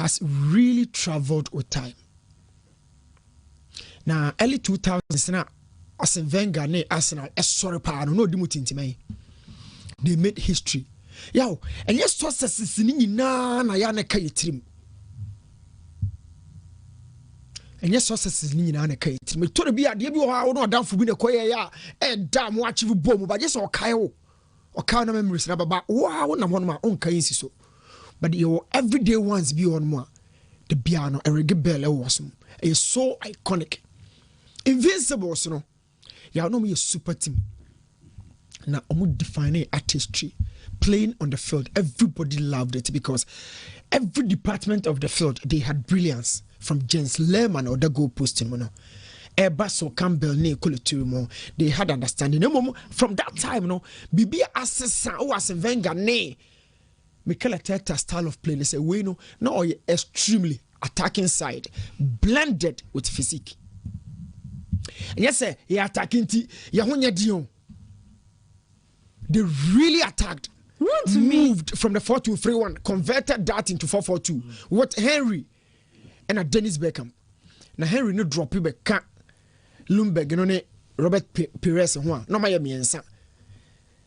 has really traveled with time. Now, early 2000s, now, Arsene Wenger ne Arsenal, sorry, pardon, no dimutinti. They made history. Yo, and yes, success na yana kay trim. And yes, success is na kay trim. To be a debut, no down for being a koya ya, and damn watch you bomb, but just or Kyle or Kana memories, but wow, I'm on my own case so. But your everyday ones be on more. The piano, Eric Bell, awesome. It's so iconic. Invincible, so no. You know me a super team. Now I'm defining artistry. Playing on the field, everybody loved it because every department of the field they had brilliance. From Jens Lehmann or the goalpost, Ebaso Campbell, they had understanding. From that time, Bibi Assassin was a Wenger, Mikel Arteta style of play, they say, we know, no, extremely attacking side, blended with physique. And yes, sir, he attacking Dion. They really attacked. Moved from the 4-2-3-1, converted that into 4-4-2. What Henry and Dennis Beckham. Now Henry no drop back Lumberg, no Robert Pires and one. No my miensa.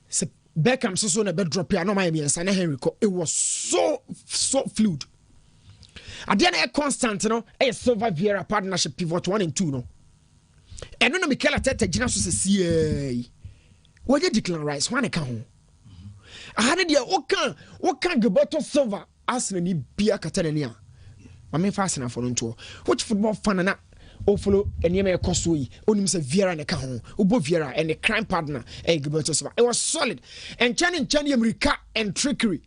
Se Beckham so na bed drop here. No my miensa. Na Henry ko. It was so fluid. Adiana a constant, a Silva Vieira partnership pivot 1 and 2 no. And no Mikel Arteta gina so se what you Declan Rice one account. I had idea what can Gilberto Silva ask me Bia Catania. I mean fasten for unto which football fan and follow and yeme kosui only say Vieira and account Ubo Vieira and the crime partner Gilberto Silva. It was solid and Chani America and trickery.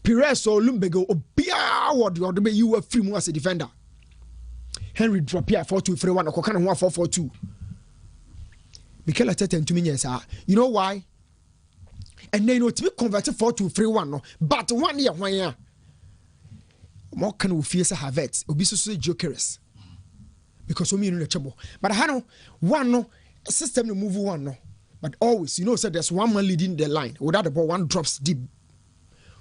Pires or Lumbego or Bia what you were free as a defender. Henry drop here 4-2-3-1 or Kokana 1-4-4-2. Mikel Arteta to me yes, you know why? And then to be converted 4-2-3-1 no, but 1 year 1 year. More can we face have it? Obi so jokers because we in the trouble. But I know one no system to move one no, but always say there's one man leading the line without the ball one drops deep.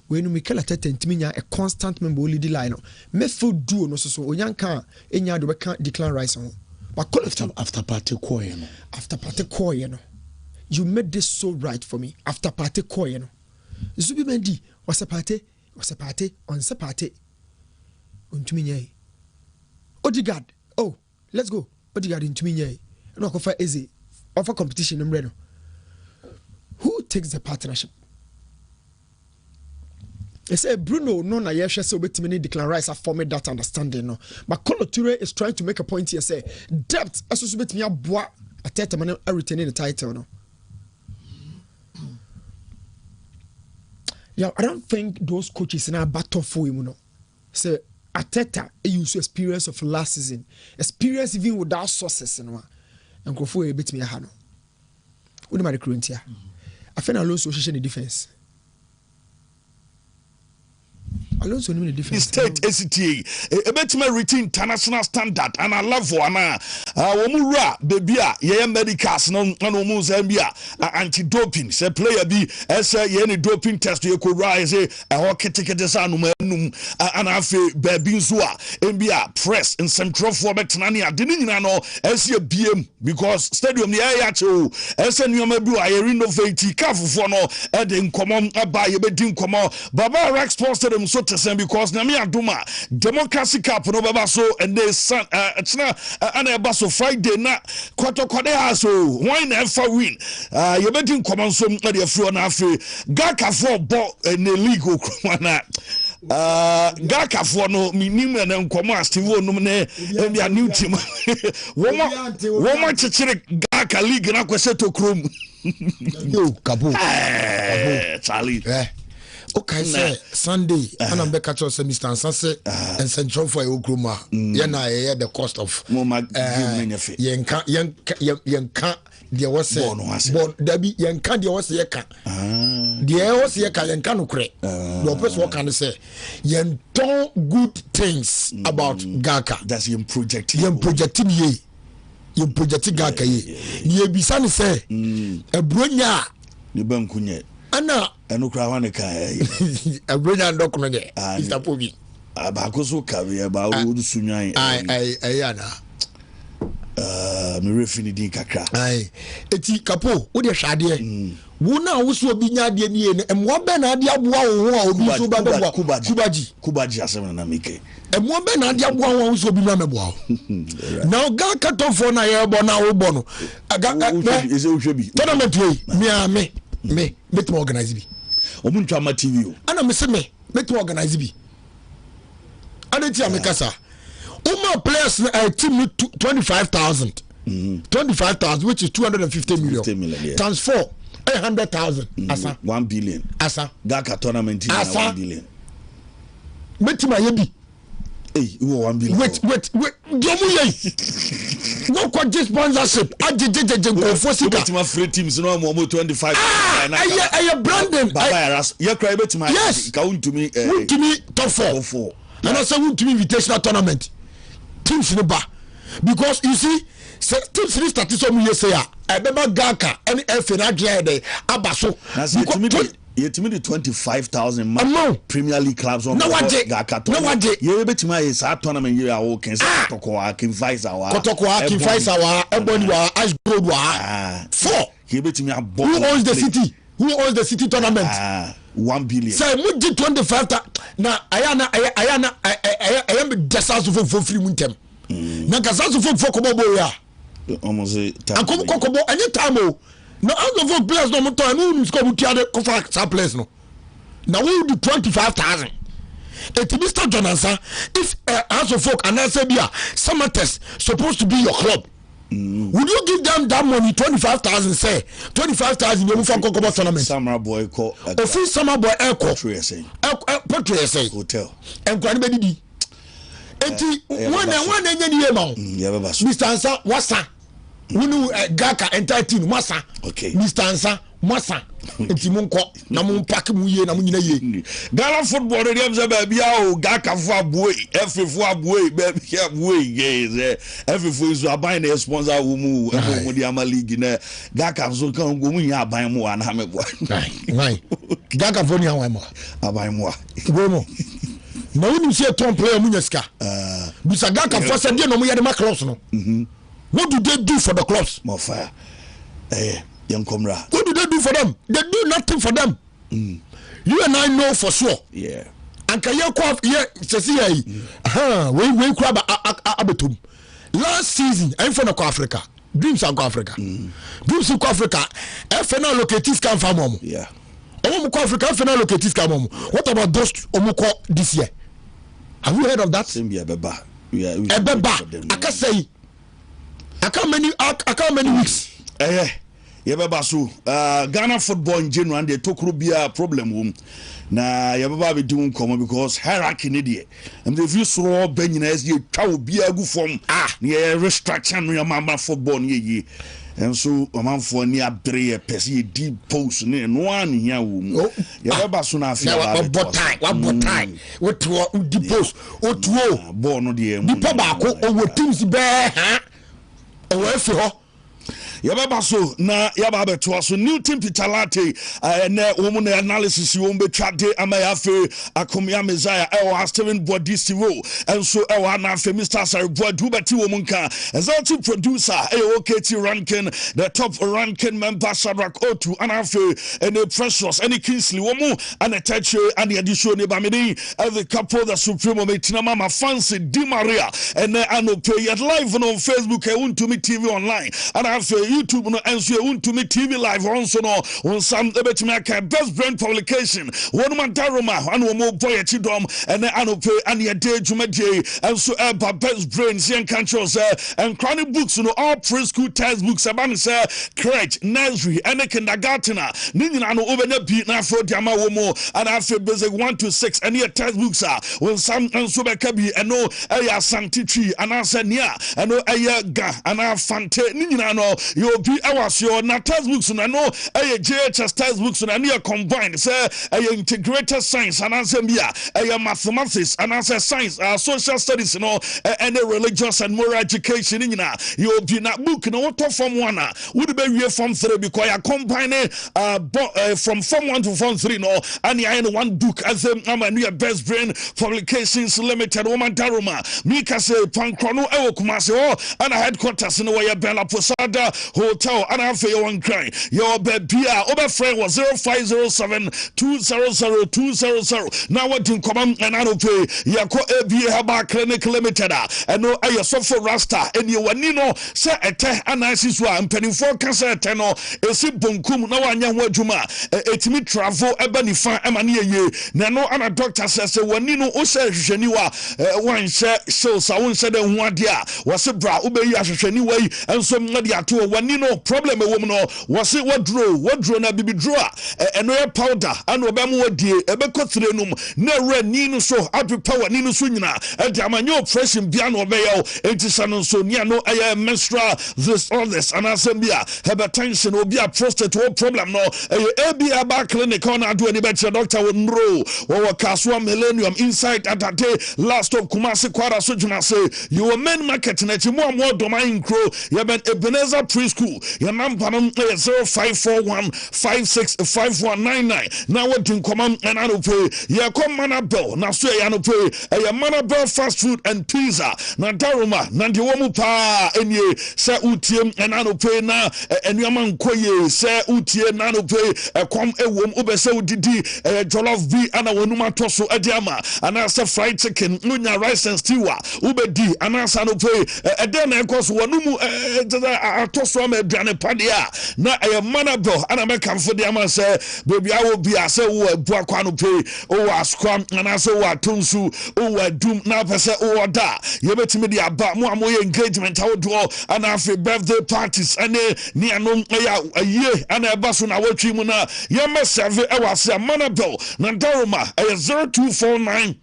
When Mikel Arteta to me a constant member leading line no, me feel do no so onyanka enya do can Declan Rice on. But after party core, after party core, you made this so right for me. After party core, Zubi Mendy was a party, on the party. Wontumi Odegaard, oh, let's go. Odegaard into me. No, offer easy. Offer competition, I'm ready. Who takes the partnership? They say Bruno no na yesha so betimini Declan Rice have formed that understanding no. But Kolo Toure is trying to make a point here say depth aso so betimi aboa Arteta man retaining the title no. Yeah, I don't think those coaches now battle for him no. Say Arteta use experience of last season, experience even without sources no. And go for a betimi ha no. Who the current here? I find Alonso social in defense. Alonso the difference. State ACTA, a better retain international standard and a love for ana. Womura bebia ye medicals no no Zambia anti-doping. Say player be as any doping test you could rise a hockey ticket desanum and afe baby zua mbia press in central for betanania didn't know as your BM because stadium the ayacho as a new maybe I renovate careful for no adding common by your bedding common Baba Rex posted them so to send because Nami Aduma democracy Capo no baba so and they son it's not an abaso Friday na quarter so why never win you betting common so at the floor na free Gaka for ball in the league Gaka for no minimum and common Steve no ne and their new team one more Gaka league na kweseto chrome yo Capo Charlie okay, sir. Sunday, and I'm back at your Mr. Sanse and Central for Okruma. Yana, the cost of Yanka, there was a Debbie Yanka, there was a yaka. There was a yaka Yankano cre. Lopez, what can I say? Yan don't good things about Gaka. That's your project. Yan projecting ye. You projecting Gaka ye. Ye be sunny say a brunya. You bankunye. Anna. eno kra wane kai abronya ndok no de Mr. Pobi abakoso kawe ba wo sunyan ai ana me refini din kakra ai eti Capo wo de hwade wo na wo so obi nya de nie emwo be na de aboa wo ho a obi so ba beboa kubaji asem na meke emwo be na de aboa wo so obi na meboa na ga katofo na ye bo na wo bo no aga ise wo hwebi tournament we me to organize bi omuntwa ma TV o ana me se me to organize bi ana ti amekasa Uma players team 25,000. 25,000, which is 250 million. 50 million yeah. Times 4, 800,000. Asa. 1 billion. Asa. Gaka tournament in 1 billion. Metima yebi. Hey, you 1 billion. Wait. Domu ye. No quality sponsorship. Ajejeje go for sika. Metima free teams no more 25. Aye Brandon. Baba ya cry metima. Yes. Ka Wontumi top 4. And also Wontumi invitational tournament. Teams in the bar because you see teams in start so me say ebeba Gaka any FA na de abaso you to me the 25,000 Premier League clubs on Gaka you betima is a tournament you are okay Kotoko can vice our Ebony wa Ash Gold wa 4 you betima who owns the city tournament 1 billion. Say muji 25 na ayana ayam desasu for free muntem. Na gasasu for kobo ya. Almost akom kokobo any time o. Na out of players no moto no score mutiade kofa sa players no. Na we do 25,000. It Mr. Jonathan if as of folk and say bia Samates supposed to be your club. Would you give them that money 25,000 say 25,000 you for Kokobo tournament Summer boy call office summer boy Portrait say hotel and grand baby enti one enya ni ema Mr. Ansa wasa wonu Gaka entire team wasa okay Mr. Ansa wasa enti monko na mon pack mu ye na mo nyina ye Ghana football dey am say ba bia o Gaka fo aboe FFO aboe ba bia aboe yes FFO is aban na sponsor wo mu mo di ama league na Gaka so kan go mu ya aban mu ana me bo nai Gaka fo ni awan mo aban mu go mo na wonu see ton player mu nyaska bisa Gaka fo say dey no mo ye de ma clubs no what do they do for the clubs more fire young Comra. What do they do for them? They do nothing for them. You and I know for sure. Yeah. And can you call we grab abetum. Last season, I'm from Africa. Dreams are Africa. Dreams in Africa. FNL locative come from mom. Yeah. Africa FNL locative come mom. What about those Omuko this year? Have you heard of that? Same year, Beba. Yeah. Beba. I can say. I can't many weeks. Yababa so Ghana football in general and they talk rubia problem na yababa be doing come because hierarchy need there and if you saw benyina you twa be agu form near restriction no mama football ye and so amanfo ni abre pese deep post ne no an hia wo yababa so na afia what botai what deep post otuo ball no there di pa ba ko owo teams be ha owo efi ho yababa so na yaba beto so new team pitalate na woman analysis you won be twade amayafe akomia Messiah Steven Body Steve and so na fe Mr. Saribwadu beti womunka executive producer OKT ranking the top ranking member Shadrack Otu and afe any precious any Kingsley womu and a touch and the addition ne bamini the Capo the Supremo metina mama fancy Di Maria and anope yet live on Facebook Wontumi TV online and afe YouTube no enso Wontumi TV live also no on some ebetimi best brand publication one man daroma and wo boy chidom and anope and ye day jumadie and so best brains yen controls and chronic books no all preschool textbooks about say crèche nursery and kindergarten ni nyina no obenya bi na afro diama wo mo and afro basic 1 to 6 and ye textbooks when some and so be kabi and no asante tree and answer nia and no ga and afante ni nyina no you be awas your na textbooks na no JHS textbooks na near combined say integrated science and answer mathematics and answer science social studies no and religious and moral education in you be na book no what form 1 would be form 3 because you combine from form 1 to form 3 no and you in one book as I'm a new best brain publications limited woman daruma mika say pankrono e Kumasi and a headquarters in the way Bella Posada Hotel and I feel one cry your bebia over friend was 0507 200 now what in common and I don't pay Yako Ebi Haba Clinic Limited and no I suffer rasta and you wanino say a te analysis one penny for cancer tenor a bunkum no one young wajuma it me travel ebony fan emania ye nano and a doctor says wanino ose jeniwa one share shows I won't say the one dia was a bra ube ya sheni way and some nadia to wanino problem a woman was it what draw na bibi draw and no powder and obemu wadi ebeko trenum na re ninu so api power ninu so nyina and amanyo pressing bia no obeyo enti sanon so nia no menstrual this all this and asembia hypertension obi a prostate problem no ebi aba clinic on ado any better doctor would know or kaswa millennium inside at that day last of Kumasi Kwara Sojuna say you were men market na more domain crow you ben Ebenezer preschool your number 0541 565199 now what in command and I pay ya come mana bell na so ya no pay ya mana bell fast food and pizza na daruma na de womu pa enye se utiem and I pay na enuama nkoye se utie na no pay kom ewom obese udidi jollof bi ana wonuma toso ediama ana se fried chicken nunya rice and stew ubedi ana sa no pay eden na ekos wonumu atoso am aduane padea na mana bell ana make am for the am say baby I will be say wo abu akwa no pay o askwam ana say wo atonsu o adum na pese o da ye betimi dia ba mo amoye engagement awodo ana afi birthday parties ane ni anom ya aye ana eba so na watwi mu na ye ma serve e wase mana bell na daruma 0249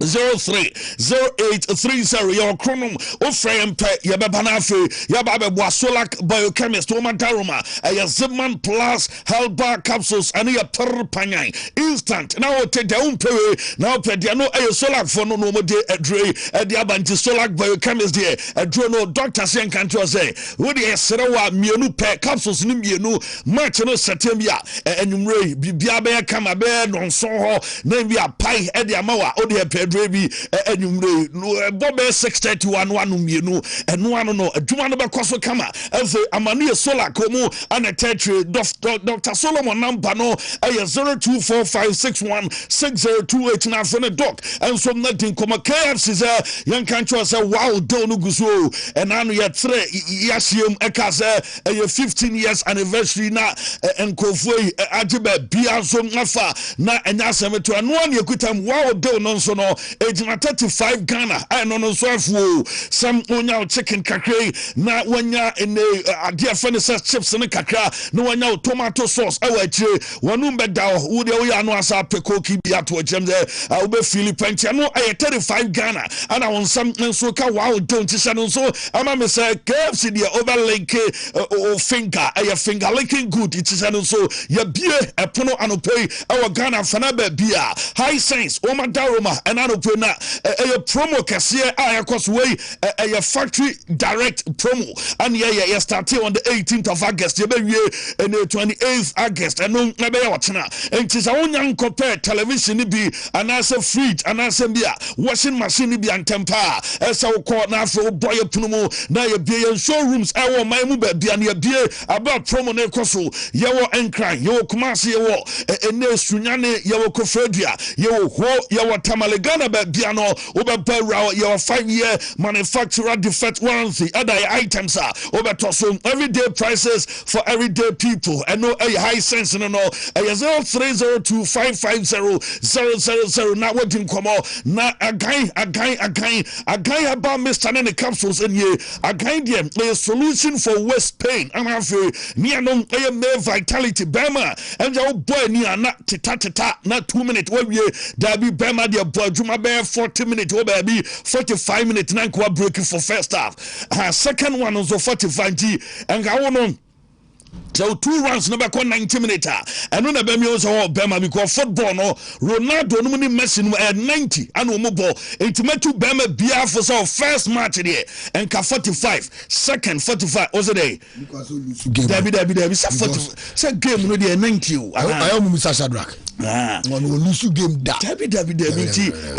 030830 your chronom of frame pe yabanafe yababe solak biochemist womantaruma Zimman plus helba capsules and ya perpanyan instant now take the own pay now pe dia no solak for no mo de adre dia banti solak biochemist there adre no doctor sen kan to say wo de serewa mienu pe capsules ni mienu match no setembia enumre bibia be kama be no so ho na bia pai e dia mawa o de pe Baby, anyway, no, Bobby 631 1 mienu, and one no, a Jumano Bacoso Kama, as a Amania Sola Como, and a Tetri, Dr. Solomon Nampano, a 0245616028 now from the doc, and from nothing come a KFC, young country as a wow, Donu Guzo, and I know 3 Yasium Ekaza, a 15 years anniversary na, and Kofwe, Ajibe, Biazum Nafa, na, and Yasam to an 1 year kutam wow, Donon Sono. Age 35 Ghana. I don't know so some onya chicken kakre na wanya in the dear furniture chips and kakra no wanya tomato sauce awache wanumbe da wo de we anu asa pekoki bia to gem there I be Philippine no 35 Ghana and I want some so ka wow don't say so ama me say KFC the overlink o finger finger licking good it is so ya bie epono anopay our Ghana fana be bia high sense o madaroma and a promo kasiye yakos way a factory direct promo and yeah starting on the 18th of August and the 28th August and no be watching and is a young compare television be and as a fridge and as a washing machine be and temper as our court now for boy promo now you be in showrooms I want my move be and you be about promo ne koso yawo enkran yawo kumasi yawo ene sunyane yawo kofredia yawo tamalegana Biano over your 5-year manufacturer defect warranty other items are over to everyday prices for everyday people and no a high sense no 0302550000 now what in come na again about Mr. Nene capsules in here again a solution for waist pain and have near no a male vitality bema and your boy near not tata not 2 minutes where we there be bema dear boy adwuma be 40 minutes o baby 45 minutes na nko break for first half. Second one also 45 and ga wono so 2 rounds no be 90 minutes and no be me also Bema because football no Ronaldo no ni Messi no 90 and o mo ball intimate Bema bia for so first match there and ka 45 second 45 also there because lose game David say game no dey 90 I am Mr. Shadrack one will lose game da David a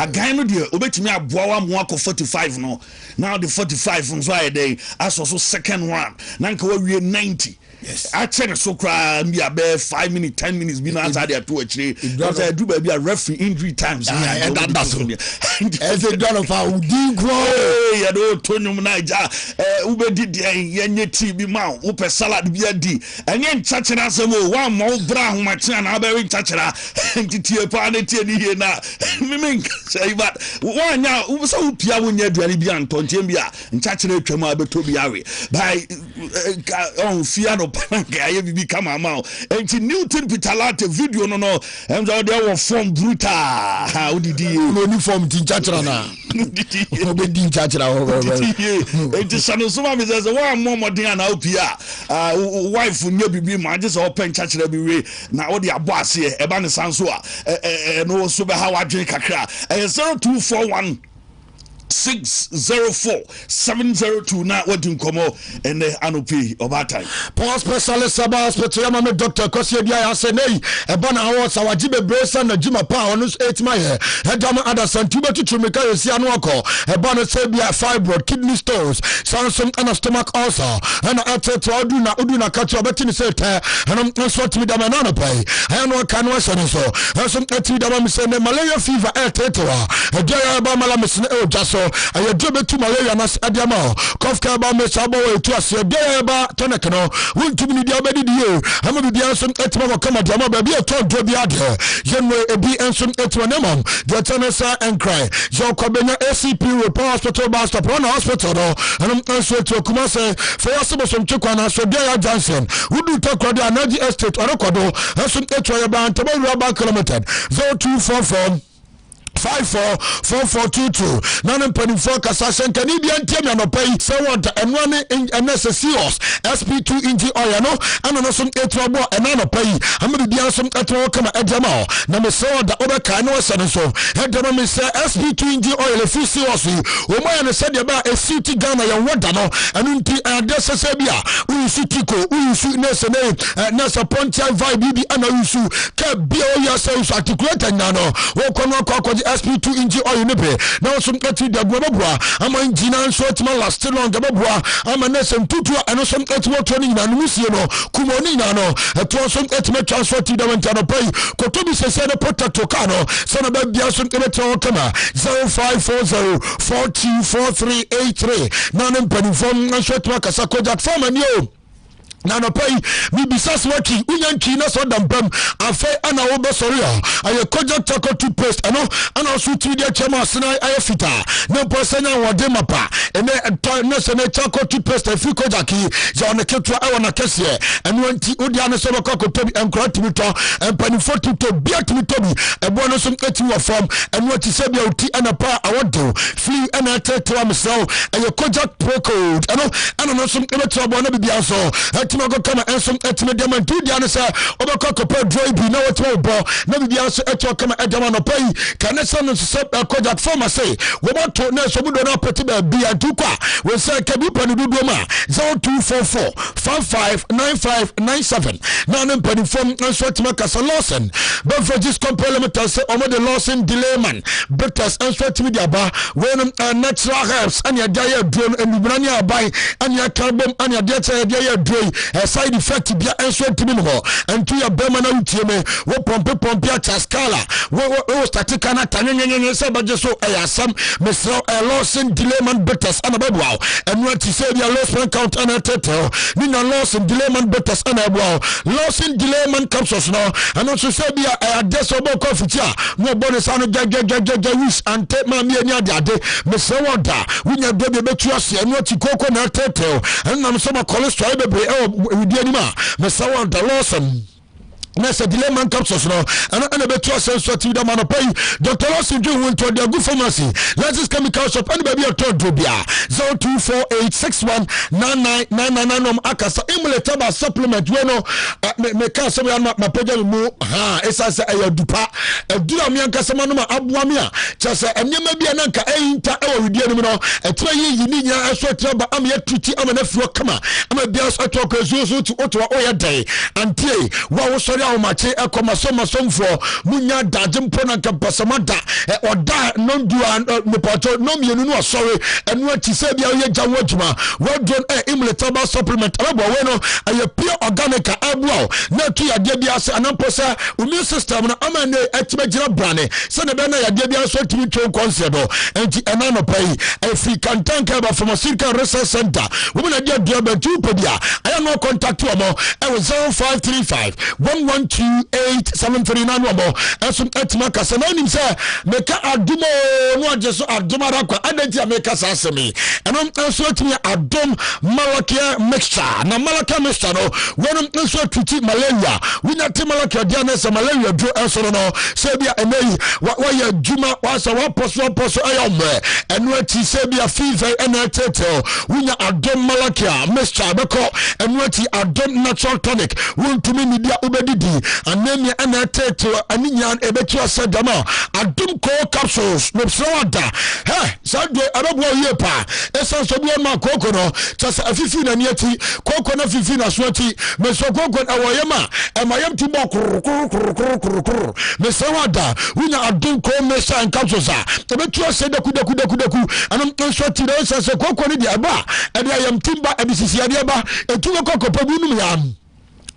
guy no dey obetimi aboa wa mo akọ 45 no now the 45 from so there as also second one na nka we 90. Yes. I check so cry me about 5 minutes, 10 minutes. Be not outside there to actually. Because I do baby a referee injury times. And that's as a dollar for Udi grow. Yeah, do Tony Naija. Ube did yenye TV ma. Upe salad be a D. And yen chachera samo one more brown machan. I be chachera. Entity upon it here na. Mimink say but one now. Ube so upia wenye duani bi anton tiembia. And chachera chema be to be awe. By on fiano. I become a mouth and Newton Pitalate video no and there were form brutal. How did you uniform Tinchachana? It is Sanosuma says one more than out here. Wife will never be my just open church every way. Now the Abbas here, Eban Sansua, and also how I drink a crack. 0241 604-702 na wadin komo ene anopi oba time Paul specialist sabas petrema me doctor kwasi bia ya se nei e bona awards awaji bebresa na juma pa onu 8 my e dam adasan tuba tutumeka yesi anu akọ e bona se bia fibroid kidney stones sansom and stomach ulcer and atete odu na kacho beti ni se te and so timi dam na no pai anu kan wa so so sansom timi dam mi se ne malaria fever etetewa e dia ba mala mesne e ojaso aye dobe tu malaria na adiama cough ka ba me sabo we tu ase dia ba tonekno wontumi ni dia obedi die ama bi dia so etima ko kama dia ma ba bi to do bi ade yenwe ebi enso etima nemam dia tenesa and cry jo ko benya ACP Report Hospital ba stop on hospital no anum enso etu kuma se for yasebo so mchekwa na so dia Johnson wudu to kwado anaji estate orokodo enso etu ya ba ntaba ba kilometer 0244 544422 nanem penifo kasashen Canadian team ya no pay say want enwane NSCOS SP2 engine oil no ano some etrobo enano pay amadu bia some etro kama edema na me say da obeka no se so edema me say SP2 engine oil FCOS o mo ya ne say de ba esuti Ghana ya woda no anu nti adese se bia usu tiko usu nese ne nese pontia vibe bi ana usu ka bia o ya say usu articulate nano o kono akọ SP2 engine oil nepe now some eti de agboboa ama engine so tima last long agboboa ama nesem tutu eno some eti moto ni na nusie no kumoni na no eto some eti me transfer ti da wenta no pay kotobi sese no protect ka no so na ba bia some eti to kama 0540424383 na nem panifom so tima kasa kojak form ani o na no pay mi bisas wati unyanki na so dampam afa ana wo besoria aye koja tako toothpaste ano ana so ti dia chema sna aye fita na posanya wode mapa ene na se na tako toothpaste fi koja ki ja na ketua e wona kese eno anti odi ana so bakọ tobi enkra timito empani 40 to bia timito bi ebo no so eti wo form eno ti se bia uti ana pa awodo fli ana tetewa mesel aye koja pro code ano ana no so ebeto bo na bibia so go kama ensom etime diamond tu dia no say obekọ kopa dry bi na wetimo bo na bibia so eto kama edama no pai kanesa no so kojak former say we want to na so budo na poti ba bia tukwa we say kabi pani dudu ma 0244559597 na nem pani form so etima kasa Lawson beverages complementary say omo the Lawson Delayman Bitters and so etimi dia ba when natural herbs and ya dia drone enubran ya bai and ya carbon and ya dia drone side effect bia enso ntimi no entu ya bema na utie me wo pompe a chaskala wo statika na tanyenyenye se baje so ayasam mesro Lawson Delayman Bitters ana babwa enu ti se bia Lawson count ana tetel ni na Lawson Delayman Bitters ana babwa Lawson Delayman capsules no ana so se bia adeso bo kofitia no bonus anu gege wish ante ma mi eni ade mesro woda wunya dobe betu ase enu ti koko na tetel enu na so ma cholesterol bebe we di anima me saw the Lawson Nessa dilemma capsules no and a better sense of the Manopai, Dr. Lawson went to the good pharmacy. Let's just chemical shop and baby a told Drubia 0248619999 Akasa Emuletaba supplement. Bueno, make us my project move. Ha, it's as a dupa, a Duramianca Samanuma Abuamia, just a maybe an anchor, ain't our Diamino, a 3 years you need a sweat, but I'm yet to tea. I'm an F. Come I'm a Bias at Talkers to Ottawa Oya Day and play. What was sorry, how much a comasoma song for Munya Dajim Ponaka Pasamata or da non do Nepato, no me sorry, and what you said, Jawajma, well done, Imletaba supplement, Bueno, a pure organic abwell, not to your debias and Amposa, immune system, Amane, Etmajina Brane, Sanabana, Debia, so to be to consider, and Anano pay, a free cantan cover from a Silka Research Center, women at your job at 2 pedia. I am no contact to a more, I was 0535 1128739 and some etmaka sanonim say meka adumo no just adumara kwa adentia meka sasemi and I'm also to me adum malakia mixture na malakia mixture no when I'm also to malaria we not malakia dianes malaria do also no sebia enei wa ya juma was a poso ayom and what sebia fever and tetel we na adum malakia mixture beko and what adum natural tonic Wontumi media ubedidi anemia ana teto aninyan ebetu asadama adum ko capsules no sawada he sadwe arabo yepa esanso bi ma koko no chasa afifi na niati koko na fifi na swati meso koko awoyema emayam ti bokur me sawada unya adum ko mesa en capsules ebetu asada kudaku anam swati no esanso koko ni dia ba e dia yam timba ebisisi ade ba etu koko pabunum yam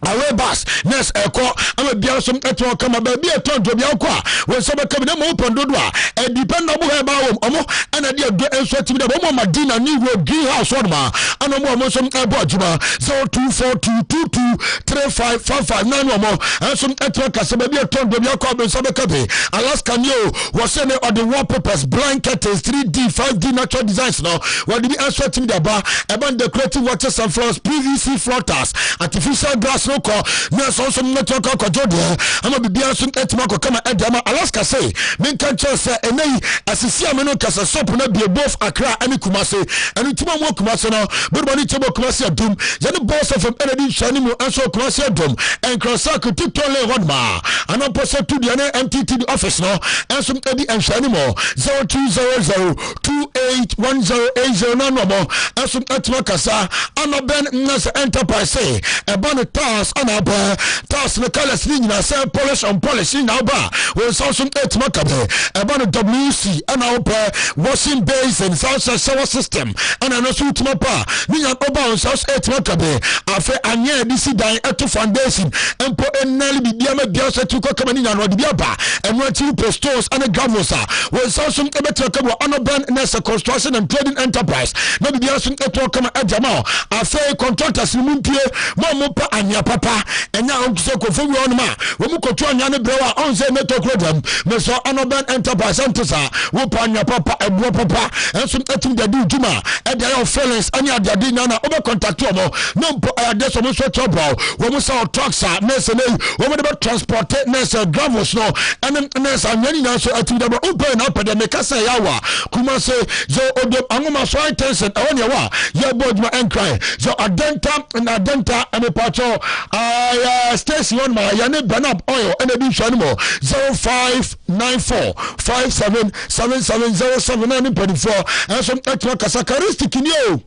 awe bas nes eko ama bia som eto kama ba bia to do bia kwa we so be kam na mo pondo do a dependable he ba wo omo ana dia do enso timi da mo madina ni wo greenhouse one ma ana mo som ebo aduma 0242223555 na no mo enso eto ka se ba bia to do bia kwa be so be kabe Alaska new was say on the wallpapers blankets 3D 5D natural designs no what the enso timi da ba about decorative waters and floors PVC floaters artificial grass no ko na so network ko jode ama bibia so etima ko kama edama Alaska say men kan say enei asisi ameno kasa sop na bie both Accra and Kumase and tima mo Kumase no body chebo Kumase adum jani boss of energy shani mo anso Kumase adum and cross ko titole rodma ana posse to the MTT office no anso edi and shani mo 0200281080 na no mo anso etima kasa ana ben nas enterprise say e ban task ana ba task the colors ni na say polish on polish na ba we so etima kabe e ban WC ana ba washing basin shower system ana no so tuma pa ni ya oba on so etima kabe afa anya disi dan eto foundation empo enali bibia ma bia so tu ko kama ni na no de bia ba enwa ti posters ana gravosa we so ebeto kabo ana ban nessa construction and trading enterprise no bibia so eto kama ajama afa contractors ni mumpie mo pa anya papa enya on se ko fo won ma wo mu kotu anya ne brewa on se network program me so ana ban enterprise antosa wo pa anya papa ebuo papa enso etim da du juma e dia your feelings anya dia di na obe contact omo no mpo ade so mo so trouble wo mu sa trucks na se nei wo mo de transport na se gravels no and na se anyani na so etim da open na pede me kasa yawa kuma se zo odo angoma so intention e won yawa ya bodma encry so adenta and pacho Stacy on my Yane Banab oil and a beach animal 0594577707 and some extra characteristic in you.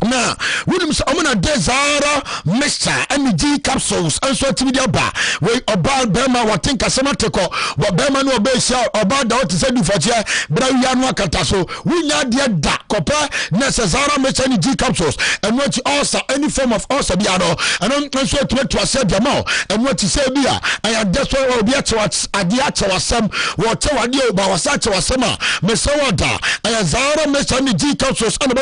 Now, we say I'm gonna desire mixture and G capsules and so to the bar. We about Bema what think asemateko what Bema no be shout about the what say do for chair but we are no kataso we not there da copper necessary mixture and G capsules and what also any form of also biano and on so to accept them all and what you say bia and that's why we be at what adia to some what you ba wasa to some me so da and zara mixture and G capsules and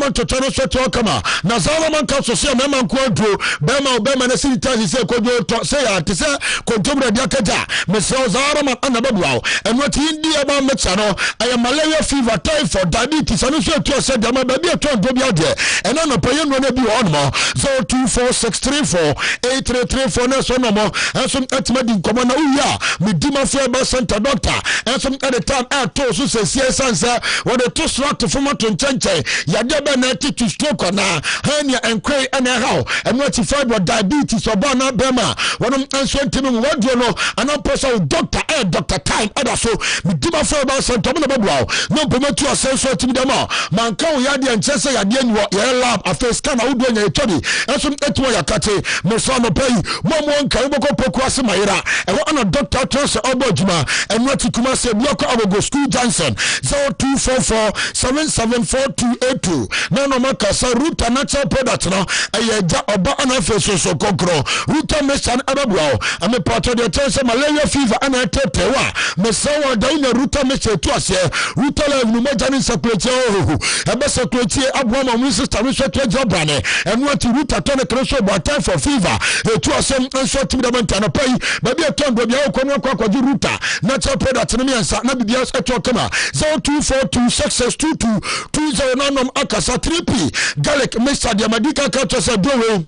I'm to turn so to kama na Solomon Council say mema nkwodro bema na silita say kojo say ante say kontomra dia kaja me so Solomon anababwa and what indi aba mecha no I malaria fever typhoid diabetes and so to say dem ba bi to do bia de and no pay no na bi on mo 0246348334 na so no mo and so atma di komo na uya me dima for ba center doctor and so at the time I to so say sansa what the to slot to form to chenche ya de be na to stroke na hernia and cray and how and what find what diabetes or bana bema one answer timi what do no and person doctor doctor time other so me dima for ba center no be wow no promote to sense timi dem man kan ya de enchese ya de nwo ya lab after scan how do nya etodi enso etwo ya kate me so no pay mo nkan boko poku ase mayira e wo ana doctor trust obo juma and what kuma se block agogo school Johnson 0244774282 no makasa Ruta natural product no eja oba ana feso so kokro Ruta mesan ababuo ame part of the tense malaria fever ana tetewa me so wa da ina Ruta mesan to ase Ruta la no majani sakwete ebe sakwete abua ma mu sister me so to jobane and what Ruta to na kreso bo time for fever to ase enso timi da mantana pai ba bi eton do bia ko no kwa Ruta natural product no me ansa na bibia eto kama 0242662220 akasa 3p garlic mixture de madika ka to se dowe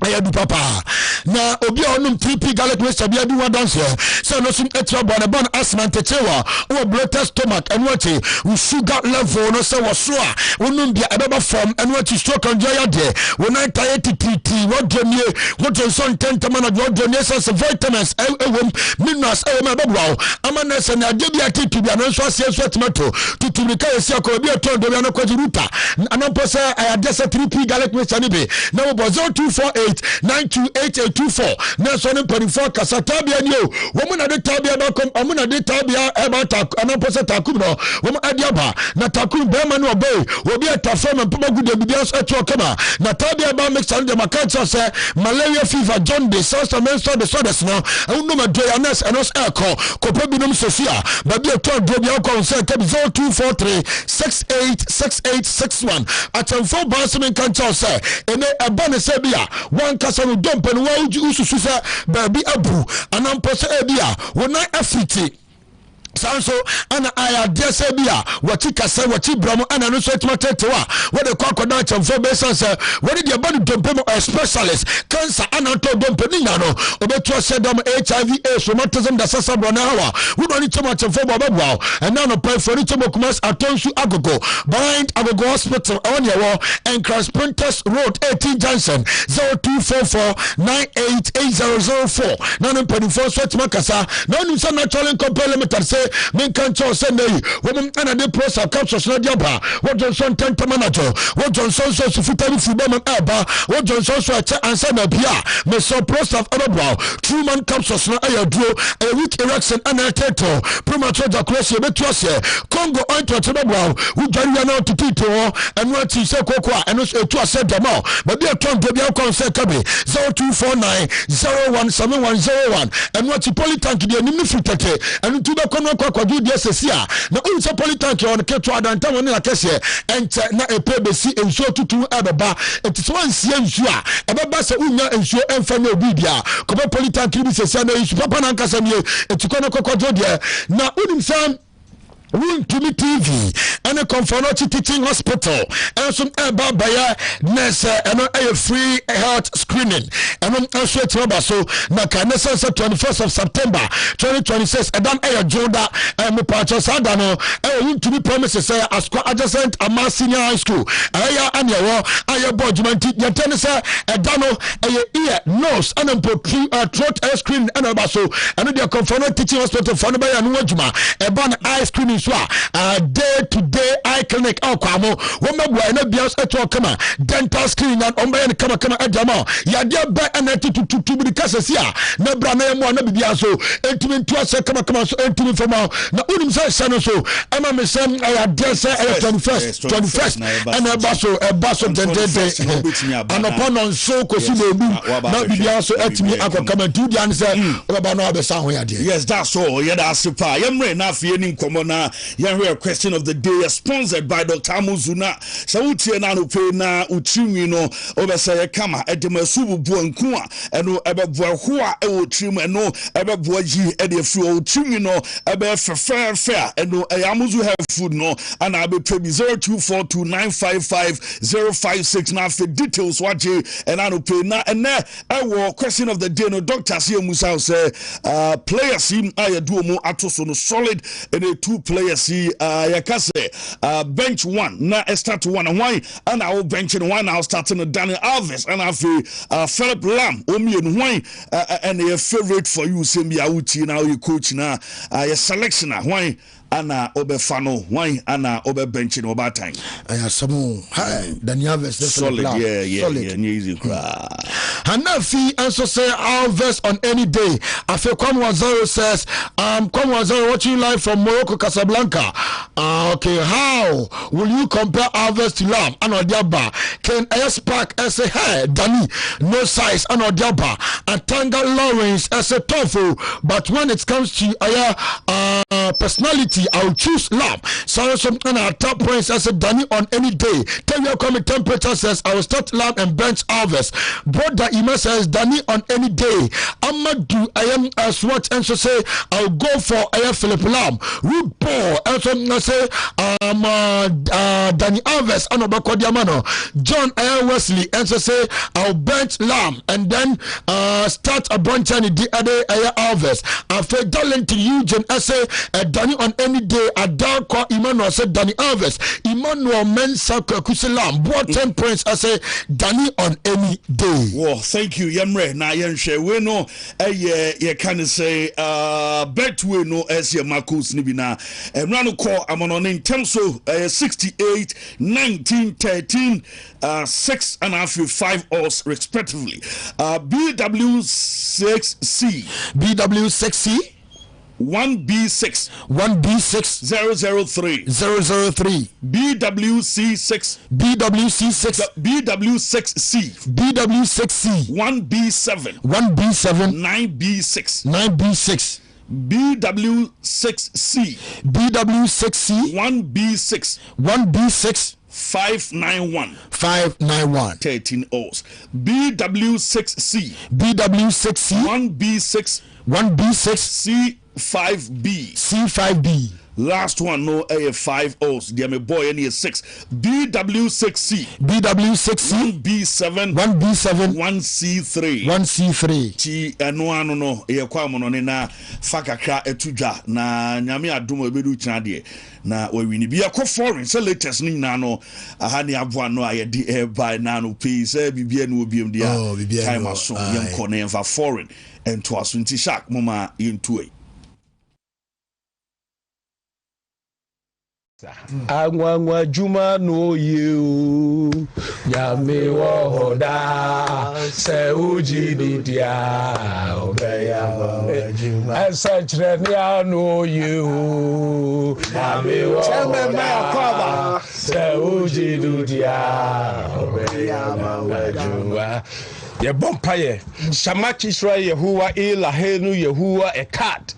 ayadu papa na obi onum 3p garlic mixture bia di wa dance so no sum extra bon asthma tetewa o bloated stomach and what sugar level no say was so onum bia ebeba form and what stroke and joy there when I tie TT what jomie what son 10 man what jomie say vitamins minerals mebwa amana na bia titu bia no so asie so tomato titu bika esi akọ bia ton do bia no kwaji Ruta anampo say ayadesa 3p garlic mixture ni be na wo 0248928824 na so ne 24 kasata bia ni o wo mu na de tabia ba kom omu na de tabia e ba ta anampo say takum no wo mu adiaba na takum be ma no obey wo bia tafam mpoma gude bibia so eto kama na tabia ba mixture de makacha say malaria fever jaundice so menstrual disorders no no ma do ya nurse and us echo kopo binum sofia ba bia to do bia ko say 0243686861 atamfo bansemen kan cha say ene abane say bia wan kasa no dompe no wa ususu say ba bi abu anampo say bia wona afiti sanso ana aya dese bia wati kase wati bramo ana no so etmatetewa we de kwa koda chamfo be sanse we de body dompe mo specialist cancer ana to dompe ni na no obetu se dom HIV AIDS rheumatism da sasa brona hawa we do ni chama chamfo bo babwa and now no pay for ni chama kumas atonsu agogo bind agogo hospital on your and cross printers road 18 Johnson 0244988004 na no 24 so etmakasa na no so natural complementary say men kan cho send yi wo ana de prosa capsules na diaba wo Johnson tenta manager wo Johnson so sufutari fuba man aba wo Johnson so acha ansa na bia me so prosa ababa true man capsules na ayaduro a weak erection ana teto premature ejaculation betu ase Congo ointment ababa wo jari na tutito and what you say kokwa and etu ase demo but be ton do bia kon say kabe 0249017101 and what polytank de nim fitete and to be kono kwa judi sesia na unse politank on keto adanta woni la kese ente na epebesi ensuo tutu ebeba etiso ansie ensuo a ebeba se unya ensuo emfa na obi dia ko politank bi sesia na ensuo papa na nkasa nie etikono kokko jodi na unim sam Wontumi TV and a Conformity Teaching Hospital and some Baya nurse and a free health screening and also so Nakanesa 21st of September 2026 and then a Joda and me purchase Adano Wontumi promises as adjacent Ama Senior High School aya and your aya bodgement yatenesa Adano a ear nose and throat air screen and also and the Conformity Teaching Hospital for the Bayan Wajuma a ban eye screening day to day eye clinic akwamo womabwa na bias eto kama dental screening and omba kama adama ya dia ba anati tutubi kasesia na bra na yemo na bibia so entimi ntua se kama so entimi fama na unim se sano so ama me sem ya dia se 21st and baso dendende anopono so kosi na obi na bibia so etimi akokama tudi an se oba na abesa ho ya dia. Yes, that's all. Yeah, that's super. Yemre na fie ni nkomo na a question of the day sponsored sponsored by Dr. Amuzuna. So utie na no pay na utrinwi no obese kama edemasu buanku a eno ebeboa ho a e wotrim eno ebeboa ji e de fri utrinwi no ebe fefe a eno Amuzu have food no and I be pay 0242955056 na for details waje and I no pay na and there question of the day no Dr. C Musa say players him do mo atoso no solid and the two players yakase bench one na start one and why and I will bench and one now starting Daniel Alves and I feel Philip Lam omi and why and a favorite for you say me out now you coach na your selection why ana obefano why ana obe bench no bad time some Daniel Alves solid solid easy Hanafi also say Alves on any day. Afe Kwamwazaro says Kwamwazaro watching live from Morocco Casablanca. Okay, how will you compare Alves to Lam and Odiaba? Can S Park as a hey Danny no size and Odiaba and Tanga Lawrence as a tofu, but when it comes to personality I'll choose Lam. So some top points as a Danny on any day. Tell your comment temperature says I will start Lam and bench Alves. Brother Ima says Danny on any day. Amadou I am as what and so say I'll go for Philip Lam. Root ball and so say Danny Alves and Obakodiamano. John Wesley and so say I'll bench Lam and then start a bunch and the other Alves. I feel Darlington Eugene I say Danny on any day. Adako Emmanuel said Danny Alves. Emmanuel Mensa Kuselam brought 10 points. I say Danny on any day. Well, thank you, Yamre. Na Yanshe. We know you can say bet we know as your Marcus Nibina. And run call I'm on in terms of 68, 19, 13, 6 and a half 5 odds respectively. BW6C 1B6 003 BWC6 BW6C 1B7 9B6 BW6C 1B6 591 13 O's BW6C 1B6 C5B last one no a 5 O's dear my boy any 6 BW6C 1B7 1C3 T no no e kwa mo no na fakakra etudwa na nyame adom obedu kina de na wawini bia ko foreign so latest ni na no aha ne aboa no ayedi e by na no pay say bibia no obiem dia time aso yem ko na emfa foreign ento aso nti shark mama yentu Angwa juma no you Yame wohoda Se uji didia Obeya juma Esachre no you Yame wohoda Se uji didia Obeya juma Ye bompaye Shamachi Shra Yehuwa Elahenu Yehuwa Ekat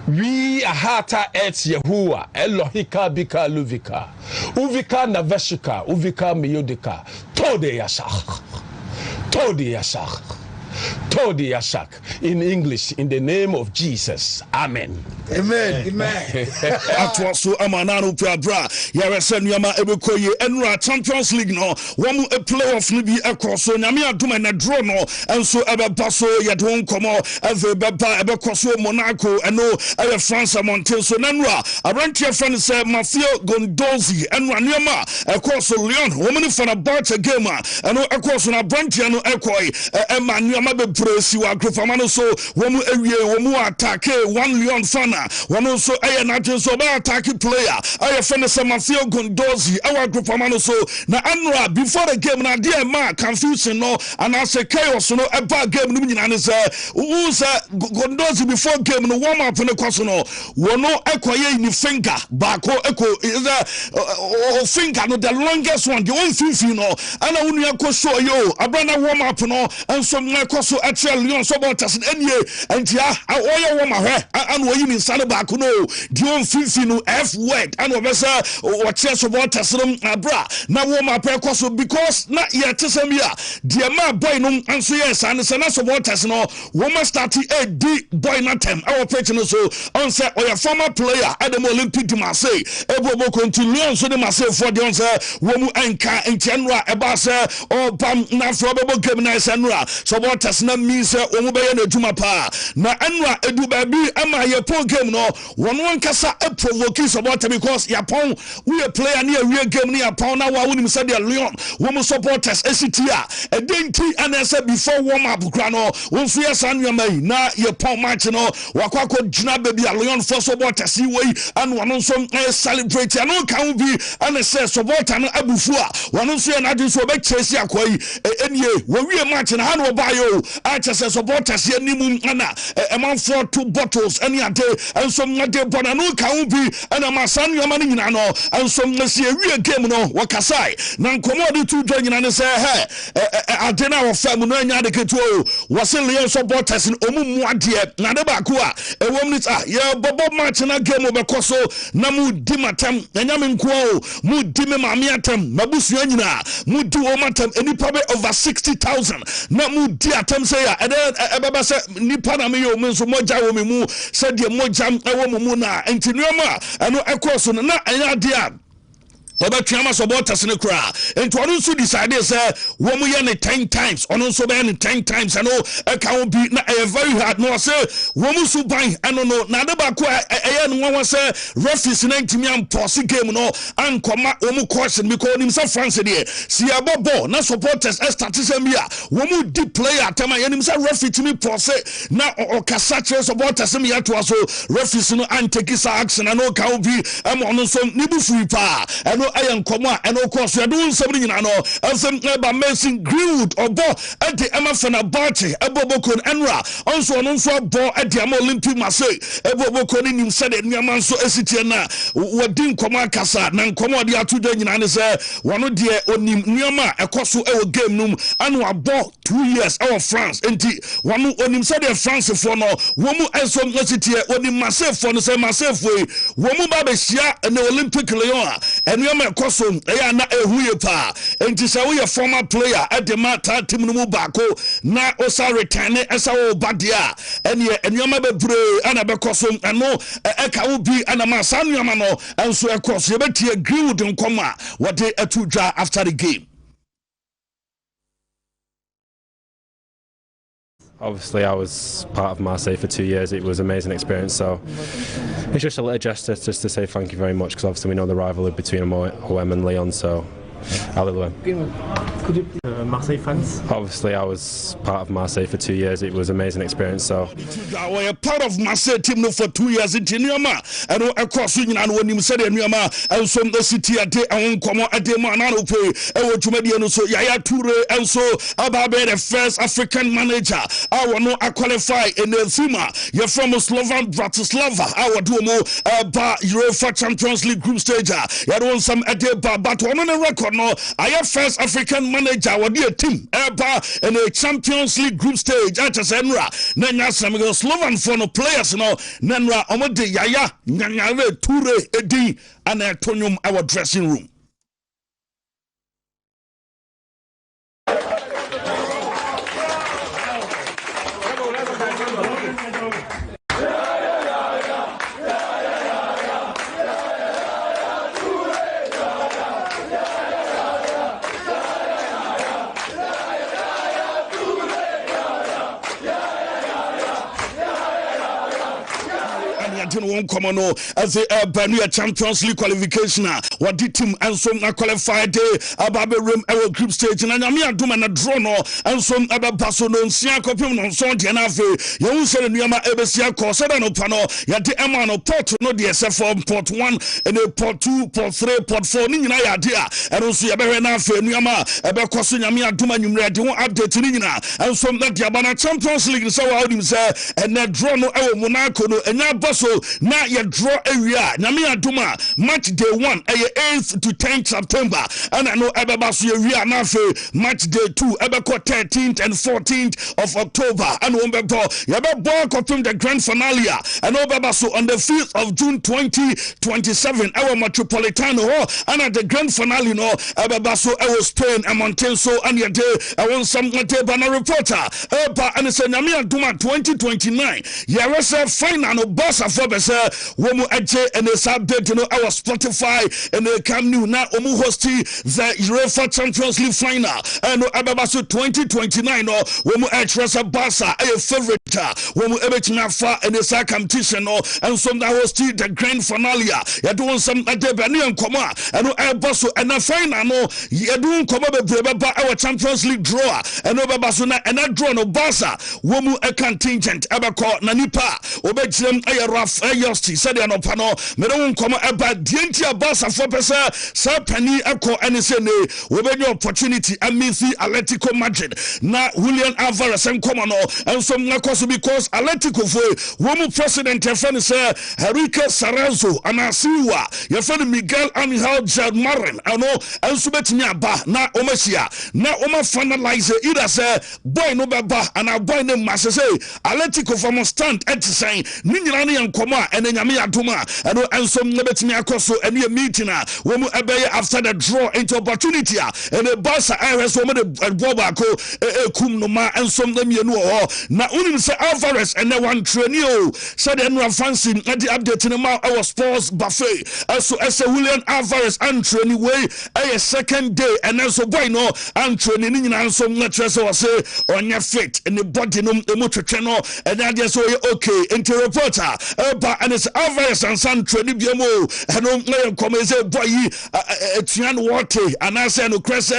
We ahata et Yehuwa Elohika Bika Luvika Uvika Naveshika Uvika Miyodika Tode Yashak in English in the name of Jesus. Amen. Amen. Atwa so amanano bra ya resen yama ebekoye enra Champions League no one a playoff no bi ekoso nyame adom na draw no enso ebeba so ye don komo eve beba ebekoso Monaco eno eye France Montel so nanra abrantie friend say Mathieu Gondozi enra nyama ekoso Lyon woman for a Barca game eno ekoso na brantie no ekoi nyama be presi wa grofamano so womu ewie womu attack 1 Lyon fana one so eye na so ba attack player eye friend say Mathieu Gondozi our grofamano so na anra before the game na dear ma confusion no and as a chaos no eba game no nyina ne say who say Gondozi before game no warm up ne kwaso no wono ekoye ni finger bako eko is finger no the longest one the one fifi no ana wonu yakọ show yo abrana warm up no and some na kwaso actual Lyon so about us enye entia oya warm ahwe and we yin sane ba ko no Dion Fifi no F word and obesa what supporters abra na wo ma prekoso because na ye tesamia de ma boy no anso yes and sana supporters no wo ma start a D boy na tem our pitch no so on say oya former player at the Olympic de Marseille ebobo continue so de Marseille for the on say wo mu enka entenra eba say o bam na fro bebo game na senra supporters na mi say wo mu be ye na djuma pa na enra edu ba bi ama ye pon game no one kasa e provoke supporter because Yapon we a player near real game near Yapon na wa woni say the Lyon wo mu supporters esitia e denti anese before warm up grano won so yes anwama na ye pon match no wakwako gina baby a Lyon for supporters we and one so celebrate no kan bi anese supporter no abufu a one so na de so be chase akwai enye we match na ha no ba yo a chese supporters ye nimu ana e man for 2 bottles any ade and so ngade bona no kan bi ana masan yoma ni nyina no and so ngasi we game no wakasai na nkomo de tu dwa nyina ne say he ade na wo fam no anya de ketu o wose Lyon supporters omumu ade na de ba ko a e wom ni ye bobo match na game obekoso na mu di matam anya me nko o mu di me maami atam mabusu nyina mu di o matam enipa be over 60,000 na mu di atam say ya ebeba say nipa na me yo me so moja wo me mu say de moja e wo mu na entinuama eno ekoso na anya de a Obatwama supporters ne kra ento ono so decide say wo mu ye ne 10 times ono so be ne 10 times ano e kan bi na very hard no say wo mu so ban eno no na de ba ko e no won say referees na ntimi am pause game no ankoma wo mu caution because nim say France de si abobo na supporters start say me a wo mu di player tema ye nim say referee timi pause na o kasa che supporters me ya to so referees no anteki sa action no kan bi am ono so ni bu free pa eno ayan komo eno course ya do nsem nyina no ensem ba Mason Greenwood obo ade emafana Barty eboboko enra onso no nso bo ade am Olympic Marseille eboboko ni nim sede nneama nso esitie na wadi nkomo akasa na nkomo de atodo nyina ne se wono de onim nneama ekoso ewo game num anu abo 2 years our France enti wono onim sede France for no wo mu enso esitie onim Marseille for no se Marseille for wo mu ba be hia na Olympic Lyon a koso eya na ehuye pa enti se we former player edema ta team no mu bako na osa return esa wo badia ene enyoma bebre ana be koso eno eka wo bi ana ma sanuama no enso ekoso ye betie Greenwood nkoma wode atudwa after the game. Obviously, I was part of Marseille for 2 years. It was an amazing experience. So it's just a little gesture just to say thank you very much, because obviously we know the rivalry between OM and Lyon. So Hallelujah. Could you Marseille fans? Obviously, I was part of Marseille for 2 years. It was an amazing experience. So we are part of Marseille team for 2 years in Tinyama, and across Union and when you said Nyama, and some the city a day and come a day man pay, and what you made so Yaya Toure, and so Ababe, the first African manager. I will know I qualify in the Zuma. You're from Slovan Bratislava. I will do more UEFA Champions League group stage. You don't some a day, but one on the record. No, I am first African manager. What do you team? Ever in a Champions League group stage. At Senra, Nanya Samuel Slovan for no players. No, Nenra Omode Yaya Nyanyave Toure Edi and Antonium our dressing room. One common as a Bania Champions League qualification. What did team and some qualified day about the room our group stage and Yamia Duman a drono and some other person on Siakopim on Sunday and Afe. You said Yama Ebesia Corsada Pano, Yati Emano Port no DSF Port 1 and a Port 2, Port 3, Port 4, Nina idea. And also Yaberena Yama Ebecosu Yamia Duman you won't update Nina and some that Yabana Champions League so out himself and that drono our Monaco and that Basso. na ye draw area nyame adoma match day 1 8th to 10th September and I know ebeba so area na fe match day 2 ebeko 13th and 14th of October and ombebo yebebo confirm the grand finale and obeba so on the 5th of June 2027 our Metropolitano and at the grand finale no ebeba so Spain and Montenso and ye day I want some banner reporter eba and say nyame adoma 2029 yɛrɛsɛ final no boss afɔ bɛsɛ wɔn ɛgye and this update you know our Spotify and the Camp Nou na wɔn hosti the UEFA Champions League final and ɛbɛba so 2029 no wɔn ɛkyerɛsɛ Barca ɛyɛ favorite wɔn ɛbɛtumi afa and this competition no and some that hosti the grand finale yɛde wɔn nsɛm ɛde bɛ ne yɛn nkɔmɔ and ɛbɔ so and the final no yɛde nkɔmɔ bebree bɛba ɛwɔ Champions League draw and ɛbɛba so na ɛna draw no Barca wɔn contingent ɛbɛkɔ na nipa obɛgyerem ɛyɛ Raf Yosti said no pano me don't come about dientia Barca for pesa sa pani ɛkɔ ɛne sɛ ne wɔbɛnya opportunity amisi Atletico Madrid na Julian Alvarez ɛnkɔmɔ no ɛnso mnakɔ so because Atletico for wɔn president yɛfɛ ne sɛ Enrique Sarazo anasiwa yɛfɛ ne Miguel Angel Marin ɛno ɛnso bɛtumi aba na ɔmahyia na ɔma finalize either sɛ boy no bɛba ana boy ne ma sɛ Atletico from stand at saying ni nyina ne nkɔmɔ a ɛne nyame adoma ɛno ɛnso ne bɛtumi akɔ so ɛne meeting a wɔn ɛbɛyɛ after the draw into opportunity a ɛne Barca ɛhwɛ so wɔn de bɔ baako ɛkum no ma ɛnso ne mienu wɔ hɔ na unim sɛ Alvarez ɛnɛ wan trainee o sɛ de no fancy ɛde update ne ma ɛwɔ Sports Buffet ɛso ɛsɛ Julian Alvarez antrainee way ɛyɛ second day ɛnɛ so boy no antrainee ne nyina nso ne kyerɛ sɛ wɔse ɔnyɛ fit ne body no emu twetwe no ɛne adeɛ so yɛ okay into reporter ɛba and it's Alvarez and San training biamo ɛno ne come say boy yi etuan wɔte anase no krese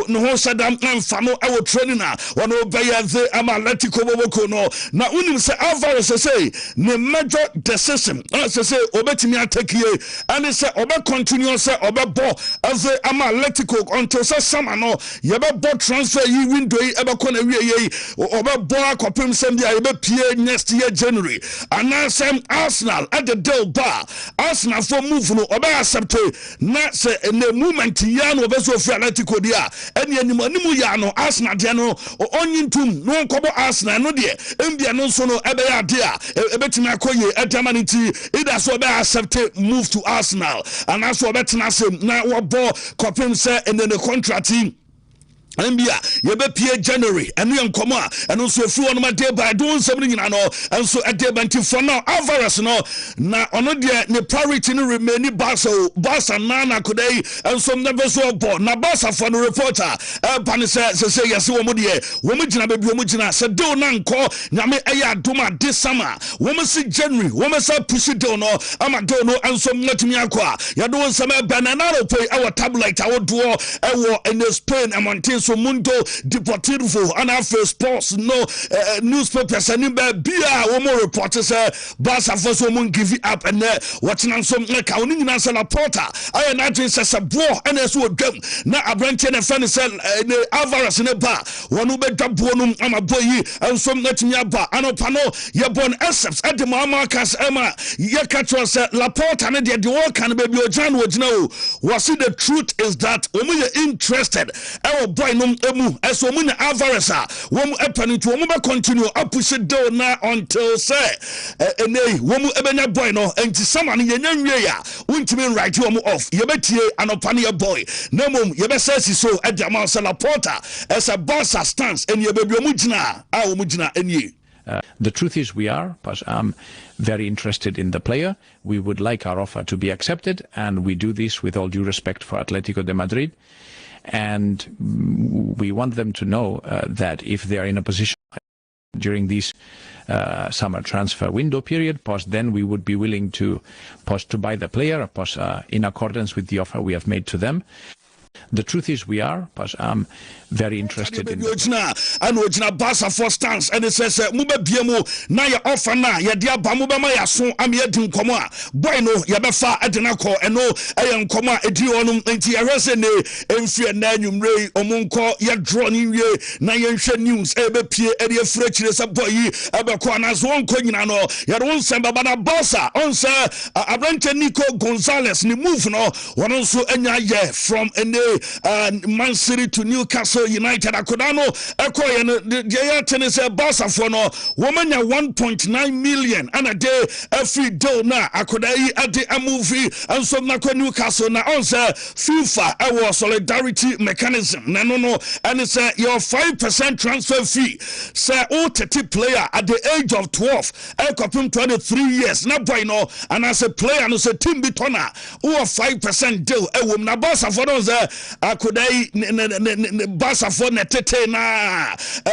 no ho sadam amfa no ɛwɔ training a wɔn obɛyɛ the Atletico boboko no na unim sɛ Alvarez say ne major decision say obetimi atake and say obe continue say obɛbɔ the Atletico until say summer no yɛbɛbɔ transfer yi window yi ɛbɛkɔ na wie yi obɛbɔ akɔpem sɛm bia yɛbɛpie next year January and some Arsenal at the deal bar Arsenal for move no obe accept na say in the moment ya no obe so for Atletico dia and animu ya no Arsenal dia no onyin tum no nkobo Arsenal no de mbia no so no ebe ya dia ebetimi akoye etamanity either so obe accept move to Arsenal and also obe tena sem na wo bo kopim say in the contract team Ambia yebepie January enu yenkomo a enu so efu wonu ma dey by don some nyina no enso ade banti for now Alvarez no na ono de ne priority no remain Barca na kodai enso never so ball na Barca for no reporter pan say yes wo mo de wo mo gina bebi wo mo gina se de na nko nyame eya adoma this summer wo mo si January wo mo say push de no ama de no enso ngatumi akwa ya do some banana pay our tablet our do in Spain and Montenegro so Mundo Deportivo and after sports no newspapers and bia one more reporters Barca for so mun give it up and watching on some like how ni na sala porta I imagine says a bro and so dem na abranche na fan say Alvarez ne ba one be dabo no ama boy and some let me aba anopa no ye born excepts at the mama kas ema ye catch us la porta ne de all can be ojan wojina o was the truth is that we interested our boy no emu eso mu na Alvarez a wom epani to wom be continue apush down na until say enei wom ebenya boy no enti sama no yenya nwie ya wontimi right wom off yebetie anopane ye boy na mom yebesasi so adama sala porta as a Barca stance and yebebi omu gina a omu gina enie. The truth is we are, but I'm very interested in the player. We would like our offer to be accepted, and we do this with all due respect for Atletico de Madrid. And we want them to know that if they are in a position during this summer transfer window period, then we would be willing to buy the player in accordance with the offer we have made to them. The truth is we are, but I'm very interested in the Barca for stance and it says Muba Biamo na ya offer na ya dia ba muba ma ya so am ya din komo a boy no ya befa adenako eno ayan komo edi onum enti ya hwese ne emfie na anwumre omunko ya draw ni wie na ya hwe news e be pie e de afura kire se boy yi e be ko na so onko nyina no ya don se baba na Barca on se Abrante Nico Gonzalez ni move no wono so anya ye from Man City to Newcastle United akodano ekoye no de tennis Barca for no woman 1.9 million and a day every day na akodai ade a movie and so na ko Newcastle na on say FIFA our solidarity mechanism na no and it's your 5% transfer fee say o 30 player at the age of 12 ekopim 23 years na boy no and as a player no say team bitona o 5% deal ewom na Barca for no say akodai Barca for na tete na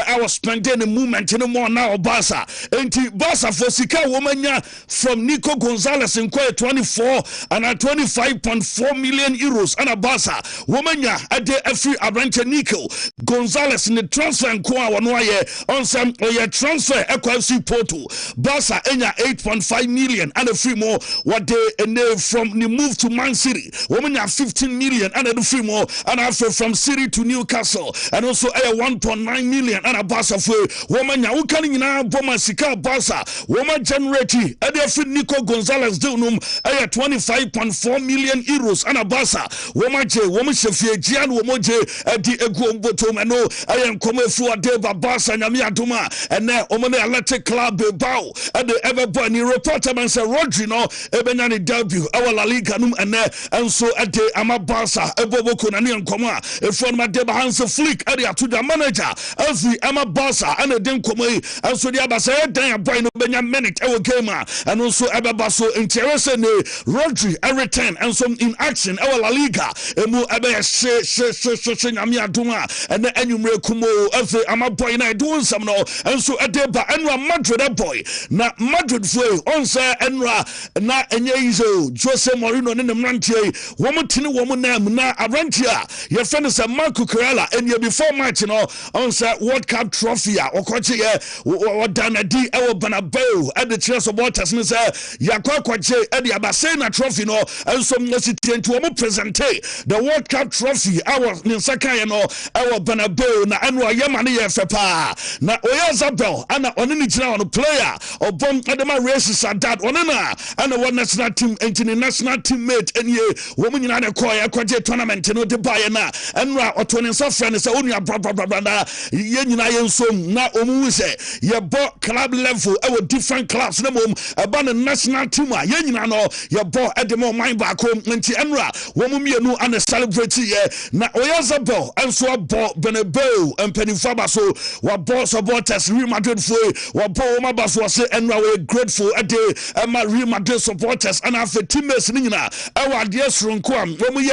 I was spending the moment no more now Barca enti Barca for sika womanya from Nico Gonzalez in 24 and 25.4 million euros and a Barca womanya ade every Abrante Nico Gonzalez in the transfer and kwa wanoye on some oye transfer FC Porto Barca enya 8.5 million and a free more what they from the move to Man City womanya 15 million and a free more and after from City to Newcastle and also a 1.9 million and a Barca for womanya ukani nyina boma sika Barca woma generate ade free Nico Gonzalez deunum a 25.4 million euros and a Barca woma shefie gian womo je adi egu botom no ayen komefu ade ba Barca nyame adoma ene omone Athletic Club Bilbao ade ever born ni reporter man say Rodri no ebenya ni debut our La Liga num ene enso ade ama Barca eboboko na ne nkomo a efon ma de ba Hans Flick ade ato da manager afi ama Barca ane den komo yi enso de abasa dan boy no benya minute e wo game a eno so ebeba so interest ne Rodri return enso in action our La Liga emu ebe she nyame adoma ene anwumre kumo afi ama boy na do nsam no enso ade ba enwa Madrid boy na Madrid foi on say enwa na enye izo Jose Mourinho ne mrantie wo mutini wo mu na Arantia ye friend say Marco Corella enye before match no on say World Cup trophy a okoche ye odanadi ewo Bernabeu at the chance of waters ne say yakwa kwache e de abase na trophy no enso mnasiti nti wo mu present the World Cup trophy our ninsaka no ewo Bernabeu na enwa yema ne ye fepa na Oyazabel ana oni ni gina on player obom adema race Sadat onana ana one national team national teammate enye wo mu nyina ne call ya kwaje tournament no de baye na enra otoni so friend say onu abra na ye nyina ye nsom na omu se ye bo club level e different clubs na mom aba na national team a ye nyina no ye bo edemo mind back home nti enra wo mu mienu ana celebrate ye na Oyazabel enso abo Bernabeu empenifa ba so wa bo supporters Real Madrid foi wa bo ma ba so say enra we grateful ade ma Real Madrid supporters and afa teammates ni nyina e wa de sronko am wo mu ye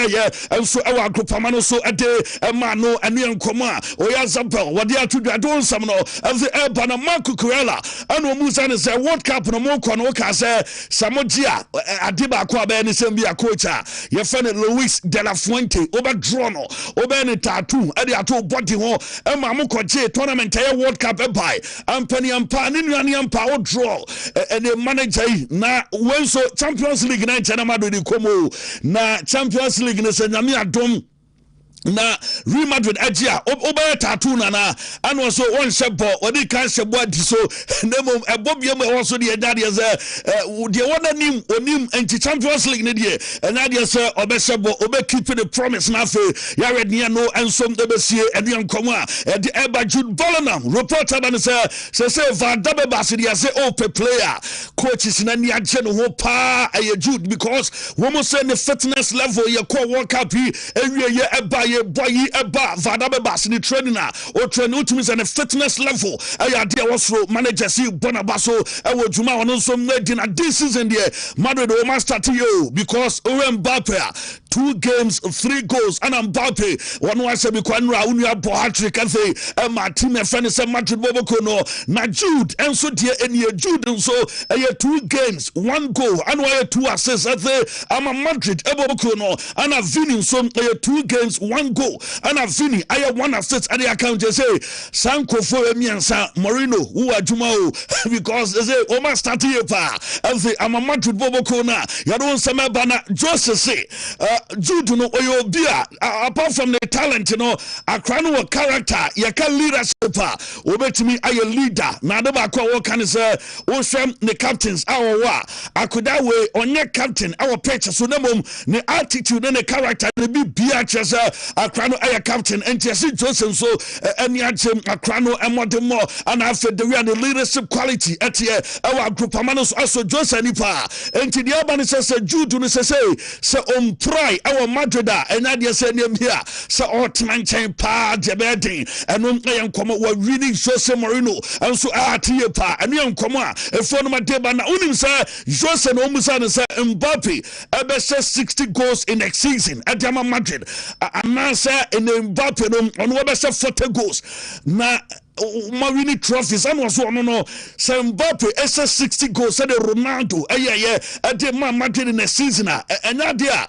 enso e wa agropama no so ade ma no anu enkomo a Oyazabel wa de atudwa don sam no afi e ba na Marco Corella and wo mu say ne say World Cup no mo ko no ka say samogia ade ba ko aba ni sem bia coach a ye fe ne Luis de la Fuente oba draw no oba ne tattoo ade ato body ho e ma mo ko je tournament e World Cup e bai ampani ampa ni nuane ampa o draw and the manager na wenso Champions League na chana Madrid komo na Champions League na se nyame adom na Real Madrid ajia obere tattoo na anu so one shebo odi kan shebo adi so nemo ebobiem e wo so de dade ze de wona nim onim anti Champions League ne de na de se obeshebo obe keep the promise na fe ya red ne no ensom de besie eduan komo a de eba Jude Bellingham reporter ban say Van Dabe bas de say player coaches na ni age no ho pa Jude because wo say the fitness level ye call World Cup ewie ye eba boy eba Vadabe bas ni training na o train Wontumi and the fitness level ade was manager see Bonabaso e wo juma ono so made na this season there Madrid o master to you because Mbappe 2 games 3 goals and Mbappe one was be kwanra unia bo hat-trick and say my team e friend say Madrid boboko no na Jude and so dear any Jude and so 2 games 1 goal and why 2 assists at the Madrid boboko no and a Vini so 2 games 1 goal and a Vini I have 1 assist at the account say Sanko for Emiansa Moreno who are Jumao because they say Oma start here pa and say Madrid boboko na you don't say bana Jose say Jude no oyo bia apart from the talent you know Accra no character yaka leadership obetimi aye leader na de ba kwa work kan say wo hwem the captains awowa akoda we onye captain our pitch so na mom ne attitude and the character ne bi bia chese Accra no aye captain and Jesse Joseph so any agem Accra no emodemo and after the leadership quality etie our group amano so Joseph nipa enti the urban say Jude no say try our Madrid and Nadia say name here so Otman chain pa jebedin and nkomo wa really Jose Mourinho and so atie pa and nkomo e fo no mateba na unim say Jose no musa no say Mbappe ebe 60 goals in next season at Madrid and now say in Mbappe no on we say 40 goals na Marini trophies and was one no Mbappe essa 60 goals said Ronaldo at the Madrid in the season and nadia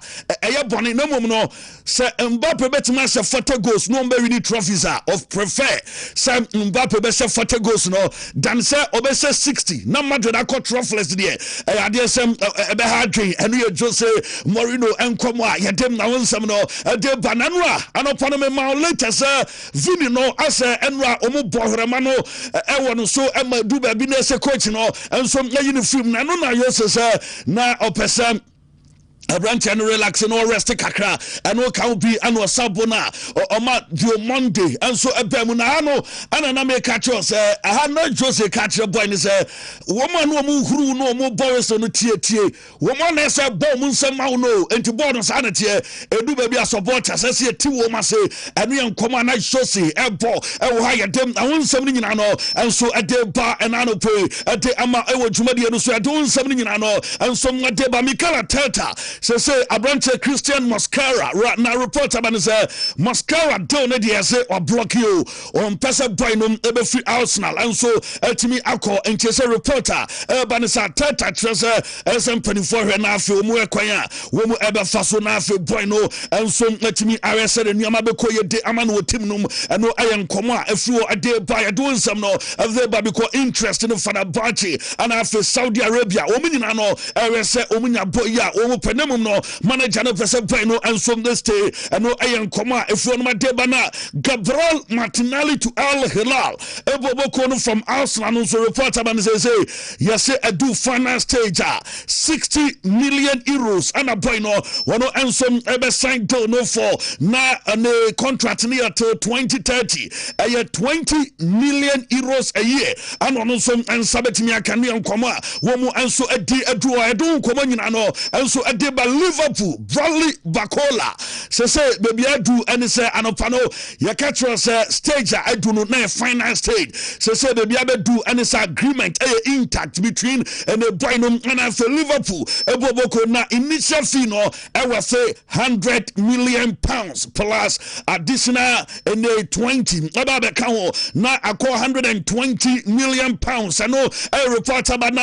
boni no mum no say Mbappe bet match 40 goals no Marini trophies of prefer say Mbappe bet 40 goals no than say obese 60 na Madrid akọ trophies there ade sem ebe hadwe and you Jose Mourinho enkomo a yedem na wonsam no de bananwa anopo no me later say Vini no asa enra omo bohremano no so emadu ba bi na se coach no enso na uniform na no na yose na opesa Branch and relax and all rest kakra and no can be and was sabona or Monday and so a bemunano and an catch us. I had no Jose catch a boy and say woman who no more boys on the tea woman as a bomb some no and to board on sanity a do baby a supporter as I see 2 woman say and we on command I show see a ball hire them I want something in ano and so at the bar and I pay at the ama I want Jumadi and so I doing something in ano and some at the Bamikala Teta. Say a branch Christian Mascara right now report about say Mascara don't say or block you on Pesa Bynum ebe free Arsenal and so ultimately akọ and say reporter banisa tata treasure SM24 na afi omu ekwanya wo mu ebe faso na afi Bino and so ultimately arrested and nyama be koye de amano team num and no ayen komo a afi o ade buy doing some no of the babiko interest in Fenerbahce and afi Saudi Arabia omu nyina no arrested omu nya boya omu penem no manager no pese no and from this day and no ayen koma if one ma deba na Gabriel Martinelli to Al Hilal Eboboko from Arsenal so report about say yes I do final stage 60 million euros and a boy no one and some ebe signed no for na a contract near to 2030 a 20 million euros a year and on some and sabetimi akani and koma womu and so a do I don't come on no and so a deba Liverpool Bradley Bacola say baby I do and say anopano ya catch us stage I do not na final stage say baby I do and say agreement intact between and the Bynum and for Liverpool eboboko na initial fee no I will say 100 million pounds plus additional and 20 about na akọ 120 million pounds I know a report about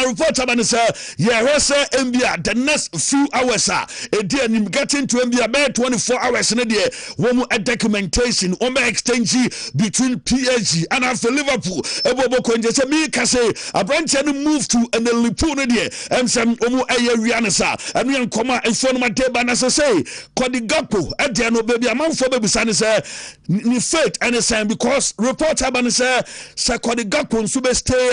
say yeah say NBA the next few hours and getting to NBA 24 hours in a day one a documentation on the exchange between PSG and after Liverpool eboboko nje say me ka say a branch and move to and the Liverpool there and some omu rianesa and we come and phone my table and say Cody Capo at the no baby amount for baby son say ni faith and say because report about say Cody Capo so stay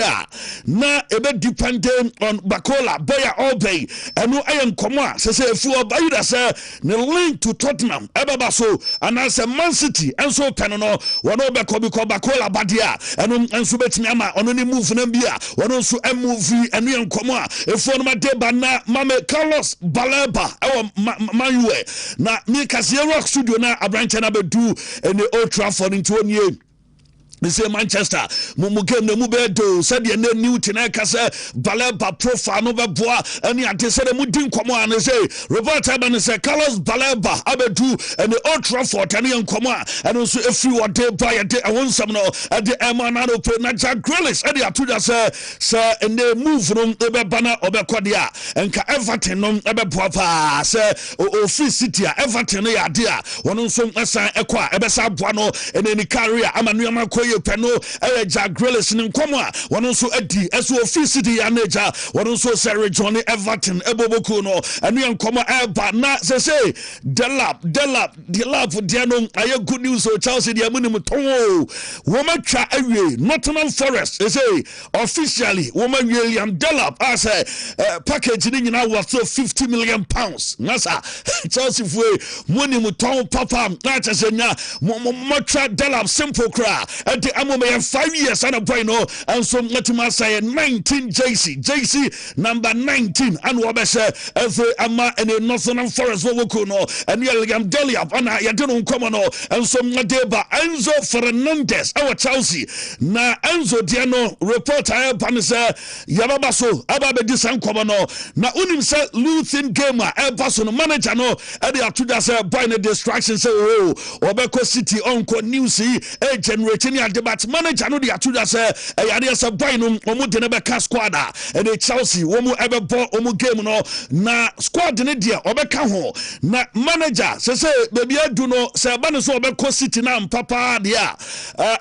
na ebe dependent on Bacola Bayer Obey and no I come say for Baida say the link to Tottenham ebaba so and as a Man City and so penano one obe ko bi ko Bacola badia and so betimi ama ono ni move na bia one so move and we come if one ma deba na mame Carlos Baleba Manuel na me kase rock studio na abranche na bedu and the Old Trafford into one year they say Manchester mu game na mu be do said the new tina ka say Baleba profile no be boa any ante say mu din komo an say report ban say Carlos Baleba abedu and the Old Trafford and nkomo and also every one day by a day I want some no at the Emanado pe na Jack Grealish and the atuda say and they move no e be bana obekodia and ka Everton no e be boa pa say o free city Everton no ya dia wono so esan ekwa e be sa boa no and any career amanu amakọ peno Jack Grealish in Nkomwa one also edi eso officity ya nature one also Sarah Johnny Everton eboboku no anu Nkomwa eba na say delap diano aye good news so Chelsea dia munim ton woman twa awie Nottingham Forest say officially woman William Delap as a package ni nyina worth £50 million nasa Chelsea fue munim ton papa na chesenya mo twa Delap simple cry at the amome 5 years and a boy no and so letuma say 19 JC number 19 and wabese as ama and a Northern Forest woku no and William Delap and ya don't come no and so Madeba Enzo Fernandez our Chelsea na Enzo Diano reporter panisa yababaso ababe disan come no na unim say Luthin gamer pass no manager no and they atuda say boy no distraction say oh Obeko City onko news generating but manager no dey atuda say yare say boy no omo de ne be ka squad and the Chelsea omo ebe ball omo game no na squad ne dey obeka ho na manager say baby adu no say ba no so obeko City na mpapa dey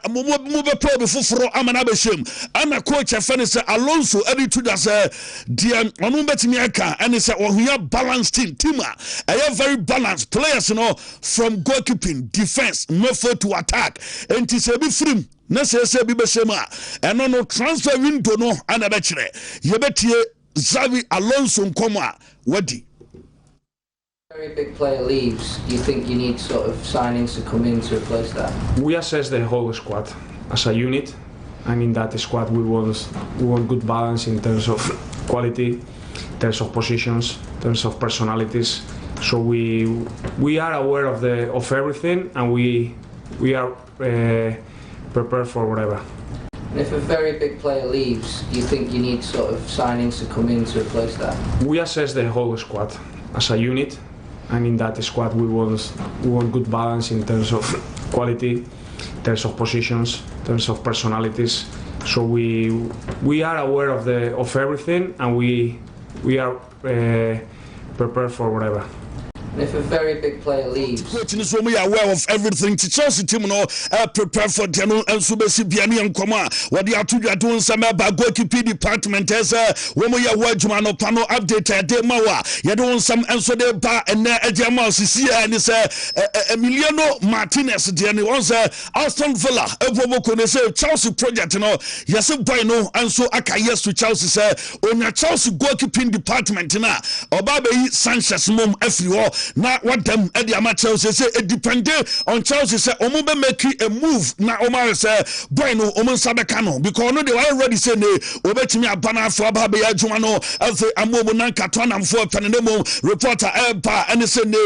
mo be pro be foforo amana be shem ana coach afani say Alonso edi tuda say dey onu betimi aka and say ohia balanced team very balanced players no from goalkeeping defense midfield to attack and to say be free na say bi be shema and no transfer window no ana be kire yebetie Xavi Alonso nkoma wadi. Very big player leaves, do you think you need sort of signings to come in to replace that? We assess the whole squad as a unit, and in that squad we want good balance in terms of quality, in terms of positions, in terms of personalities. So we are aware of everything, and we are prepared for whatever. And if a very big player leaves, do you think you need sort of signings to come in to replace that? We assess the whole squad as a unit, and in that squad we want good balance in terms of quality, in terms of positions, in terms of personalities. So we are aware of everything, and we are prepared for whatever. And if a very big player leaves, so we are aware of everything. To Chelsea team no prepare for Dano and Subesi Biani and Koma. What the Atuja doing some about goalkeeping department as when we are working on panel update de Mawa. You don't some answer the bar and Ejama Sisia and it's Emiliano Martinez Diani once Aston Villa Eboboko say Chelsea project you know yes boy no and so aka yes to Chelsea say on your Chelsea goalkeeping department na Obabe Sanchez mom everywhere. Na what them at the Chelsea say it depend on Chelsea say omo be make a move na Omar say boy no omo sabekano because no they already say ne obetimi abana for aba be adwuma no as amomo nan kato nam for penemo reporter eba and say ne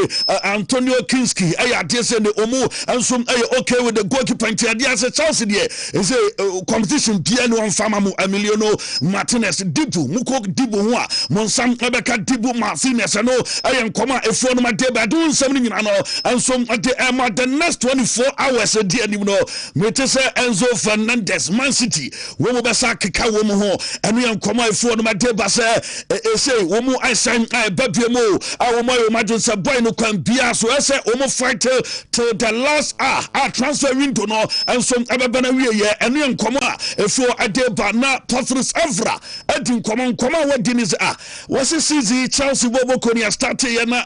Antonio Kinski ade say ne omo anso okay with the goalkeeper ade say Chelsea there is a competition bia no fama mu Emiliano Martinez Dibu muko Dibu ho a monsam ebeka Dibu Martinez no nkoma efo no Deba doing something in and some at the next 24 hours a day no me say Enzo Fernandez Man City we mo besa keka wo mo ho and we nkoma ifo no Deba say wo mo I sign babie mo wo mo imagine say boy no kan bia so say wo mo fight till the last transfer window no and some ebeba na wie ye and we nkoma ifo Deba na Patrice Evra edi nkoma wadi ni was season Chelsea bobo konia start ye na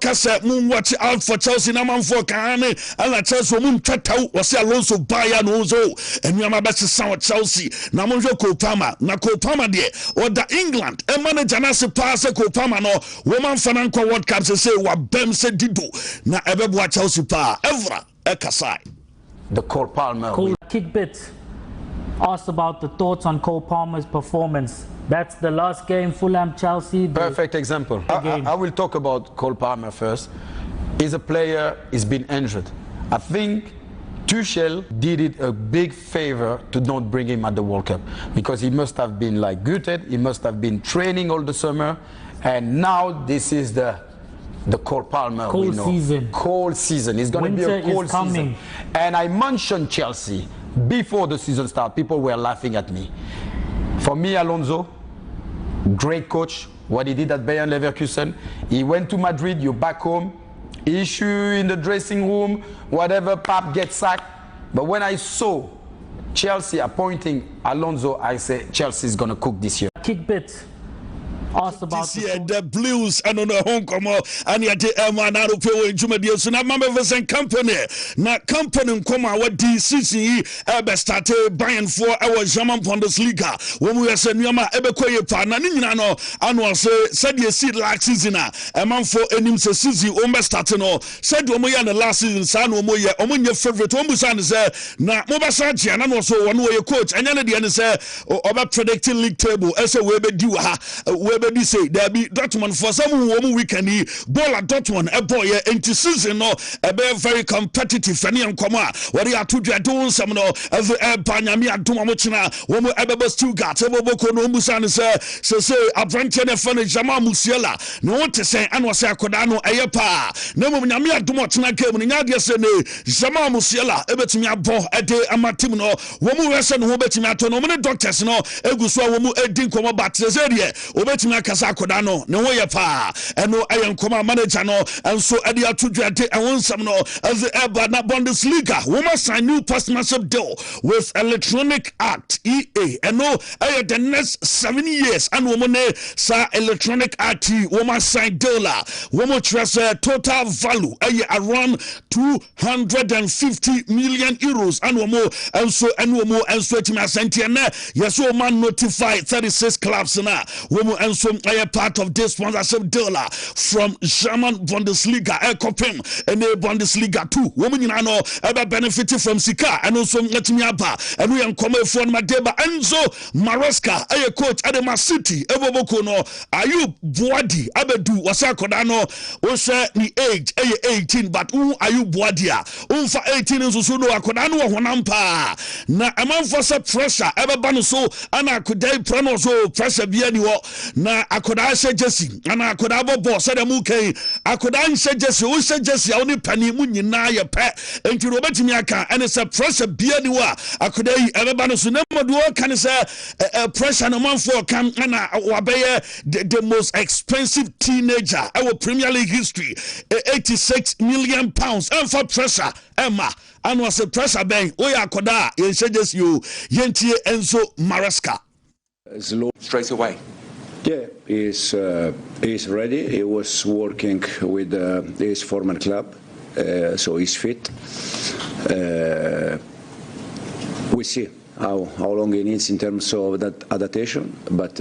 kasa mun watch out for Chelsea na man for Kane ala Chelsea mun twetau wose Alonso baya no zo enuama be sound Chelsea na mun hwe Kopama na Kopama de oda England e manager na se pass Kopama no woman fanan kwa World Cup say wa bem se dido na ebebo Chelsea pa Evra ekasai the Cole Palmer Kickbit asked about the thoughts on Cole Palmer's performance. That's the last game, Fulham, Chelsea. Perfect example. I will talk about Cole Palmer first. He's a player, he's been injured. I think Tuchel did it a big favor to not bring him at the World Cup, because he must have been like gutted, he must have been training all the summer, and now this is the Cole Palmer. Cold season. Cold season. It's going to be a cold season. And I mentioned Chelsea before the season started. People were laughing at me. For me, Alonso, great coach. What he did at Bayern Leverkusen, he went to Madrid, you're back home, issue in the dressing room, whatever, Pep gets sacked. But when I saw Chelsea appointing Alonso, I said Chelsea is going to cook this year. Kick bit. Asked about the Blues and on the home come and yet man out of pay Jumadio so now member company na company come what DCC started buying for our German Bundesliga when we say nyama ebekoye pa na nyina no ano say said you see last season a man for enim se season o be start no said o mo ya na last season sa no mo ye o mo nye favorite o mo say na mo ba sa gia na no so one way coach anya na de say oba predicting league table say we be di ha we say there be Dortmund for some woman weekend ball at Dortmund a boy into season no a very competitive any and come what you are to do some no as Panyami Aduma Mochina woman Ebebe Stuttgart Eboko no Musan say a branch and a funny Jama Musiala no what to say and was a Kodano Ayapa no Nyami Aduma China came in Yadia Sene Jama Musiala Ebetimia Bo Ede Amatimno woman Western who betimato no many doctors no Eguswa woman Edin Koma Batzeria Obetimia Kasa Kodano no way pa eno ayen koma manager no and so ade atudwate and won some no as the Ebana Bundesliga woman sign new partnership deal with Electronic Art EA and no the next 7 years and woman sa Electronic Art woman sign deal woman trust total value around 250 million euros and woman and so tima sentiana yes woman notify 36 clubs na woman and so I part of this sponsorship deal from German Bundesliga Copim and the Bundesliga 2 women in ano ever benefited from Sika and also Letimiaba and we are coming from Madeba Enzo Maresca a coach at the City Eboboko no Ayub Boadi Abedu Wasakodano Osha ni age 18 but Ayub Boadia for 18 is also no Akodano Honampa na a man for some pressure ever banu so ana kudai prano so pressure biani na akoda se Jesse ana akoda bobo se da mu kan akoda se Jesse o se Jesse oni pani mu nyina ye pe enti ro betimi aka ene se pressure bia ni wa akoda yi ebeba no so na modu o kan se pressure no man for kan ana wabeye the most expensive teenager our Premier League history 86 million pounds and for pressure Emma and was a pressure bang o ya akoda ye se Jesse you yentie Enzo Maresca straight away. Yeah, he's ready. He was working with his former club, so he's fit. We see how long he needs in terms of that adaptation, but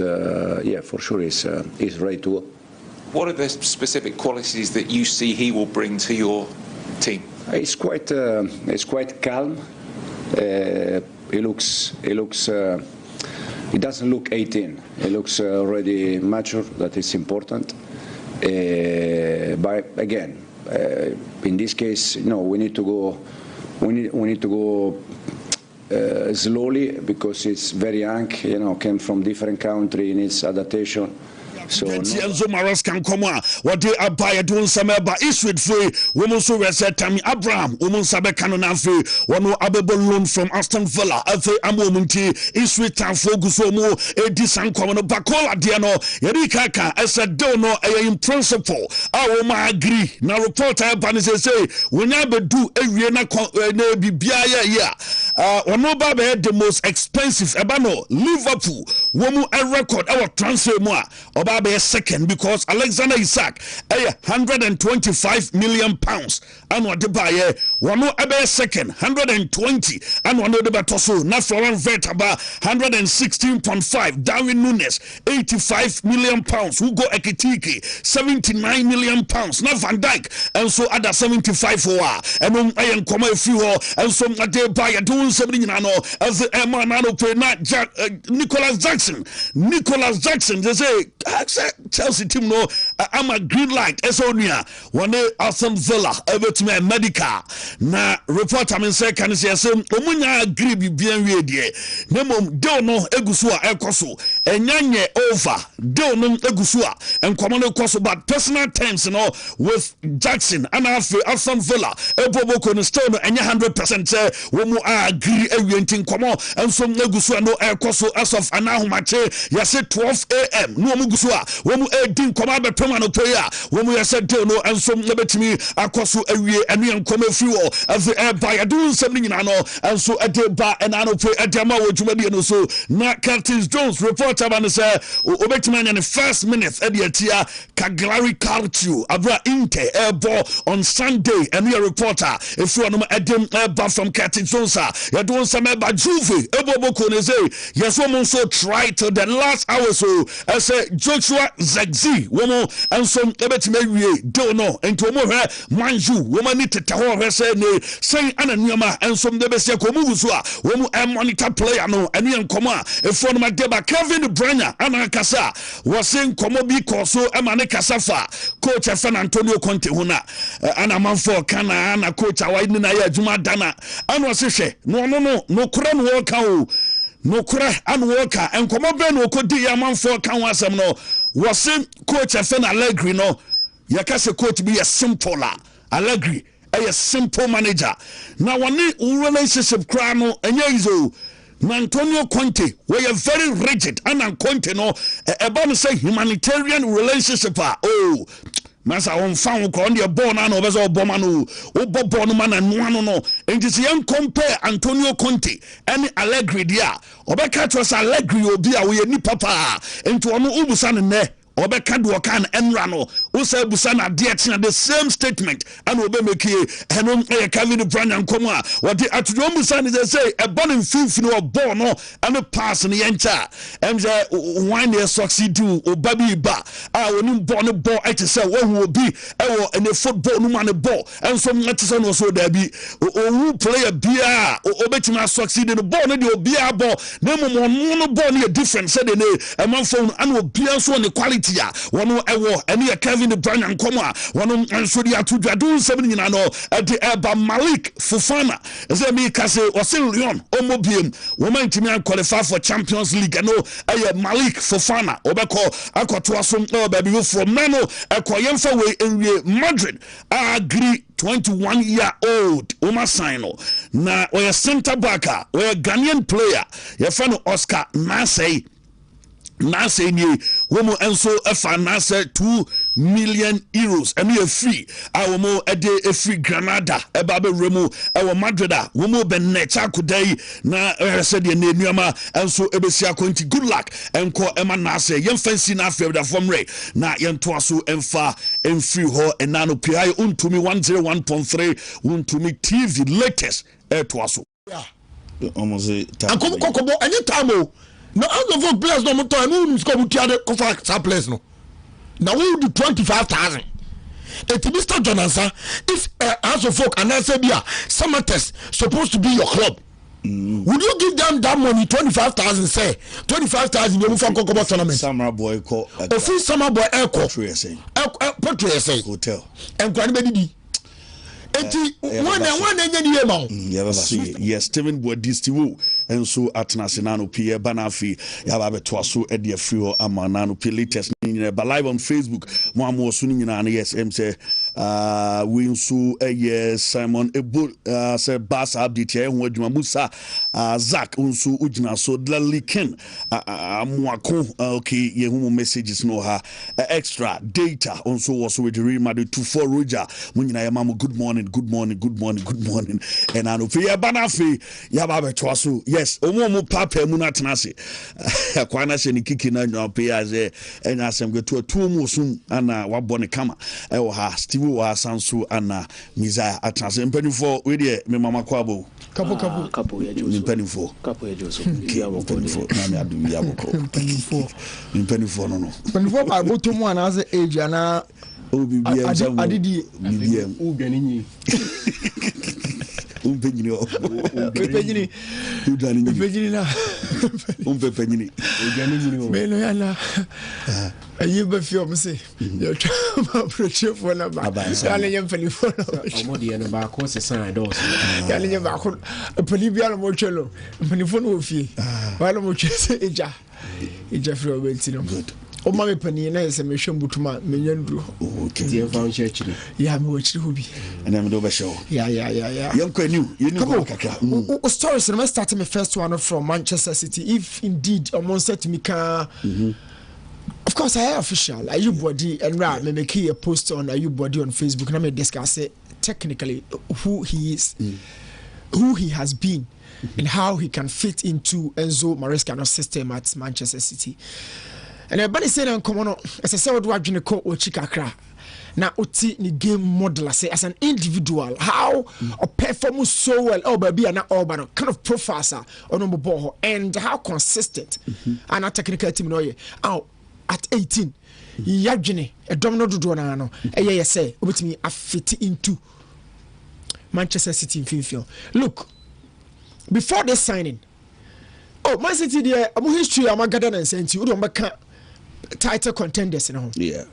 yeah, for sure he's ready to go. What are the specific qualities that you see he will bring to your team? He's quite calm. He doesn't look 18. He looks already mature. That is important. But again, in this case, no, we need to go. We need to go slowly because it's very young. You know, came from different country, needs adaptation. So Enzo Maresca come on what they abaya doing some ba issued free women so reset Tammy Abraham women sabe canon free one abebo loan from Aston Villa afi amomunti issued time focus mo edisan come no bakola dia no yeri kaka esa do no in principle I ma agree na reporter ban say when ya bedu ewie na bibia ya ono ba be the most expensive ebano Liverpool womu a record our transfer mo oba be second because Alexander Isak 125 million pounds and what the buyer one be second 120 and one the batoso na Florent Vertaba 116.5 Darwin Nunes 85 million pounds who go Ekitiki 79 million pounds na Van Dijk and so other 75 for and I am come a few and so the buyer doing something as the man no pay na Nicolas Nicholas Jackson they say Chelsea team no I'm a green light Esonia one Aston Villa evertime medical na report am say kan say omunya agree bibia wie de nemom deal no egusu a ekoso enyanye over deal no egusu a enkomo no ekoso but personal terms no with Jackson and Aston Villa eboboko no still no enya 100% say wo mu agree ewie ntin komo enso egusu no ekoso as of anahumache yase 12 am no mu gusu a wo mu edin komo abetoma no player wo mu yase deal no enso ebetimi akoso ewie enu enkomo free as by I do something in ano enso edeba enano play edema wo dwumadi no so na Curtis Jones report about say obetimi anya the first minute ediatia Cagliari Calcio abra Inter ball on Sunday and we a reporter if you no edem eba from Curtis Jones ya do some eba Juve eboboko ne say yes woman so try till the last hour so as Joshua Zexi woman enso ebetimi wie do no ento mo hwe manju woman ni tete ho hwe say ne say ananioma enso de besia komu so a woman monitor player no enu enkomo a if you no deba Kevin De Bruyne anakasa was in komo bi koso emane kasafa coach San Antonio Conte huna ana manfo kana ana coach awai ni na ya adwuma dana anu osehwe no kura no work o no kura anu work enkomo be no kodi ya manfo kan wasem no was in coach San Allegri no yakase coach be a simple Allegri a simple manager na wani relationship kra no enye izo na Antonio Conte we are very rigid and Conte no about say humanitarian relationship oh masa on found ko on the ball na no be so boma no o bobo no man no no enti se yan compare Antonio Conte and Allegri dia obeka to say Allegri obi a we ni papa enti ono ubusa ne obeka do kan enra no wo say busa na de tina the same statement and obe make eno Kevin De Bruyne ankomo a what the atudo busa ni say e born in finfini o ball no and pass ni yencha emje one year succeed to obabi ba a oni ball no ball e say wo hu obi e wo in the football no man ball and so meti say no so da bi o player bia obetima succeed the ball no the obi a ball na mo no ball no different say the e man phone and obi so ne quality one ewo any Kevin De Bruyne ankomo a one enso dia to do something nyina no de eba Malik Fofana say me kase Osil Lyon omobiem woman ntimi qualify for Champions League no Malik Fofana obeko akoto asom no baby from nano ekoyemfa we enwie Madrid agree 21-year-old Oma Sino na we center backer we Ghanaian player yefano Oscar Nasei Nasa ni womo enso efa nasa 2 million euros and you free our mo a free Granada eba be remo e Madrid womo be necha kudai na said ye nuama enso ebesia konti good luck enko ema nasa yem fancy na afre da from re na yento aso emfa free ho enano pi Wontumi 101.3 Wontumi TV latest to aso almost akom kokobo anytime no, out of players no motor no score mutiade kofa sa players no. Now we do 25,000. It Mr. Jonathan, if House of Folk and I said yeah, summer test supposed to be your club. Would you give them that money 25,000 say 25,000 you move for Kokobo tournament? Summer boy call. Free summer boy airco. Portrait hotel. And Granby. Yes, Steven Boadistiwo and so at Nasinano Pierre Banafi Yababe Twaso Edia Frio Amanano Pilates but live on Facebook Mamo Suninana yes MC Winsu yes Simon Ebu say Bass Abdite Musa Zach Unsu Ujna so Daliken Mwako okay Yehumo messages no ha extra data also was with the Real Madrid 2-4 Roger Munina Yamamu good morning and I know Pierre Banafi Yababe Twaso yes omo papa munatenase akwana se ni kiki na nwa piaze enya asem geto atuomo sun ana wabone kama e wo ha Steve wa sanso ana Mizaya atenase mpanifo we de me mama kwabo Capo ya Joso mpanifo Capo ya Joso ya mpanifo na me adu ya boko mpanifo no mpanifo ba botomu ana as age ana obibia adidi bibia ubianinyi Penyini. Penyini. Penyini na. Penyini. Me no yana. Ayi ba fi o me say. You try approach for na ba. Ya le nyam peli for na. Omodi no ba ko se san do so. Ya le nyam ba ko peli bia no mo twelo. Peli for no ofie. Ba no mo twese eja. Eja fro o benti no. Good. O ma me pani na yese me hwem butuma me nyanduro. Okay. Tie fa on chiri. Ya me wo chiri ho bi. Na me do be show. Yeah. Yanko new. You know kakra. O stories no start me first one from Manchester City. If indeed Omon said to me can of course I am official. Are you body and right me make a post on Are you body on Facebook and I may discuss it technically who he is, who he has been. And how he can fit into Enzo Maresca's system at Manchester City. And everybody said, "Come on, as I said, what do I do? Call Ochikakra now. Oti ni game model. I say as an individual, how a perform so well. Oh, baby, and all but kind of professor on ball and how consistent and a technical team. No, oh, at 18, Yajini a domino do no. Eh, say, with me, I fit into Manchester City in Finfield. Look." Before this signing, Man City there, I'm history. I'm a garden and sent you. Don't make title contenders now. Yeah.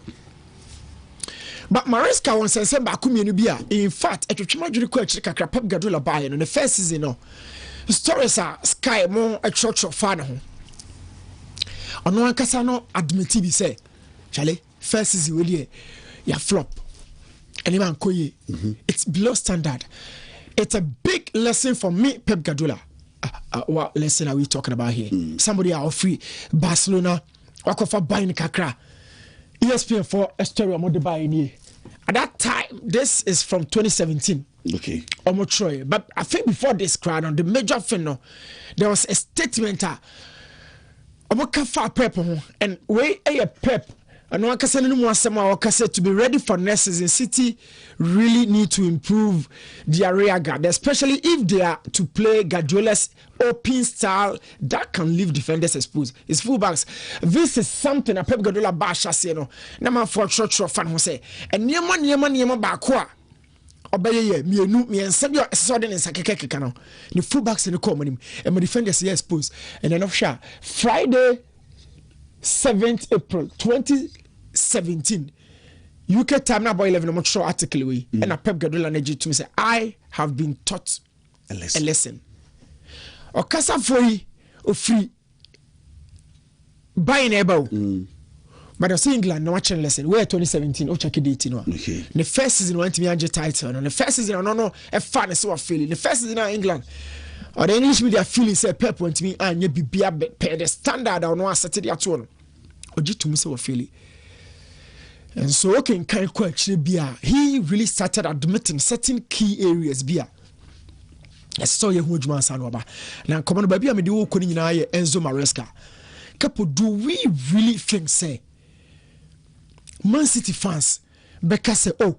But Maresca wants to send back Kumia. In fact, at which major coach Pep Guardiola buy in the first season. No stories are sky more a church of fan. On one casano admit be say, Charlie, first season will ya flop. Anyone koye, it's below standard. It's a big lesson for me, Pep Guardiola. What lesson are we talking about here? Somebody are free Barcelona, Wakofa buying Kakra, ESPN for a story of the buying. At that time, this is from 2017. Okay. Troy. But I think before this crowd on the major final, there was a statement. Omokafa Pep and way a Pep. And one can say to be ready for next season, City really need to improve their rear guard, especially if they are to play Guardiola's open style that can leave defenders exposed. It's fullbacks. This is something that Pep Guardiola basha say no. Nama for church fan who say. And niema bakwa. Obeye me and send your sudden in sakeke kano. The fullbacks in the common and my defenders are exposed. And then offshore Friday 7th April 2017 UK time now by 11 I'm sure article we and a Pep Guardiola neji to me say I have been taught a lesson. Okasa foi o free buying about but I see England no watching lesson where 2017 o check date no. Okay. The first season went to me and title and the first season no a fan so feeling the first season in England or the English media feeling say Pep went to me and you be per the standard or no set it at one. Oji to me so feeling. And so okay kind actually bia he really started admitting certain key areas bia. I saw you huge man sanoba. Now come on baby me dey wo koni nyina ye Enzo Maresca. Capo, do we really think say Man City fans because say oh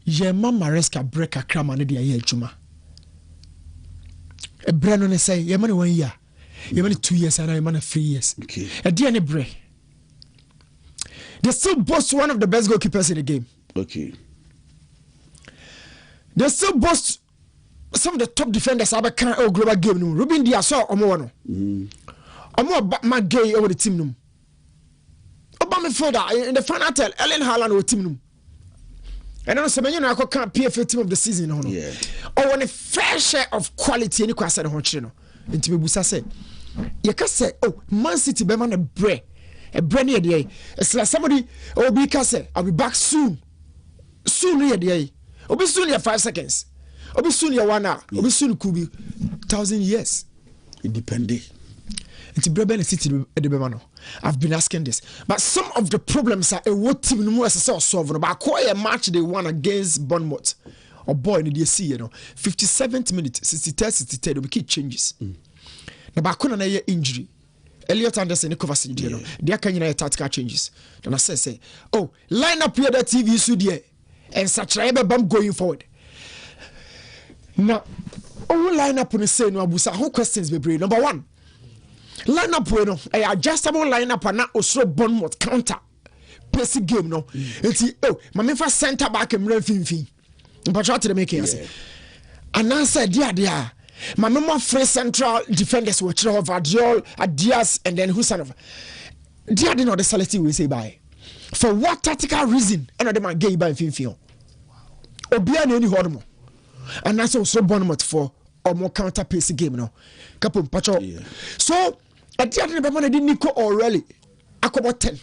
Yema Maresca break a crama ne dey adwuma. E brano ne say Yema ne 1 year. Yema ne 2 years and Yema ne 3 years. Okay. E dey ne bre. They still boast one of the best goalkeepers in the game. Okay. They still boast some of the top defenders have a kind of global game. Ruben Dias saw Omo my gay over the team. Obama further in the final tell Ellen Haaland over team. And then some I can't PFA team of the season. Yeah. Or when a fair share of quality any question on Chino. Into Busa say, you can say, oh, Man City be man a bread. A brand new day. It's like somebody will be say, I'll be back soon. Soon near day. I'll be soon near 5 seconds. I'll be soon near 1 hour. I'll be soon could be 1,000 years. It depends. It's a brand city at the Bemano. I've been asking this. But some of the problems are a what team no more solve. But quite a match they won against Bournemouth. Or boy in the DC, you know. 57th minute, 63rd, there will be key changes. Now back on an injury. Elliot Anderson, Nicolas, there can you tactical changes. Then I say, oh, line up here the TV studio and such a bomb going forward. Now, oh, line up on the same no abusa. Who questions be brave? Number one, line up when a adjustable line up and not also Bournemouth counter. Basic game no. It's oh, my main for center back and run fin. But try to make it. And I said, dear. My mama free central defenders were Vardiol, Adias, and then Husanov. Dear didn't know the sality we say by. For what tactical reason? Another man gay by Finfion. Obian any hormone. And that's also Bournemouth for or more counter pace game no. Capo Pacho. So at the other moment I didn't Nico or really. I come about 10.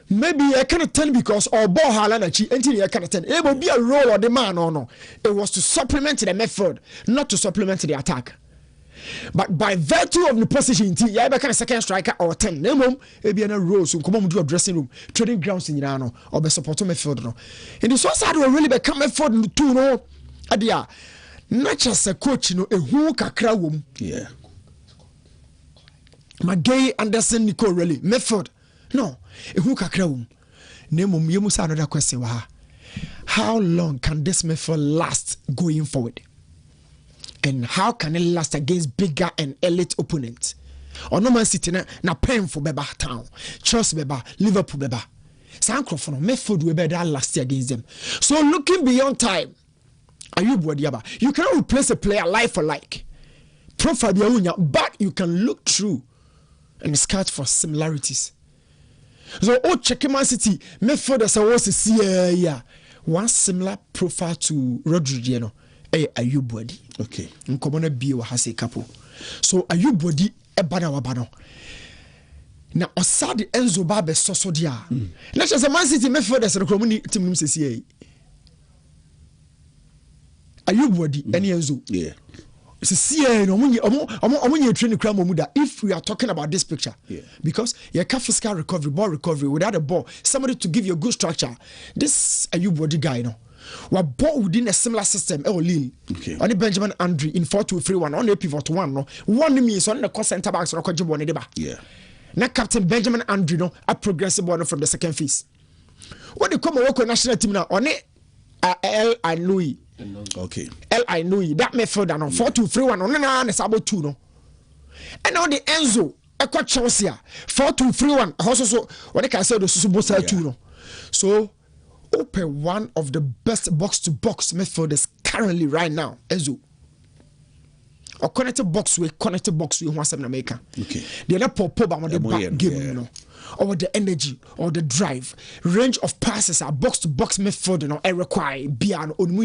Maybe I cannot 10 because or ball halanachi until I cannot 10. It will be a role of the man or no. It was to supplement the method, not to supplement the attack. But by virtue of the position, you have a second striker or 10. No, it be a role so come on do a dressing room, training grounds in Irano or be support midfield. No. In the society will really become a for two no. Adia, not just a coach, no, a who kakra wom. Yeah. Magay Anderson Nico really method. No, a who kakra wom. Name you must another question. How long can this method last going forward? And how can it last against bigger and elite opponents? Or no man sitting na painful beba town, Chelsea beba, Liverpool beba. Sancrophone method will be that last year against them. So looking beyond time. You cannot replace a player like for like. Profile but you can look through and scout for similarities. So check Man City method as I was to see one similar profile to Rodrigo Ayubwadi. Okay. Nkomona bio has a couple. So Ayubwadi wabano. Na osade Enzo Babe soso dia. Na just a Man City method as a community team say Ayubwadi any Enzo. Yeah. If we are talking about this picture, because you have physical recovery, ball recovery without a ball, somebody to give you a good structure. This Ayubwadi guy, was ball within a similar system. Lille, only Benjamin Andre in 4-2-3-1, only pivot one. No, one means on the cost center backs or yeah. Now Captain Benjamin Andre, no, a progressive one from the second phase. When they come and work on national team now, on it, I Louis. Okay. I know that method and on 4-2-3-1 on an about 2 no. And now the Enzo Echo Chelsea 4-2-3-1 also what I can say the Subosa 2 no. So open one of the best box to box methods currently right now, Enzo. Or connected box with one seven America. Okay. The other pop on the back game, you know. Or the energy or the drive, range of passes are box to box method, you know, require beyond on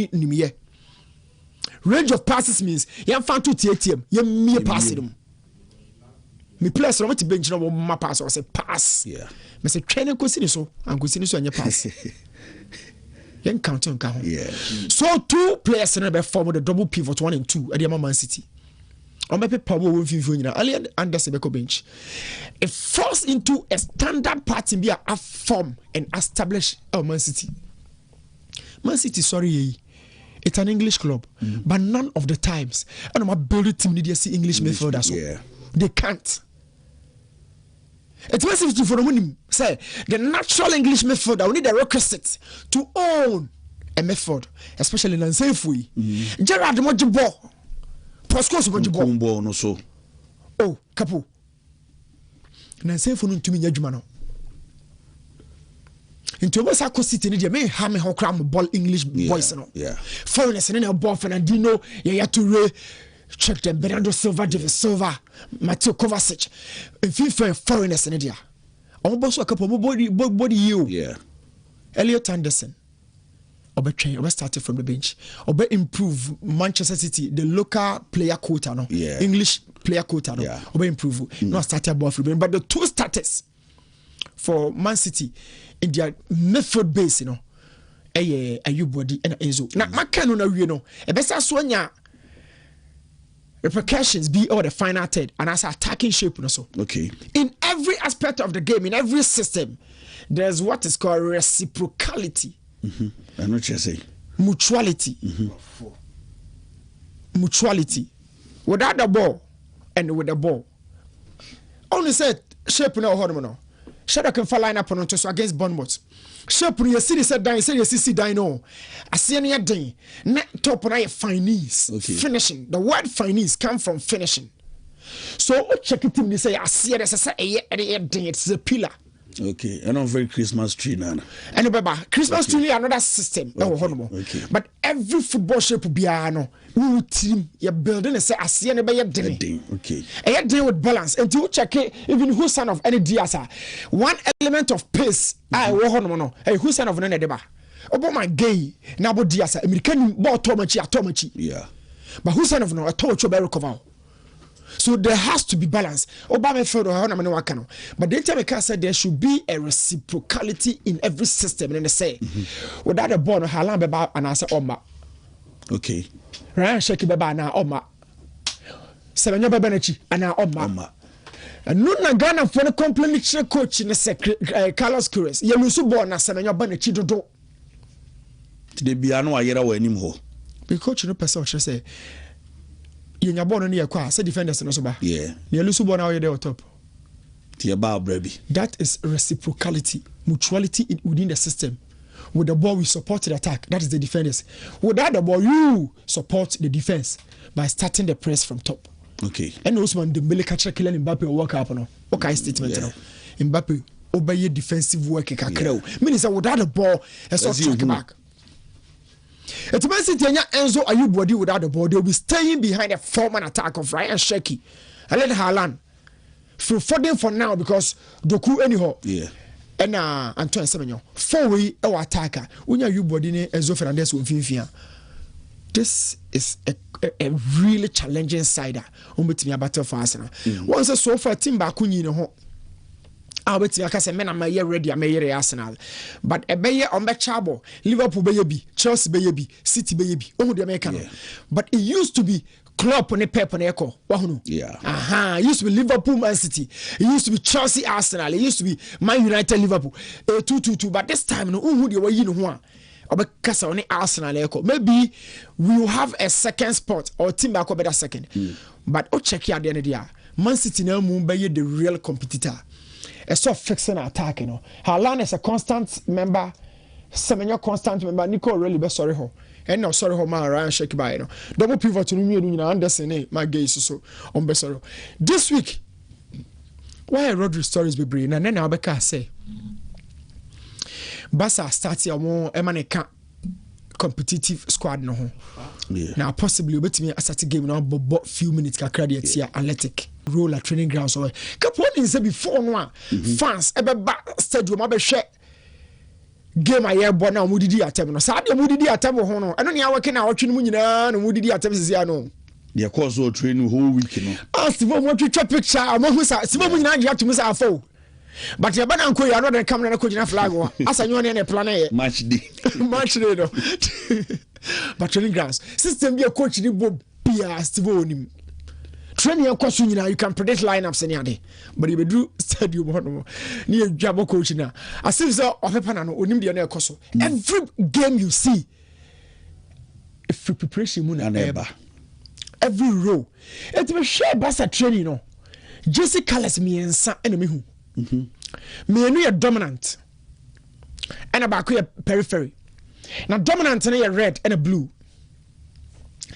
range of passes means you found 2 TTM, you me pass them. Me place on the bench, no my pass or say pass. Yeah. Me say training question so and question so and you pass. You count on count. Yeah. So 2 players in the form of the double pivot 1 and 2 at the Man City. On my paper, we will Ali Anderson Beko bench. It falls into a standard pattern be a form and establish Man City. Man City, sorry, it's an English club, but none of the times. And I'm building team need to see English method as well. Yeah. They can't. It's massive for the winning. Say the natural English method. I need a requisite to own a method, especially in Ansefui. Gerard Mojibo. Kumbo no so. Oh, Capo. Ansefui to me Yajumano. Into a Sako City, you may have a cram ball English voice. Yeah. Foreigners in a ball Fernandino, Yaya check them, Bernardo Silva, David Silva, Mateo Kovacic. If you find foreigners in India, almost a couple of body you. Yeah. Elliot Anderson. Obe train, obe started from the bench. Obe improve Manchester City, the local player quota, no? Yeah. English player quota, no? Yeah. Obe improve. Not started above free, but the 2 starters for Man City in their method base, you know. Ayubwadi and Enzo. Now, my canon, you know, a best as one repercussions be all the final third and as attacking shape also. Okay. In every aspect of the game, in every system, there's what is called reciprocality. I know what you say. Mutuality. Mutuality. Without the ball and with the ball. Only said shape no hormone. Shadow can fall line up on to so against Bournemouth. Shape you see said down, say you see down no. I see any day. Net top on finesse. Finishing. The word finesse come from finishing. So check it in say I see it as I say it's a pillar. Okay, and on very Christmas tree now. And remember, Christmas tree another system. Okay. But every football shape biano, we team you're building a say I see anybody day. Okay. And you're dealing with balance. And to check it, even who's son of any diasa. One element of pace, I will hey, who's son of an deba. My gay, Nabo diasa, American ball tomachi. Yeah. But who's son of no, a torch very recover. So there has to be balance. Obama felt but the time I can say there should be a reciprocality in every system. And they say, without a bond, Halam Beba and answer Oma. Okay. Ryan Shaki Beba and Oma. Seven Benechi and Oma. And Nuna Ghana for the complimentary coach in the secretary Carlos Cures. Yalusu born as Seven Benechi do. Today be no ayera wa anim ho. Be coach no person should say. Yenya born near kwa say defenders no so ba. Yeah. Near Lusu born out there on top. That is reciprocality, mutuality within the system. With the ball, we support the attack. That is the defenders. Without the ball, you support the defense by starting the press from top. Okay. And also when Dembele catch Kylian Mbappe walk up no. Okay, statement no. Mbappe obey defensive work kakra. Meaning that without the ball, it's not track back. It means that Enzo Ayubodi without the ball, they'll be staying behind a four-man attack of Ryan Sheki. I let Haaland for them for now because Doku anyhow. Yeah. And Antoine Semenyo. Four-way our attacker. When you Ayubodi Enzo Fernandez with Finfia. This is a really challenging side. With me a battle for Arsenal. Once a so far team back when I bet you say men am ready am Arsenal. But a bayer on Chabo, Liverpool baby, Chelsea baby, City baby, oh the American. Yeah. But it used to be Klopp on a pep on echo. Yeah. It used to be Liverpool Man City. It used to be Chelsea Arsenal. It used to be Man United Liverpool. 2-2-2. But this time no who the way you know Obekasa on Arsenal echo. Maybe we will have a second spot or team back better second. But check here at the end of the year. Man City now Mumbai the real competitor. A sort of fixing attack, you know. Haaland is a constant member, Semenyo constant member, Nico really be sorry ho. And now sorry ho man Ryan shake by you know. Double pivot to me and Anderson, my gay so on be sorry. This week, why Rodri stories be bring and then I'll be say Basa start your more emaneka competitive squad no ho. Yeah. Now possibly bet me a start game now but few minutes kakra dey tia athletic role at training ground so Capo say before no fans ebe ba stadium abe hwe game aye bo na mudidi atem no sa de mudidi atem ho no eno ne awake na awotwe no nyina no mudidi atem sisi no the course of training whole week no Steve mo twa picture amahu sa Steve mo nyina agi atum sa afo but your banana ko ya no den camera na ko gina flag wo asanyo ne plan e match day no but training grounds system be a coach ni bo bia Steve onim training your coach you can predict lineups any day but you do stadium hono ni dwabo coach na as if so opepa na no onim de na ekoso every game you see if preparation mu na eba every row it be share basa training no Jesse Callis me ensa enemy hu me enu ye dominant and about your periphery now dominant na ye red and a blue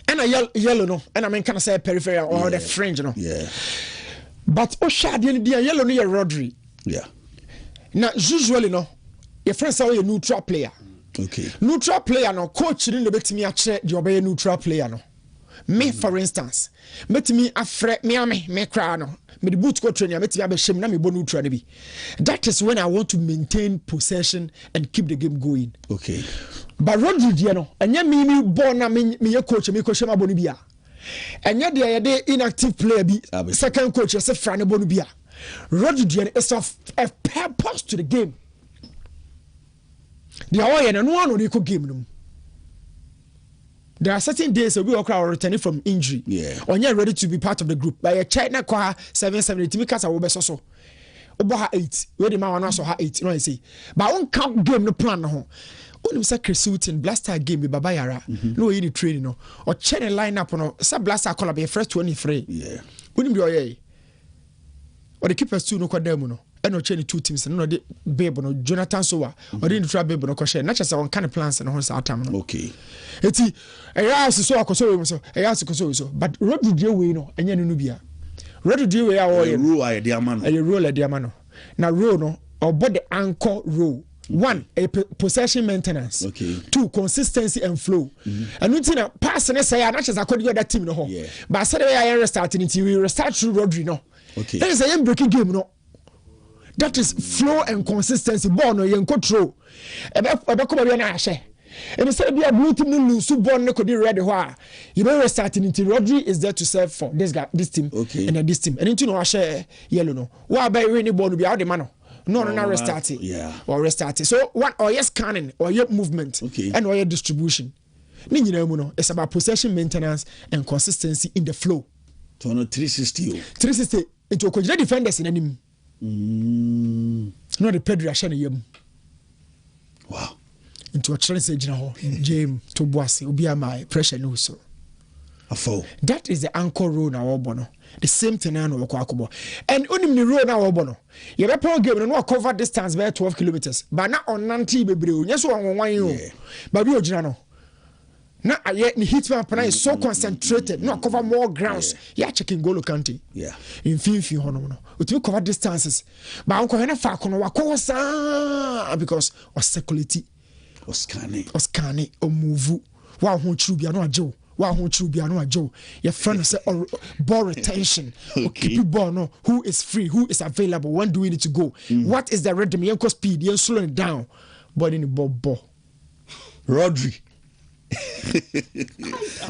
and a yellow no and I mean can I say periphery or the fringe no but o shade any dia yellow no ye Rodri now usually no your friends say you neutral player neutral player no coach ni no betimi a kire the obey neutral player no me for instance metimi afre me cry no me the boot go train metimi abehim na me bo neutral na bi that is when I want to maintain possession and keep the game going but Rodri dia no anya me ball na me ye coach me coach ma bonu bia anya dia ye de inactive player bi second coach say fra na bonu bia Rodri dia is of a purpose to the game dia o ye no no dey ko game no. There are certain days we are returning from injury. When you're ready to be part of the group. By a China kwa 7-7 because I will be so. Oba 8. Where the man also 8. You know I say. But on count game no plan no. Only say Cresutin blaster game with Baba Yara. No any training no. Or check the lineup no. Sa blaster call be first 23. Wouldn't be oye. Or the keepers too no kwa demo no. And no change two teams no de babe no Jonathan Sowa or the try babe no ko share not just on kind of plans and on sa time no eti eya so akoso we so eya so but Rodri dey we no enya no bia Rodri dey we a o ye rule ay dey amano rule dey amano na rule no or but the anchor role. One, possession maintenance. Okay. Two, consistency and flow. And we think pass and say, not just according to that team, no. But I said, I restarting it. We restart through Rodri, no. Okay. That is a breaking game, no. That is flow and consistency. Ball no, you control. And instead of be a blue team lose, born no could ready. Why you better restarting it. Rodri is there to serve for this guy, this team, and then this team. And into no, I share yellow no. Why by any ball to be out the man? No, restart it. Yeah. Or restart it. So what? Or your scanning, or your movement, and or your distribution. It's about possession maintenance and consistency in the flow. So no 360. 360. It will conjure defenders in enemy. No the Pedro Ashani. Wow. Into a chance James to Boise will be my pressure no so. That is the anchor role now Obono. The same thing now Okwakobo. And only the role now Obono. You have a game and cover distance by 12 kilometers. But not on 90 baby. Yes, one you. But we original. Now I yet the hitman is so concentrated. No cover more grounds. Yeah, checking Golo County. Yeah. In few hono. We cover distances. But Uncle Hena Fakono Wakosa because of security. Oscane or move. Wow, who true be no Joe. Wow, who true be no Joe. Your friend say ball retention. Keep ball no. Who is free? Who is available? When do we need to go? What is the rhythm? You go speed. You slow it down. But in the ball. Rodri.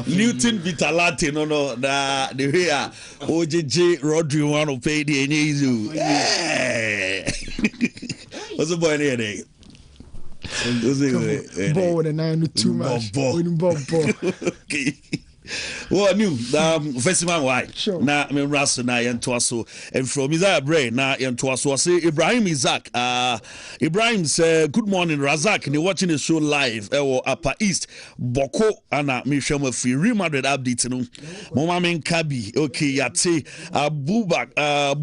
Newton Vitalati no the way OJJ Rodri want to pay the easy. What's the boy there? Ball with a 9 too much. Ball. Okay. Well, new first man why? Sure. Na me raso na yentoaso and from Isaiah Bray na yentoaso say Ibrahim Isaac. Ibrahim say good morning Razak. Ni watching the show live. Upper East Boko ana me hwem free Real Madrid update no. Mama men Kabi. Okay, yate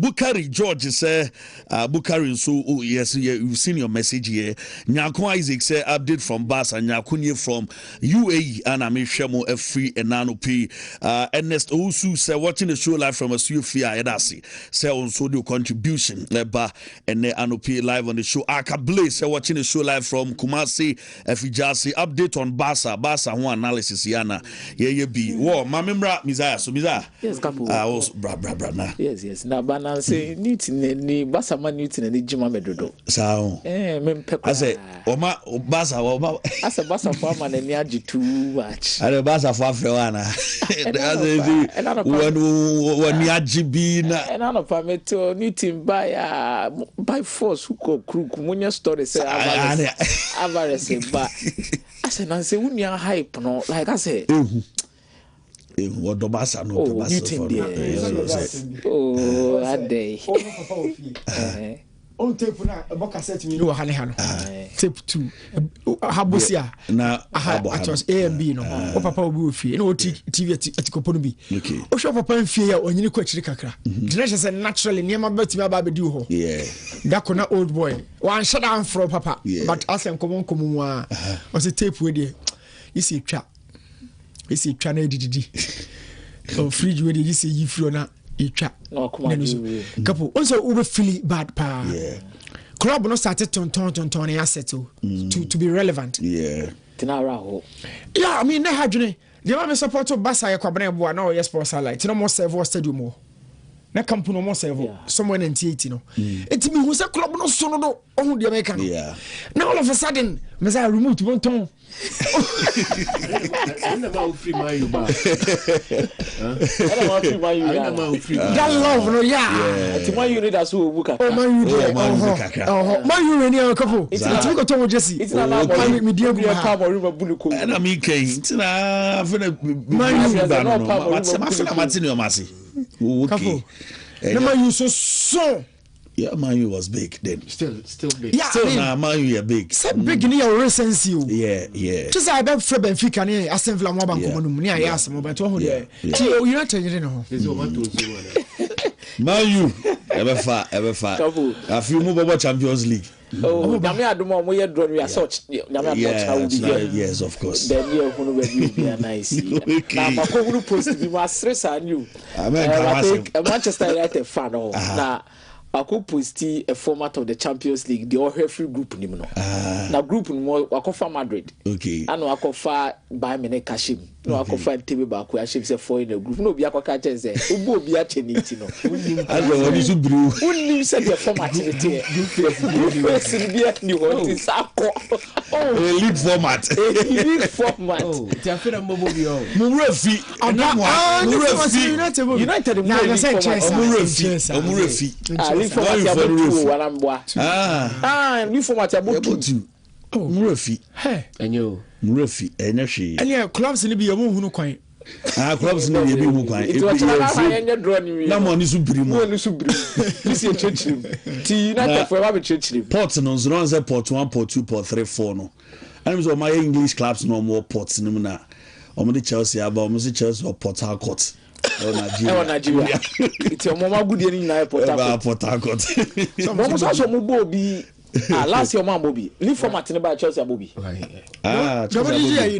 Bukari George say Bukari so oh yes you've seen your message here. Nyako Isaac say update from Barca Nyakunye from UAE ana me hwem free enano P. Ernest Ousu say watching the show live from a Sufia Edasi. Say also the contribution leba and Anopi live on the show. Aka Blaze say watching the show live from Kumasi Fijasi. Update on Barca one analysis yana. Yeah be. Wow, mamembra Mizaya. So Mizaya. Yes, Capo. Also bra na. Yes. Na bana say Newton ni Barca man Newton ni Jima Medodo. Sao. Mempe. I say Oma Barca Oma. I say Barca for man ni aji too much. I Barca for Afriwana. When you are GB and I don't permit Newton by force who go crook Munya story say Avares but I said I say when you are hype no like I say what the Barca no Newton oh that day on tape na boka set me no hane tape 2 habosia na atos A and B no o papa obi ofie na o TV atikopo no bi o hwe papa mfie ya onyini ko akiri kakra dinashe say naturally niam abetimi aba be di ho dako na old boy wan shut down from papa but asen komo a o say tape we dey isi twa na edididi o fridge we dey isi yifro na itwa Capo also we feel bad pa club no started ton asset to be relevant tinara ho I mean na hadwene the man support to Barca ya kwabena bo na o yes sports highlight no more serve stadium mo na camp no more serve somewhere in 98 no it me who say club no so no on the American now all of a sudden me say remove one ton that love no ti man you need as we book oh man you really Capo it's go to Jesse it's na me dia go pa mo river buluko na me ken tina afena man you ba no matini o masi okay man you so yeah, Man U was big then. Still big. Yeah, still now Man U big. So big in your recency. Yeah. Just I bet for Benfica ni Aston Villa mo ban ko mo ni aya asem but ho de. You not tell no. Man U ever far. A few more Champions League. Oh, Nyame adomo mo ye draw we are such. Nyame adomo yes, of course. Then you who be nice. Na makoburu post bi ma stress and you. I think a Manchester United fan na I could post a format of the Champions League, the all free group ni no. Na group ni mo wakofa Madrid. Okay. Ano wakofa Bayern Munich Kashim. No wakofa TV ba ko Kashim say for in the group. No bi akoka che say obo obi a che ni ti no. Aso woni su bru. Woni say the format ni ti. Group phase bi ni what is akọ. Oh, league format. League format. Oh, ti afira mbobo bi o. Mumrefi. United Mumrefi. League format ya botu wanambwa. League format ya botu. Mumrefi. Enyo. Mumrefi enhwe. Any clubs ni bi yamu hunu kwan. Clubs ni bi hu kwan. Na mo ni Supremo. Mo ni Supremo. This is church. Ti United for ba church. Port no nzo nze port 1 port 2 port 3 4 no. And so my English clubs no more ports ni na. Omo de Chelsea aba omo se Chelsea or Port Harcourt. Nigeria. It's your mama good in Port Harcourt. So mo so mo bo bi last year man Bobby. Leave format in by Chelsea Bobby. You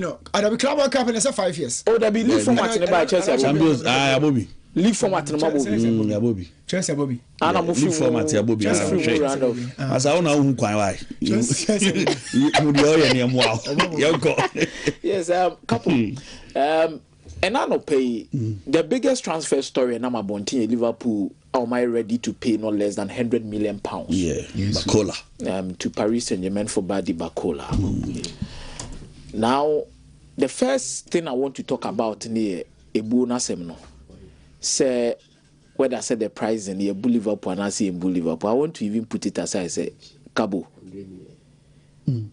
know. And the club cup in 5 years. Oh, there be leave format in by Chelsea Champions Bobby. Leave format in Bobby. Chelsea Bobby. And I'm leave format ya Bobby. As I want to kwan why. You dey near mo. Yes, Capo. And I no pay the biggest transfer story in Amabontin Liverpool. Am I ready to pay no less than £100 million? Yeah, yes. Bacola. To Paris Saint-Germain for Badi Bacola. Now, the first thing I want to talk about in Ebu Nasemno, say whether I said the price in Ebu Liverpool and I say Ebu Liverpool. I want to even put it aside. Say Cabo,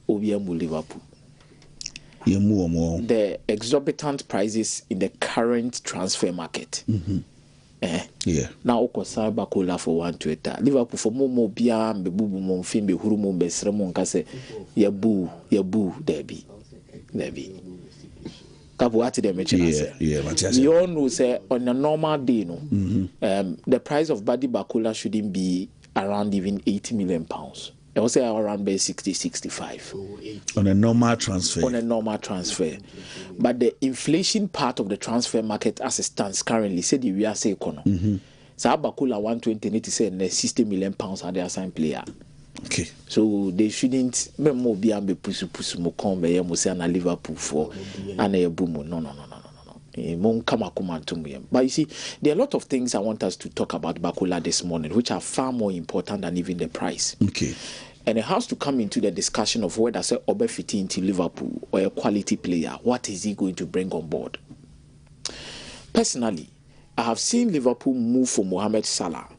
Obi Ebu Liverpool. The exorbitant prices in the current transfer market. Yeah. Now Okosa Bacola for 120. Liverpool for Momo Bia, Bebu Monfim, Hurumo, Besremo, Case, Yabu, Debbie. Capuati de Mechana. Yeah, we all know, say, on a normal day, no, the price of Badi Bacola shouldn't be around even £80 million. I would say around 60-65 on a normal transfer. But the inflation part of the transfer market as it stands currently, say the we are say economy. So Bakula 120 need to say £60 million are the assigned player. Okay. So they shouldn't more be ambe pusu mo kombe ye mo say na Liverpool for and a boom. No. But you see, there are a lot of things I want us to talk about Bakula this morning, which are far more important than even the price. Okay. And it has to come into the discussion of whether say Obe fit into Liverpool or a quality player. What is he going to bring on board? Personally, I have seen Liverpool move for Mohamed Salah.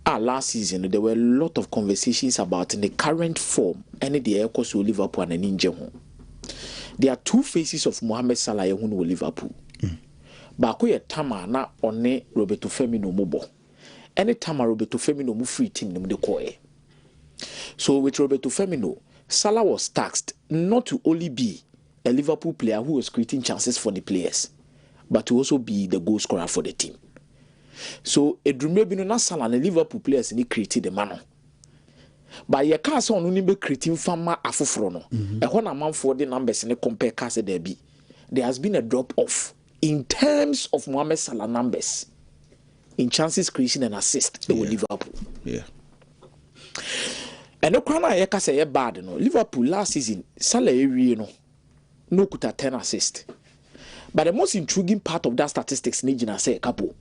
Last season, there were a lot of conversations about in the current form and the Echoes with Liverpool and Ninja. There are two faces of Mohamed Salah who know Liverpool. Bako ye tama na one Roberto Firmino mobo. Any tama Roberto Firmino mu free team nem de koe. So with Roberto Firmino, Salah was tasked not to only be a Liverpool player who was creating chances for the players, but to also be the goal scorer for the team. So Edrume bino na Salah and Liverpool players ni created the man. But ye can't say on be creating fama afufro no. E ho na man for the numbers ne compare case there be. There has been a drop off in terms of Mohamed Salah numbers in chances creation and assist with Liverpool. Yeah. And no crana ye kase ye bad no. Liverpool last season Salah area no kuta 10 assists. But the most intriguing part of that statistics Nijina say Capo.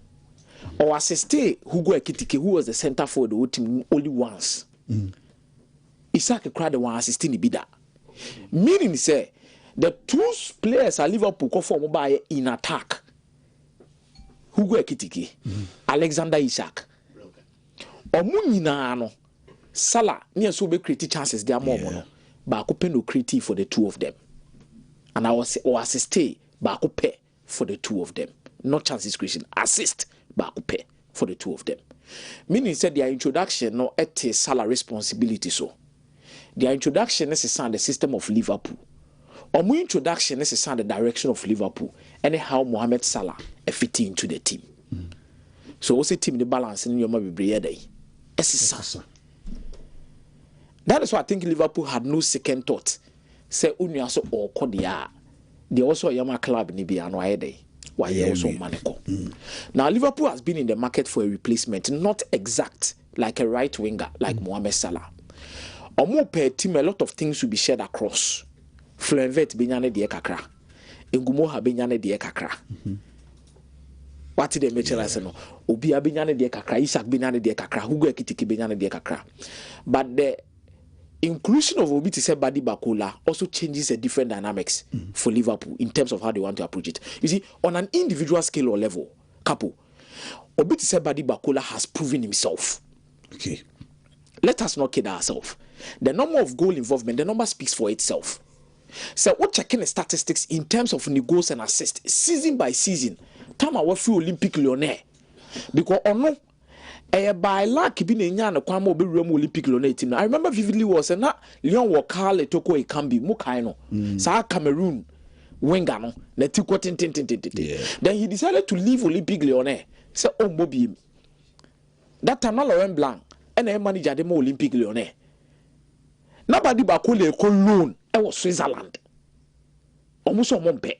Or assisté Hugo Ekitike, who was the center for the team only once. Isaac cried the one assisting Bida. Meaning say the two players are Liverpool perform by in attack. Hugo Ekitike, Alexander Isak. Omunina no Salah near so be creative chances there more no. But I could no creative for the two of them. And I was or assisté but I could pay for the two of them. Not chances creation, assist but I could pay for the two of them. Meaning said their introduction no at Salah responsibility so. Their introduction is the system of Liverpool. Or my introduction is the direction of Liverpool and how Mohamed Salah fit into the team. So also team the balance in your day. That is why I think Liverpool had no second thought. Say Unyaso or Kodia. They also a Yama club ni be ano day. Why also Maneko. Now Liverpool has been in the market for a replacement, not exact like a right winger, like Mohamed Salah. Or more per team, a lot of things will be shared across. Fluenvet binyane die kakra. Ngumoha binyane die kakra. What did they mention as no? Obi binyane die kakra, Isaac binyane die kakra, Hugo Ekitiki binyane die kakra. But the inclusion of Obi to say Badi Bakola also changes a different dynamics for Liverpool in terms of how they want to approach it. You see, on an individual scale or level, Capo, Obi to say Badi Bakola has proven himself. Okay. Let us not kid ourselves. The number of goal involvement, the number speaks for itself. So, what checking the statistics in terms of goals and assists, season by season, time I was Olympic Lyonnais. Because no, by luck, being a young Kwamo be Olympic Lyonnais team. I remember vividly was na Lyon Wakale Toko Ekambi Mukaino, Sa Cameroon, Wengano, Netiko Tintin. Then he decided to leave Olympic Lyonnais. So, oh, Mobi. That time, Laurent Blanc, and I manager the Olympic Lyonnais. Nobody Bakule Cologne, it was Switzerland. Almost a Mompe.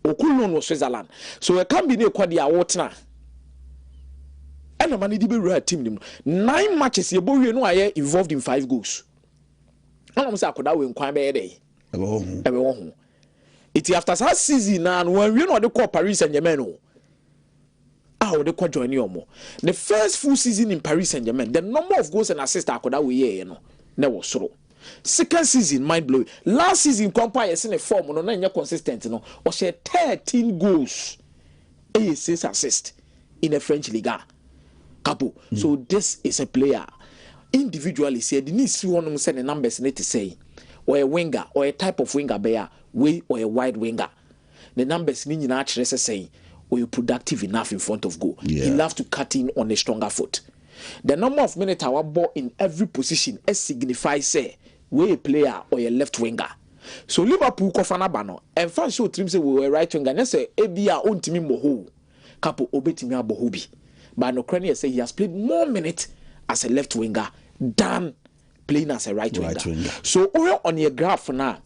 Cologne was Switzerland. So, a can be near Quadia Water. And a man did be real team. 9 matches, you know, I involved in 5 goals. I don't say I could have win quite a day. It's after that season, and when we know the call Paris Saint-Germain. How they could join you more. The first full season in Paris Saint-Germain, the number of goals and assists I could have never so. Second season, mind blowing. Last season, compare in a form no na consistent no. Or share 13 goals, 6 assists in the French Liga. Capo. So this is a player. Individually, say the need to one send the numbers need to say, or a winger, or a type of winger bear, way or a wide winger. The numbers need actually say. Or you're productive enough in front of goal. You love to cut in on a stronger foot. The number of minutes our ball in every position signifies say we a player or a left winger. So Liverpool kofana bano and fan show team say we were right winger. And say ebia ontimi moho Capo obetimi abohobi. But no Ukraine say he has played more minutes as a left winger than playing as a right winger. So on your graph now,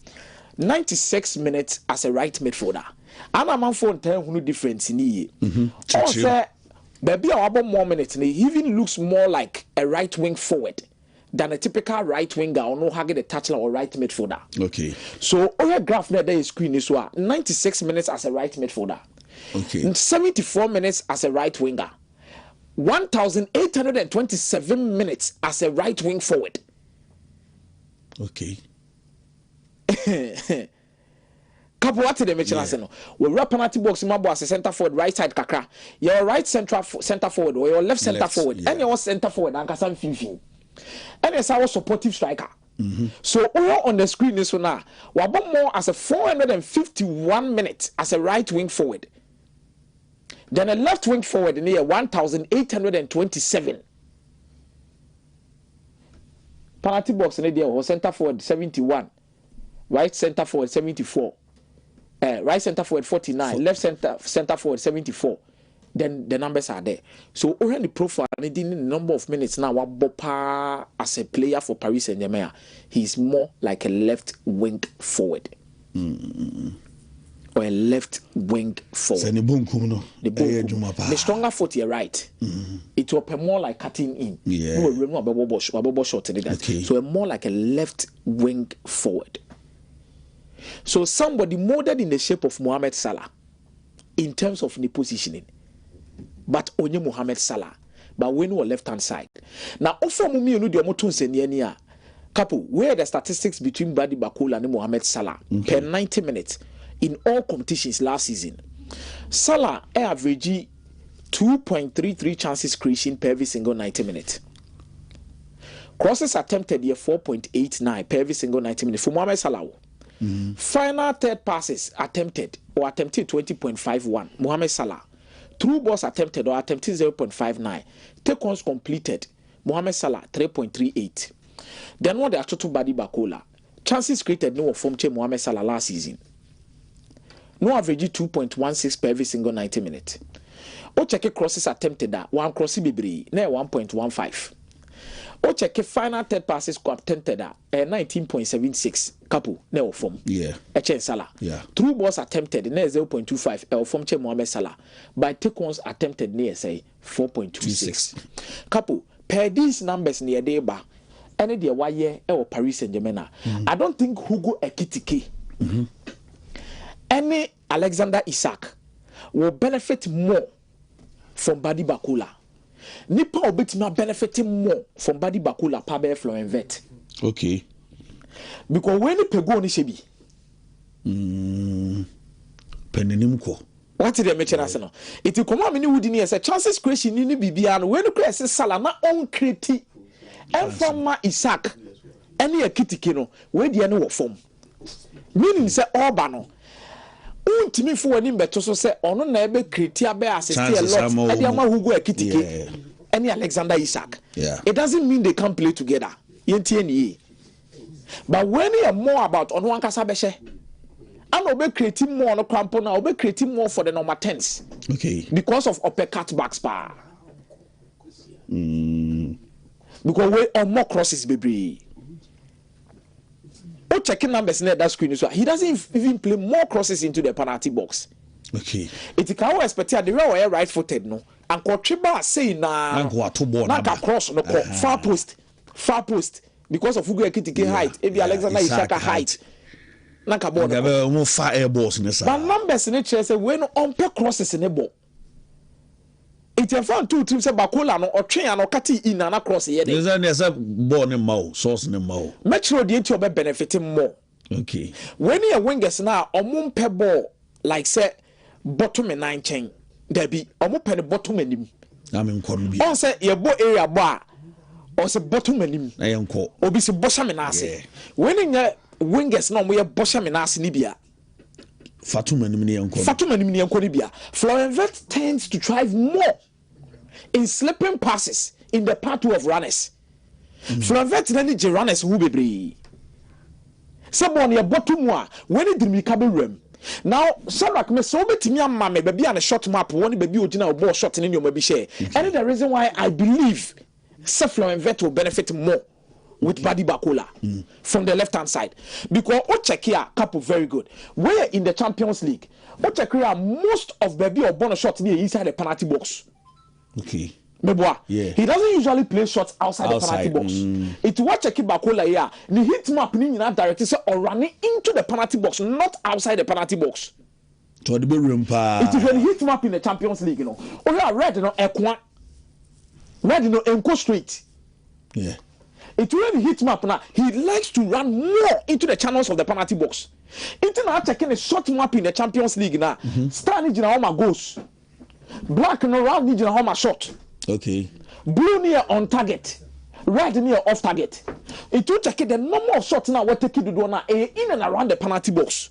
96 minutes as a right midfielder. And I'm on phone tell who difference in ye. Also, baby, about more minutes. He even looks more like a right wing forward than a typical right winger or no haggy the touchline or right midfielder. Okay. So all your graph there is screen is 96 minutes as a right midfielder. Okay. 74 minutes as a right winger. 1,827 minutes as a right wing forward. Okay. Capo what they mention as no. We rap penalty box mabo as a center forward right side kakra. Your right center forward or your left center forward. And your center forward and kasam finfin. And it's our supportive striker. So all on the screen is now. We have more as a 451 minutes as a right wing forward. Then a left wing forward in here 1,827. Penalty box in there or center forward 71. Right center forward 74. Right center forward 49, left center forward 74. Then the numbers are there. So already profile and the number of minutes now Bopa as a player for Paris Saint-Germain, he's more like a left wing forward. Or a left wing forward. The stronger foot you're right. It will be more like cutting in. So more like a left wing forward. So somebody molded in the shape of Mohamed Salah in terms of the positioning, but only Mohamed Salah, but we know left hand side. Now, offer me the Omotun Seniania Capo, where the statistics between Badi Bakola and Mohamed Salah per 90 minutes in all competitions last season. Salah averaged 2.33 chances creation per every single 90 minutes. Crosses attempted here 4.89 per every single 90 minutes for Mohamed Salah. Final third passes attempted 20.51 Mohamed Salah. Through balls attempted 0.59. Take-ons completed Mohamed Salah 3.38. Then what the actual Badi Bakola chances created no form Mohamed Salah last season. No average 2.16 per every single 90 minutes. O check crosses attempted one crossy bibri na 1.15. O check final third passes attempted 19.76 Capo na form. Echen Salah. Through balls attempted na 0.25 form Mohamed Salah. By take-ons attempted near say 4.26. Capo per these numbers near deba any the why or Paris Saint-Germain. I don't think Hugo Ekitike any Alexander Isak will benefit more from Badi Bakula. Nipa obetima benefiting more from Badi Bakula Pabe Florian Vet. Okay. Because when you pego ni shebi. Penenimko. What did they mention as no? It will come out many would in chances creation in Bibian when you create Sala na on criti and from my Isaac any a kitty kino where the end of form. Meaning say Orbano. Untimi for any better so say ono na ebe kritia be assist a lot. Ediama who go a kitty any Alexander Isak. Yeah. It doesn't mean they can't play together. Yenti. But when you are more about on one kasabeshe, and obe creating more on a crampon now, obe creating more for the number 10s. Okay. Because of uppercut back spar. Because we are more crosses, baby. Oh, checking numbers near that screen as well. He doesn't even play more crosses into the penalty box. Okay. It can expect the real right footed no. And Kotriba say na cross no far post because of Ugo Ekitike height. Maybe Alexander Isaka height. Naka ball. Mo far air balls in the but numbers in it say when on per crosses in the ball. It a fan two teams say Bakola no or train and kati in and across here. There's a ball in mouth, source in the mouth. Metro the to be benefiting more. Okay. When you wingers now on per ball like say bottom and 9 chain. There be almost the bottom and him. I mean, on say your boy area bar or say bottom and him. I am called Obisi Boshaminasi. When in your wingers no we are Boshaminasi Nibia. Fatuma Nimini and Konibia. Florian Vet tends to drive more in slipping passes in the pathway of runners. Florian Vet then the runners who be. Someone your bottom one when it didn't become room. Now, some like me so bet me and baby and a short map one baby original ball shot in your maybe share. And the reason why I believe Seflo and Vet will benefit more with Badi Bakola from the left hand side. Because Ochekia Capo very good. Where in the Champions League, Ochekia most of baby or bonus shot near inside the penalty box. Okay. Yeah. He doesn't usually play shots outside the penalty box. It's what Cheki Bakola here. The hit map in that direction or running into the penalty box, not outside the penalty box. To the room pa. It is when hit map in the Champions League, you know. Oh yeah, red no Ekwan. Red no Enko straight. Yeah. It's when hit map now. He likes to run more into the channels of the penalty box. It's now checking a short map in the Champions League now. Star Nijina Homa goes. Black no round Nijina Homa shot. Okay. Blue near on target, red near off target. It will check the number of shots now. What take you to do now? In and around the penalty box.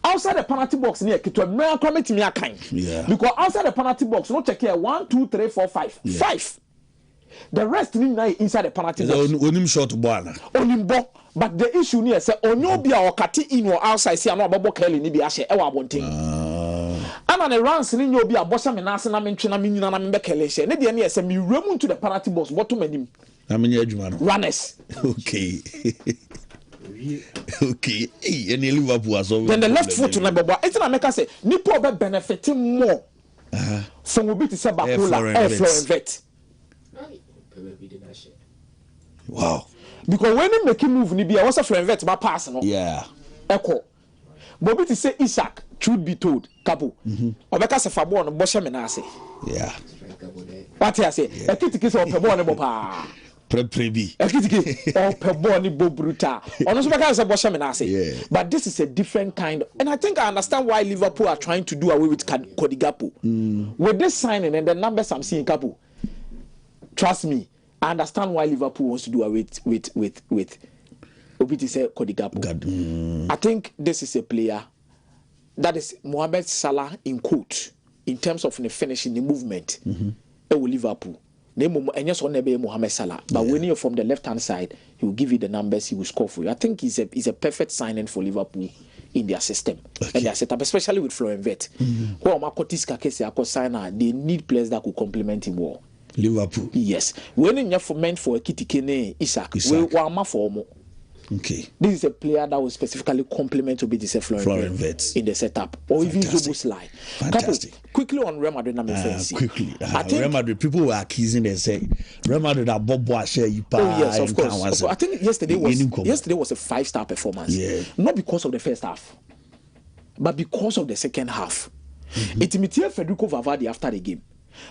Outside the penalty box near Kitwa, may comment me a kind. Yeah. Because outside the penalty box, no check here 1, 2, 3, 4, 5. Yeah. 5. The rest inside the penalty box. Onim shot bwana. Onim bo. But the issue near say Onyobia or Kati in or outside. See, I'm not Bobo Kelly ni bi ashe. Ewa bonting. And the runs in your be a bossa menas and I'm in China meaning and I'm Bekeleshe. Nedia near send me room to the penalty box, bottom and him. I mean, Edgeman. Runners. Okay. Okay. Hey, and Liverpool as well. Then the left foot to Nababa. It's not make us say, Nipo be benefiting more from Ubi to Sabakola air flow and vet. Wow. Because when you make him move, Nibia was a flow and vet by passing. Yeah. Echo. Bobby to say Isaac, truth be told, Capo. Obeka se fabo on Bosha Menase. Yeah. What I say? A kitty kiss or pebo on Bopa. Prebi. A kitty or pebo on Bo Bruta. Honestly, Bosha Menase. Yeah. But this is a different kind. And I think I understand why Liverpool are trying to do away with Kodigapo. With this signing and the numbers I'm seeing, Capo, trust me, I understand why Liverpool wants to do away with Obiti say Kodigapo. I think this is a player that is Mohamed Salah in quote in terms of the finishing the movement. It will Liverpool. And yes, on Mohamed Salah. But when you're from the left hand side, he will give you the numbers, he will score for you. I think he's a perfect signing for Liverpool in their system. And their setup, especially with Florian Vet. They need players that could complement him well. Liverpool. Yes. When you're meant for a Kitikene Isaac, we were for more. Okay. This is a player that will specifically complement to be the Florian Wirtz in the setup, or even Zoboslai. Fantastic. Capo, quickly on Real Madrid, quickly. Real Madrid, people were accusing them, say Real Madrid are Bob share you. Oh yes, of course. I think yesterday was a 5-star performance. Yeah. Not because of the first half, but because of the second half. It imitated Federico Valverde after the game.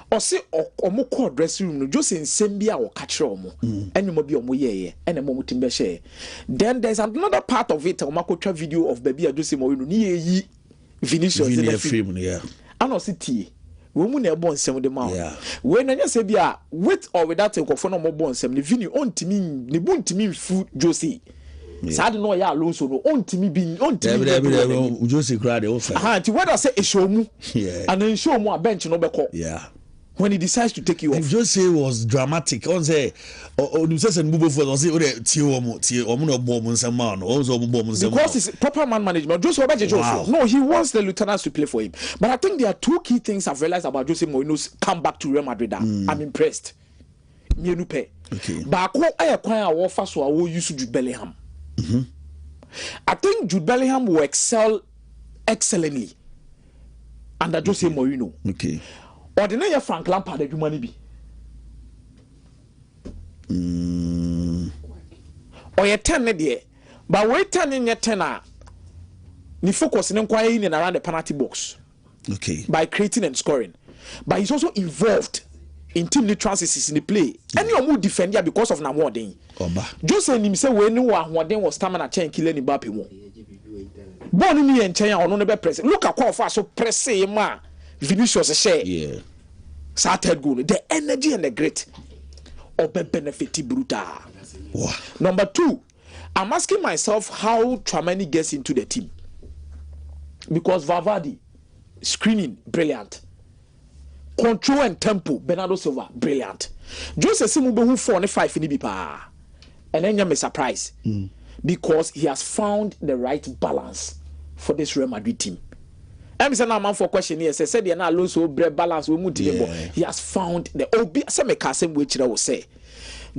Or say omo call dressing room no just in sembia or catch omo and you be omo ye and a moment in share. Then there's another part of it omo video of baby Jose Mourinho ni Vinicius in the film. Yeah. And also tea. We mu na born sem the mouth. Yeah. When I say bia with or without a for no more born sem the Vini on to me ni buntimi fu Jose. Sad no ya Alonso no on to me be on to me. Jose crowd offer. When I say a show mu and then show mu a bench no be call. Yeah. When he decides to take you off. Jose was dramatic. On say on say move for on say because it's proper man management. No, he wants the lieutenants to play for him. But I think there are two key things I've realized about Jose Mourinho's comeback to Real Madrid. I'm impressed. Okay. But I first I will use Jude Bellingham. I think Jude Bellingham will excel excellently under Jose Mourinho. Okay. Ordinary Frank Lampard the money be. Or you 10 there, but we 10 in your 10 ni focus in inquiring in around the penalty box. Okay. By creating and scoring, but he's also involved in team transits in the play. And you are defender because of Namodin. Just say him say when you are was stamina chain killing Mbappe mo. Born me and China or no be press. Look at how far so press ma. Vinicius share. Yeah. Started goal. The energy and the grit of benefit brutal. Wow. Number 2, I'm asking myself how Tchouaméni gets into the team. Because Valverde, screening, brilliant. Control and tempo, Bernardo Silva, brilliant. Jose Simubo who 4 and 5 in the and then you're surprised. Because he has found the right balance for this Real Madrid team. I'm saying man for question here. Said they na Alonso bread balance we move. He has found the obi. Say me kasem which I will say.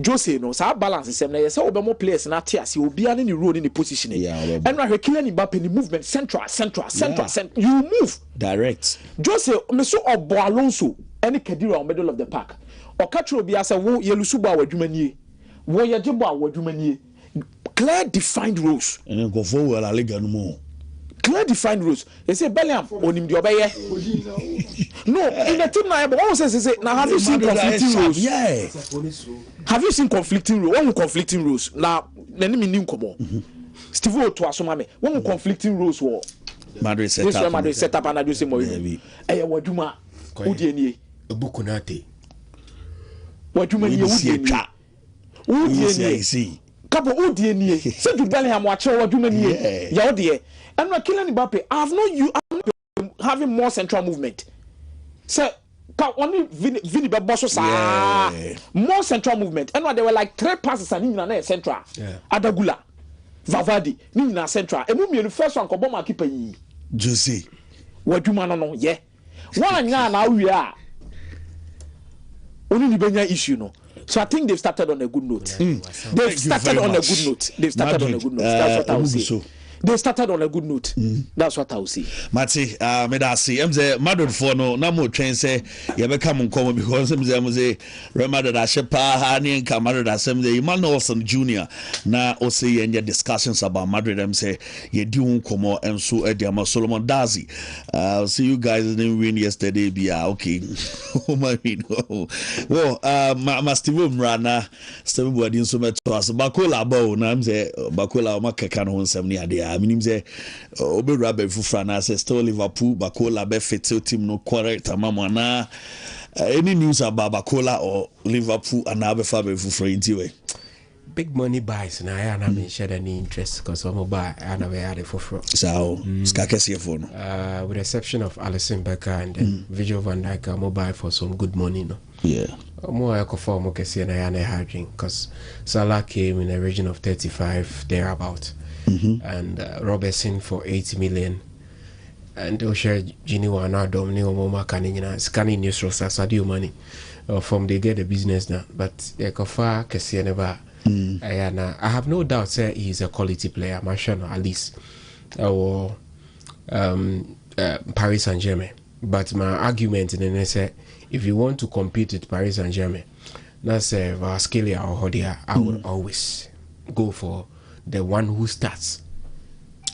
Jose no so balance is same. Say obi more players na tears. You be any role in the position. And we killing Mbappe in the movement central. You move direct. Jose me so obo Alonso any Kedira on middle of the park. Or catch obi asa wo yelusuba wadwumanie. Wo yejebo wadwumanie. Clear defined roles. And then go forward la liga no more. Clear defined rules. They say Bellingham on him the obey. No, in the team now, but also say now have you seen conflicting rules? Yeah. Have you seen conflicting rules? One conflicting rules. Now, let me new come on. Steve O to asomame. One conflicting rules were Madrid set up. This Madrid set up and I do say more. Eh, waduma. Udienie. Ebukunate. Waduma ni udienie. Udienie. Capo udienie. Say to Bellingham watch waduma ni. Ya odie. And we're killing Mbappe. I'm not having more central movement. So, only Vini Beboso more central movement. And there were like 3 passes and in central. Adagula, Valverde, Nina central. And we the first one Koboma keeper. Jose. What do man know? Yeah. One year now we are. Only the issue no. So I think they've started on a good note. They've started on a good note. That's what I would say. They started on a good note. That's what I will say. Mati, medasi. Mze Madrid for no mo train say you become uncommon because mze Real Madrid ashepa hani nka Madrid asemze Emmanuel Olsen Jr. na o say any discussions about Madrid mze ye di unkomo enso ediama Solomon Dazi. See you guys didn't win yesterday bia okay. Oh my god. Well, ma Steve Mrana Steve Buadin so meto as Bakola ba na mze Bakola ma keka no 70 ade. I mean, say, Obe Rabbe Fufrana says, still Liverpool, Bakola, Befetil team, no correct, Mamana. Any news about Bakola or Liverpool and Abe Fabe Fufra? Big money buys, and I haven't shed any interest because I'm buy and I had it for free. So, Skakesi phone. With the exception of Alisson Becker and then Virgil van Dijk, I'm buy for some good money, no? Yeah. More eco more can see and I had a hard drink because Salah came in a region of 35 thereabout. And Robertson for 80 million, and they'll share Gini Wana Domini or Moma Canina scanning news Sadio money from they get the business now. But they can far Cassia never And I have no doubt say he's a quality player, at least or Paris Saint-Germain. But my argument in the say if you want to compete with Paris Saint-Germain, that's Vascalia or Hodia, I would always go for the one who starts.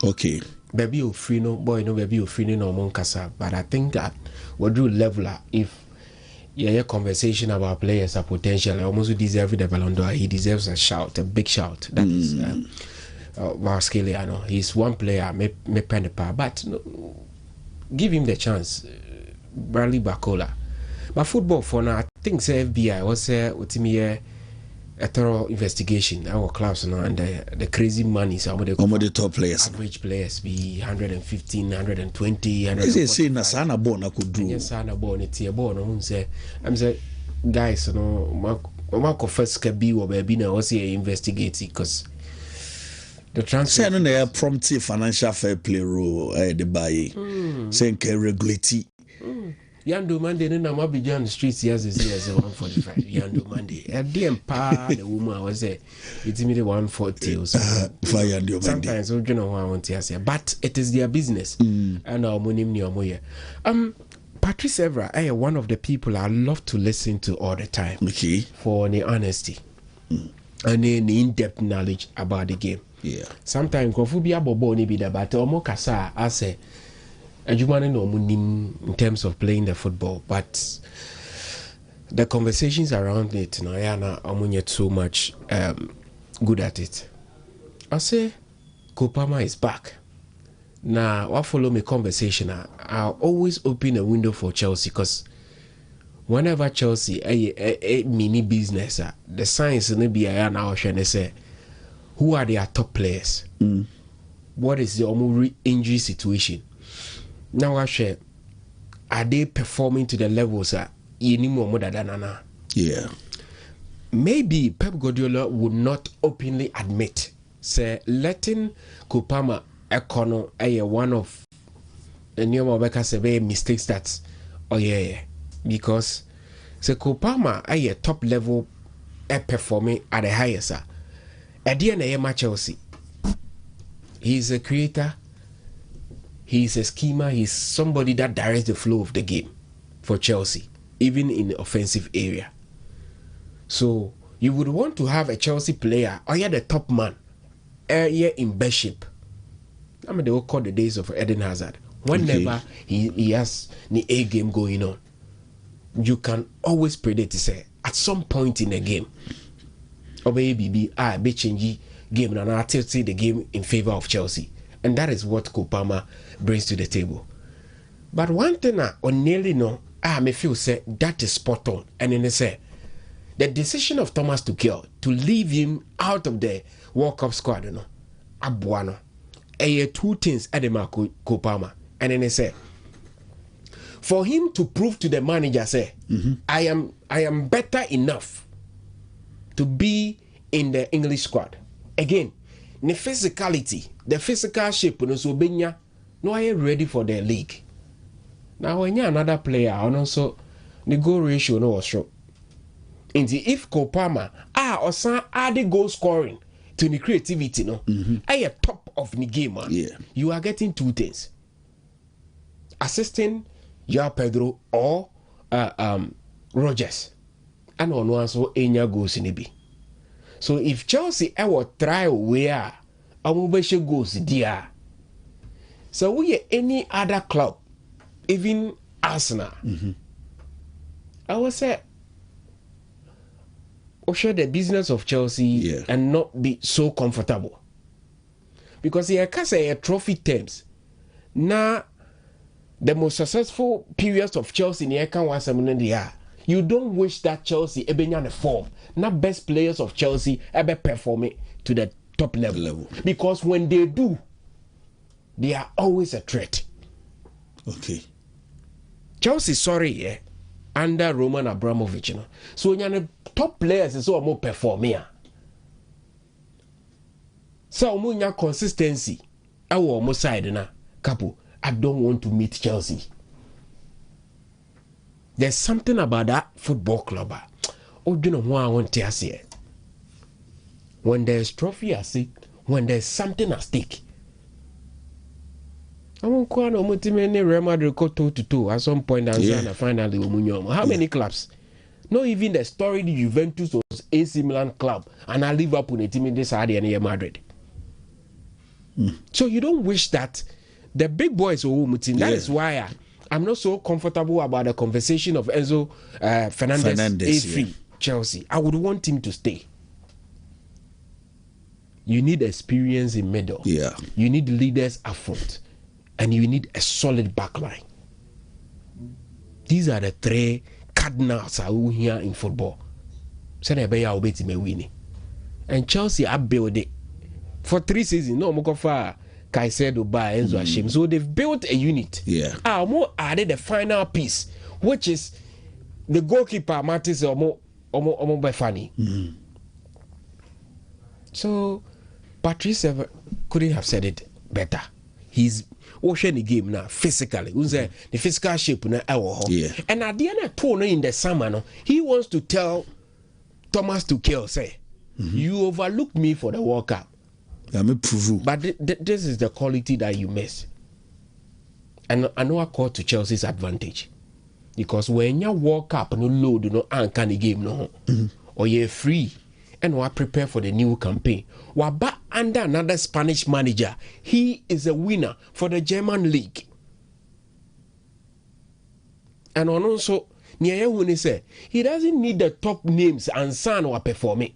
Okay. Baby you free no boy no baby you free no monkasa. But I think that we do leveler if a conversation about players are potential. Almost deserve the Ballon d'Or. He deserves a shout, a big shout. That is Vascalia. No, he's one player. Me pen the power, but no, give him the chance. Bradley Barcola. But football for now, I think say FBI was Wontumi a thorough investigation our clubs now and the crazy money some of the top players, average players be 115, 120, 140. They say na sana born I could do. Yes, sana born it here born on say I'm say guys no Marco first can be or baby now was here investigating because the transfer say no promptly financial fair play rule the buy saying can regulate Yando Monday, no, I'm be on the streets. Yes, is 145. Yando Monday. At the empire, the woman was there. It's me the 140 or something. Sometimes we don't know what I want to say, but it is their business. And our money, Patrice Evra, I am one of the people I love to listen to all the time. Okay. For the honesty and the in-depth knowledge about the game. Yeah. Sometimes Kofubia Bobo ni bida, but Omo Kasa, I say. In terms of playing the football, but the conversations around it, I'm too much good at it. I say, Kopama is back. Now, I follow my conversation. I'll always open a window for Chelsea because whenever Chelsea a mini business, the science in the now say, who are their top players? What is the injury situation? Now I share, are they performing to the levels that yeah. Maybe Pep Guardiola would not openly admit say letting Kopama Econo one of the new Mobeka mistakes that because say Kopama a top level performing at the highest at the end of Chelsea. He's a creator. He's a schemer. He's somebody that directs the flow of the game for Chelsea, even in the offensive area. So you would want to have a Chelsea player, or you're the top man, in best shape. I mean, they will call the days of Eden Hazard. Whenever he has the A game going on, you can always predict, say, at some point in the game, or maybe I be changing game and I see the game in favor of Chelsea. And that is what Kopama brings to the table. But one thing I nearly know, I feel say that is spot on. And then they say the decision of Thomas Tuchel to leave him out of the World Cup squad, Abuano, two things at the Kopama. And then they say for him to prove to the manager, say, I am better enough to be in the English squad. Again, the physicality, the physical shape, no, I am ready for the league. Now, when you're another player, and also the goal ratio no was short. Indeed, if Kopama or some add goal scoring to the creativity, at the top of the game, you are getting two things: assisting Joao Pedro or Rogers, and on one so Enya goes in the. So if Chelsea ever try where Amubeshe goes there, so we any other club, even Arsenal, I would say, share the business of Chelsea and not be so comfortable, because he has a trophy terms. Now, the most successful periods of Chelsea in the account was you don't wish that Chelsea ebenya the form. Not best players of Chelsea ever performing to the top level. Because when they do, they are always a threat. Okay. Chelsea, sorry, under Roman Abramovich, so when you're the top players, is so more performing. So when you consistency, I will almost side na Capo. I don't want to meet Chelsea. There's something about that football club. Oh, do you know what I want to say? when there's trophy at stake, when there's something at stake. I won't call no multi-many Real Madrid go toe to toe at some point and finally how many clubs? Not even the story the Juventus was AC Milan club and I Liverpool a team in this area near Madrid. So you don't wish that the big boys are team. That is why I'm not so comfortable about the conversation of Enzo Fernandez free Chelsea. I would want him to stay. You need experience in middle. Yeah. You need leaders up front. And you need a solid backline. These are the three cardinals out here in football. And Chelsea are built it for 3 seasons. No more far. Caicedo by Enzo Ashim. So they've built a unit. Yeah. More added the final piece, which is the goalkeeper Martis Omo Befani. So Patrice couldn't have said it better. He's watching the game now physically. The physical shape now. And at the end of the in the summer, no, he wants to tell Thomas Tuchel, say, you overlooked me for the World Cup. But this is the quality that you miss. And I know I call to Chelsea's advantage. Because when you walk up no load, no anchor the game, no, or you're free and we prepare for the new campaign. We're back under another Spanish manager. He is a winner for the German league. And also, Niayahuni said he doesn't need the top names and son or performing.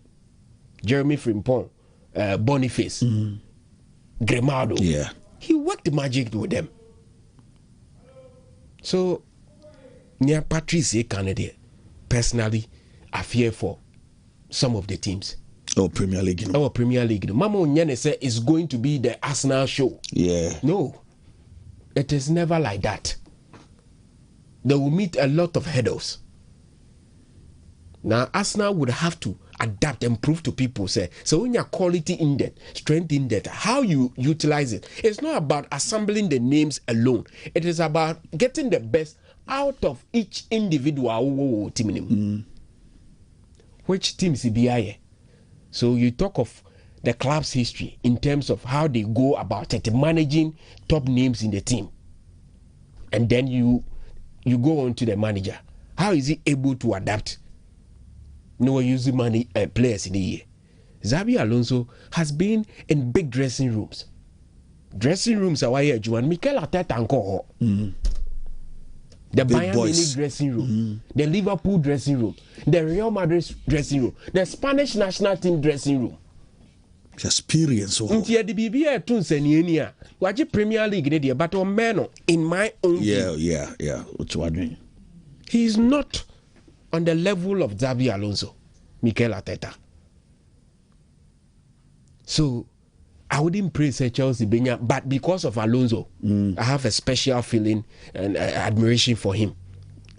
Jeremy Frimpong. Boniface, Grimaldo. Yeah. He worked magic with them. So, near Patrice candidate, personally, I fear for some of the teams. Premier League. Premier League. Mama Onyene said it's going to be the Arsenal show. Yeah. No, it is never like that. They will meet a lot of hurdles. Now, Arsenal would have to adapt and prove to people, say, so when your quality index, strength index, how you utilize it, it's not about assembling the names alone. It is about getting the best out of each individual team. Which team CBI? So you talk of the club's history in terms of how they go about it, managing top names in the team. And then you go on to the manager. How is he able to adapt? No using money players in the year. Xabi Alonso has been in big dressing rooms. Dressing rooms are why Juan Mikel Arteta and Koho. The Bayern Munich dressing room, the Liverpool dressing room, the Real Madrid dressing room, the Spanish national team dressing room. Experience. The BBA Tunsenia. Watch Premier League, but on man in my own. Yeah. What's what I mean? He is not on the level of Xabi Alonso, Mikel Arteta. So I wouldn't praise Chelsea, but because of Alonso, I have a special feeling and admiration for him.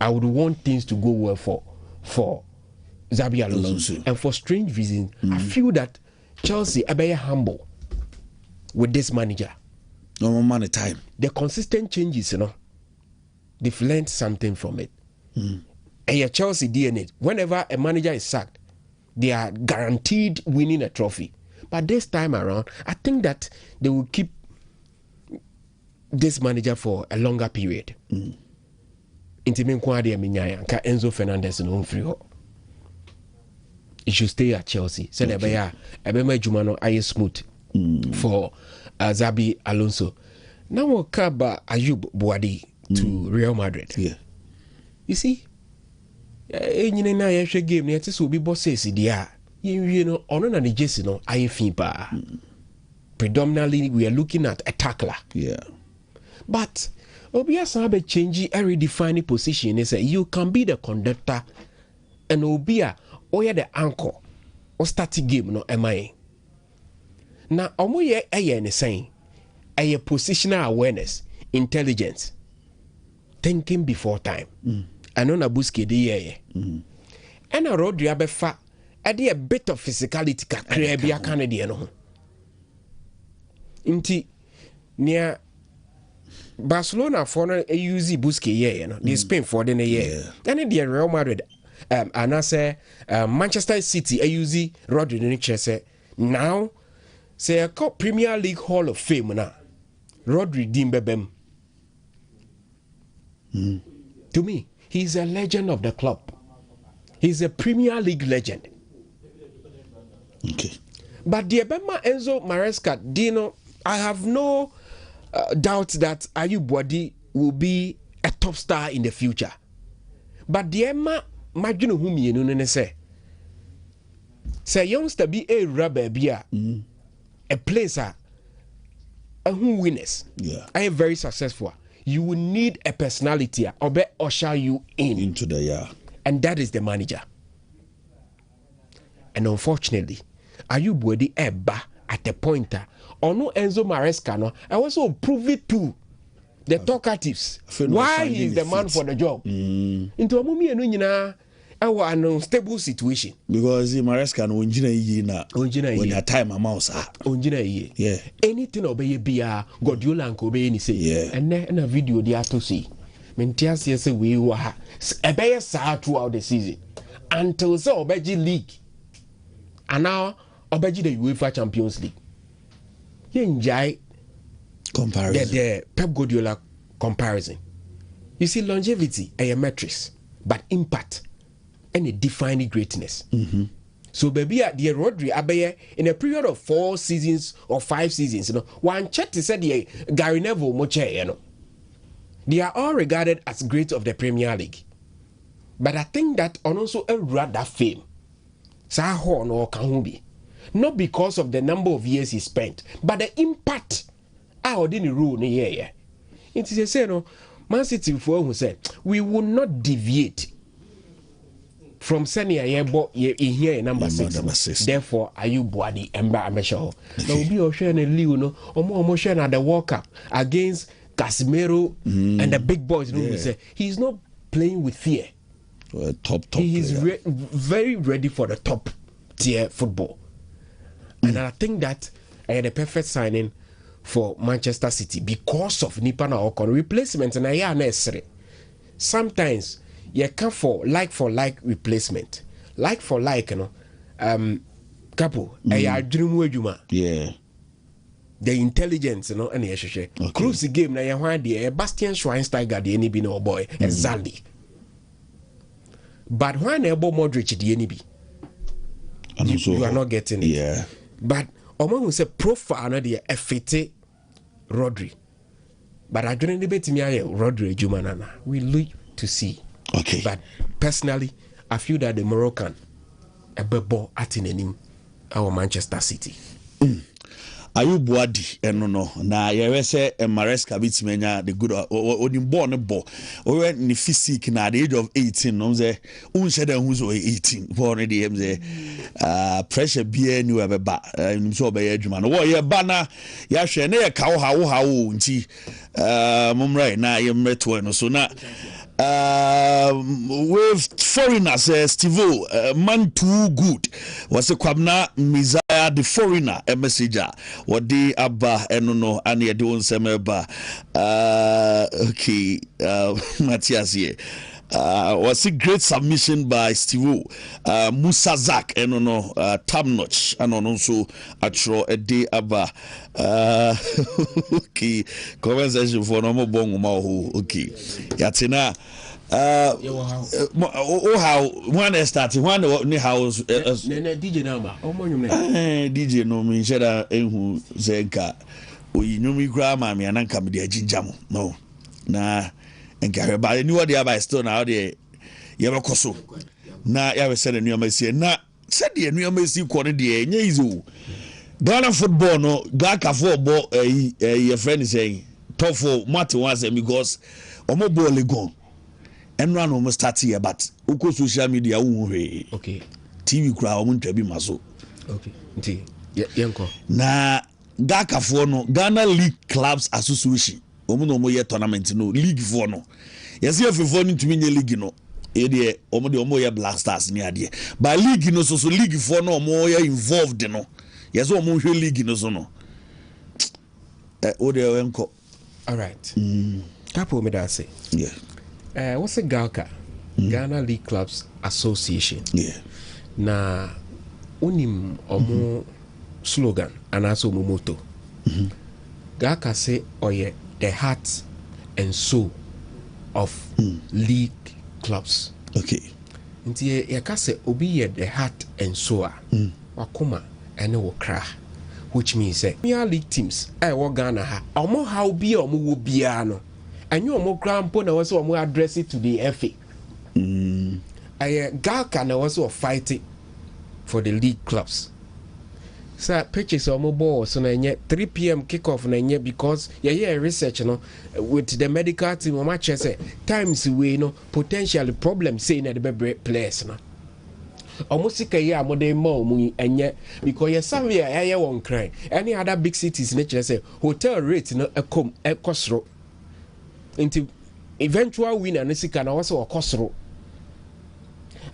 I would want things to go well for Xabi Alonso. And for strange reasons, I feel that Chelsea are very humble with this manager. No more money time. The consistent changes, they've learned something from it. And your Chelsea DNA, whenever a manager is sacked, they are guaranteed winning a trophy. But this time around, I think that they will keep this manager for a longer period. Enzo Fernandez no free. He should stay at Chelsea. So Jumano aye smooth for Xabi Alonso. Now we'll come Ayub Boadi to Real Madrid. Yeah. You see, game will be bosses predominantly we are looking at a tackler. Yeah. But Obia have a change a redefining position is you can be the conductor and Obia or the anchor or starting game no MI. Now omo ye saying a positional awareness, intelligence, thinking before time. And on a buske de ye. And a Rodri abefa a bit of physicality kakra bia Canadian no. Inti near Barcelona for a use buske ye no. They Spain for the year. And the Real Madrid and I say Manchester City a use Rodri ni chese Now, say a Premier League Hall of Fame na Rodri Dimbebem. To me, he's a legend of the club. He's a Premier League legend. Okay. But the Ebema Enzo Maresca, Dino, I have no doubt that Ayub Wadi will be a top star in the future. But the Emma, imagine whom you know, say youngster be a rubber beer, a placer, who winners. Yeah. I am very successful. You will need a personality or be usher you into the and that is the manager. And unfortunately, Ayub Wadi Eba at the pointer. Or no Enzo Maresca, no, I also prove it too. The talkatives. Why he is the man for the job. Into a mummy and our unstable situation. Because Maresca no unjina when that time amounts unjina yeah. Anything obey bia Guardiola and Kobe ni say. Yeah. And then a video they have to see. Mentias yes we were a bear sa throughout the season. Until so Obeji League. And now Obeji the UEFA Champions League. You enjoy comparison. The Pep Guardiola comparison. You see, longevity a metrics, but impact and a defining greatness. So, baby, the Rodri Abaye in a period of 4 seasons or 5 seasons, you know, one chat said the Gary Neville Moche, you know, they are all regarded as great of the Premier League. But I think that on also a rather fame, Sahorn or Kahumbi. Not because of the number of years he spent, but the impact our didn't rule in the year. It is a say no, Man City for who said we will not deviate from senior year here number 6. Therefore, are you Boadi Emba Ameshaw? Now be Ocean and Leo, or more Ocean at the World Cup against Casemiro and the big boys. Say he's not playing with fear. Top. He is very ready for the top tier football. And I think that I had a perfect signing for Manchester City because of Nipa na Okon replacement and I are necessary. Sometimes you come for like replacement. Like for like, you know. Capo, I dream with you, yeah. The intelligence, you know, and the cruise game na you want the Bastian Schweinsteiger the NB no boy exactly. But when Ebo Modric the NB, you are not getting it. Yeah. But Oman will say profile no the FT Rodri. But I don't debate me Rodri Jumanana. We look to see. Okay. But personally, I feel that the Moroccan a bebo at in our Manchester City. Ayub Wadi no na ye say Maresca bitmenya the good onim born bo o ni physique na the age of 18 no say unse da hu so 18 for no dey say pressure bia ni we beba nim so be adwuma no wo ye ba na ya hwe na ye ka wo hawo nti mumrai na ye mreto no so na with foreigners Stivo man too good was a Kwabna Mizaya the foreigner a messenger what the abba enono and ye doing semeba okay Matthias here was a great submission by Stivo Musa Zak enono tam notch and also atro a day abba okay conversation for no more bongo ma okay yatina how one started one new house DJ number DJ no me sheda ehu zenka oyinumi gra ma me ananka me de ajinjam no na enka ba ni what dey by still now dey ye be koso na ya be said new amasi na said the new amasi ko ne dey nya izo Ghana football no Gaka football your friend is saying tough for Martin once because omo ball gone and run almost start here but uko social media okay TV kura omo ntwa bi maso okay nti yenko na Gaka for no Ghana League Clubs Association omo no mo ye tournament no league for no yes if for no to me league no e de omo ye Black Stars ni ade but league no so league for no omo ye involved no yes omo hwe league no so no o de wenko all right Capo me da say yeah what's a Galka? Ghana League Clubs Association. Yeah. Na unim omo slogan and also motto. Gaka say oye the heart and soul of league clubs. Okay. Nti ye ka say obi ye the heart and soul wakoma ene wo kra, which means say Premier League teams wo Ghana ha omo how bi omo wo bia no anyo omo grampo na was omo address it to the FA. Gaka na was fighting for the league clubs. So pitches omo ball so na 3 p.m. kickoff na nye because research no with the medical team omo che say times we no potential problem say na the players na omo sika ye amode ma omo enye because ye somewhere ye won cry any other big cities na che say hotel rate no ekosro into eventual winner na sika na was okosro.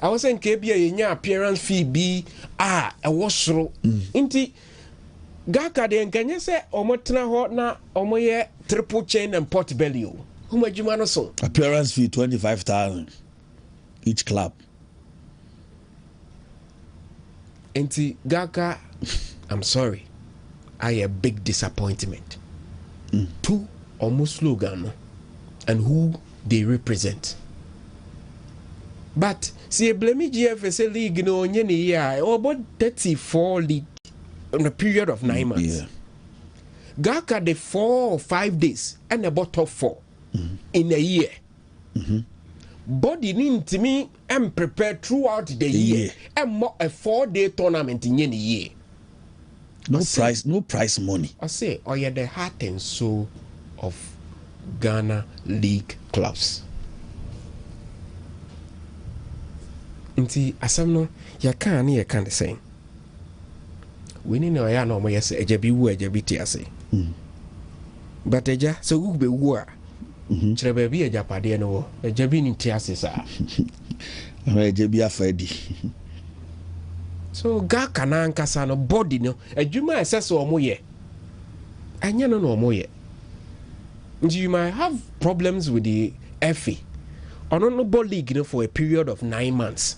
I was saying KBA yenya appearance fee be ewosro inti Gaka de nkanye se omotena ho na omoye triple chain and pot belly o humajuma no so appearance fee 25,000 each club. Inti Gaka, I'm sorry, I a big disappointment to almost slogan and who they represent. But see, blame GFSA league no nyeni year about 34 league in a period of 9 months. Yeah. Gaka the 4 or 5 days and about top 4 in a year. Body need to me and prepare throughout the year and more a 4-day tournament in any year. No price money. I say, oh yeah, the heart and soul of Ghana league clubs. Nti asam no ya kan ne ya kan the same. We ni no ya no mo yes ejabi wu ejabi ti ase. But eja so wu be wu a. Kire ba bi eja pade no wo. Ejabi ni ti ase sa. Ejabi afadi. So Gaka na nkasa no body no adwuma esese o mo ye. Anya no no mo ye. You might have problems with the FA. Honorable league, you know, for a period of 9 months.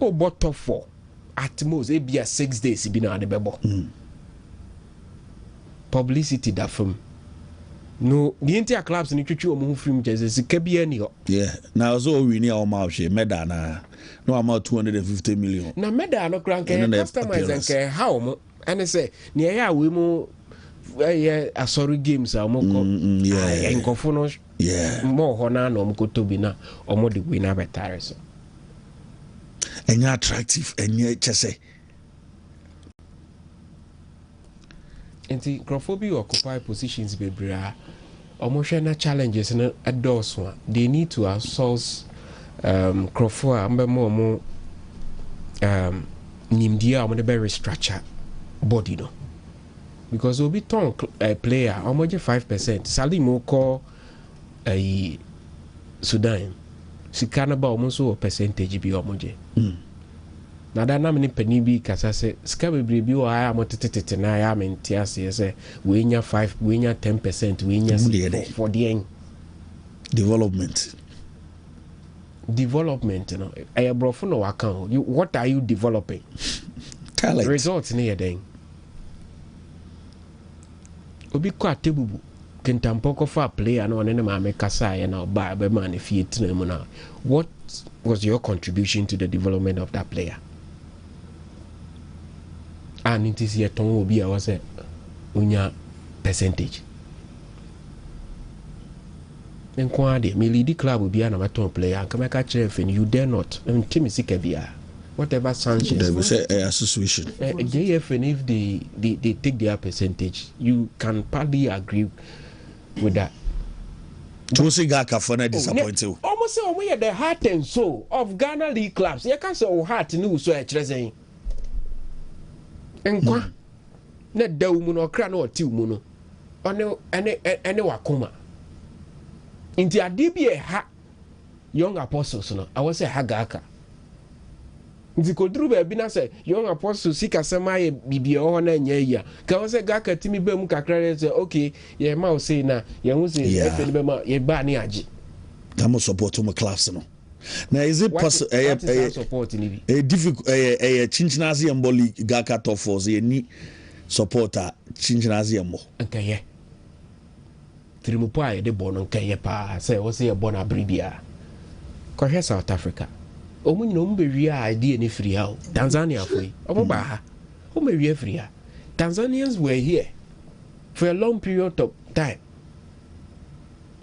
Oh, but top 4 at most, it be a 6 days. It be na the bebo. Publicity that from no the entire clubs in the future move from Jesus. It can be any. Yeah. Now so we need our mouth. Meda na no amount 250 million. Na meda no crank. Customize and care how and I say near ya we mo. Sorry games are more more honor no to be na or more the winner better. And you're attractive and you're just say and the Crophobia occupy positions baby emotional challenges and adults one they need to outsource Crawford and more nimdia on the very structure body no. Because we'll be ton player almost 5%. Salim call a Sudan. Sikana ba almost a percentage be almost. Now that na many penny be kasa say skabe bribi o aya motete na ya mentia say we nya 5 we nya 10% we nya for the end. Development no I brofo no account you what are you developing? Talent. Results near then. Obi kwa tebubu kentampoko for player no nene ma kasa ya na ba be man if you na what was your contribution to the development of that player? And it is here ton obi a was unya percentage nkwa de me lead club obi na maton player kama ka chef you dare not team sika bia whatever Sanchez. They will say association. JFN, if they take their percentage, you can partly agree with that. To see Gaka for not disappointed. Almost say we are the heart and soul of Ghana league clubs. You can't say heart no so saying. Enkwa na da umu no kra na oti umu no. Ene wakoma. Inti adibie ha young apostles no. I was say ha Gaka. Nti kodru ba bi na say young apostle sika sema ye bibia ho na nya ya ka wo say Gaka timi ba mu kakra say okay ye ma o say na ye hu say efe ni ba ma ye ba ni agi kamo support my class no Now is it possible? Support in difficult. Chinchinazi and Boli Gaka top force. Any supporter Chinchinazi and Mo. Okay. Trimupai de bon okay pa. Say was a bona bribia. Kohe South Africa. Omu no mbe wi idea ni free out. Tanzania foi. Omu ba ha. Omu wi free. Tanzanians were here for a long period of time.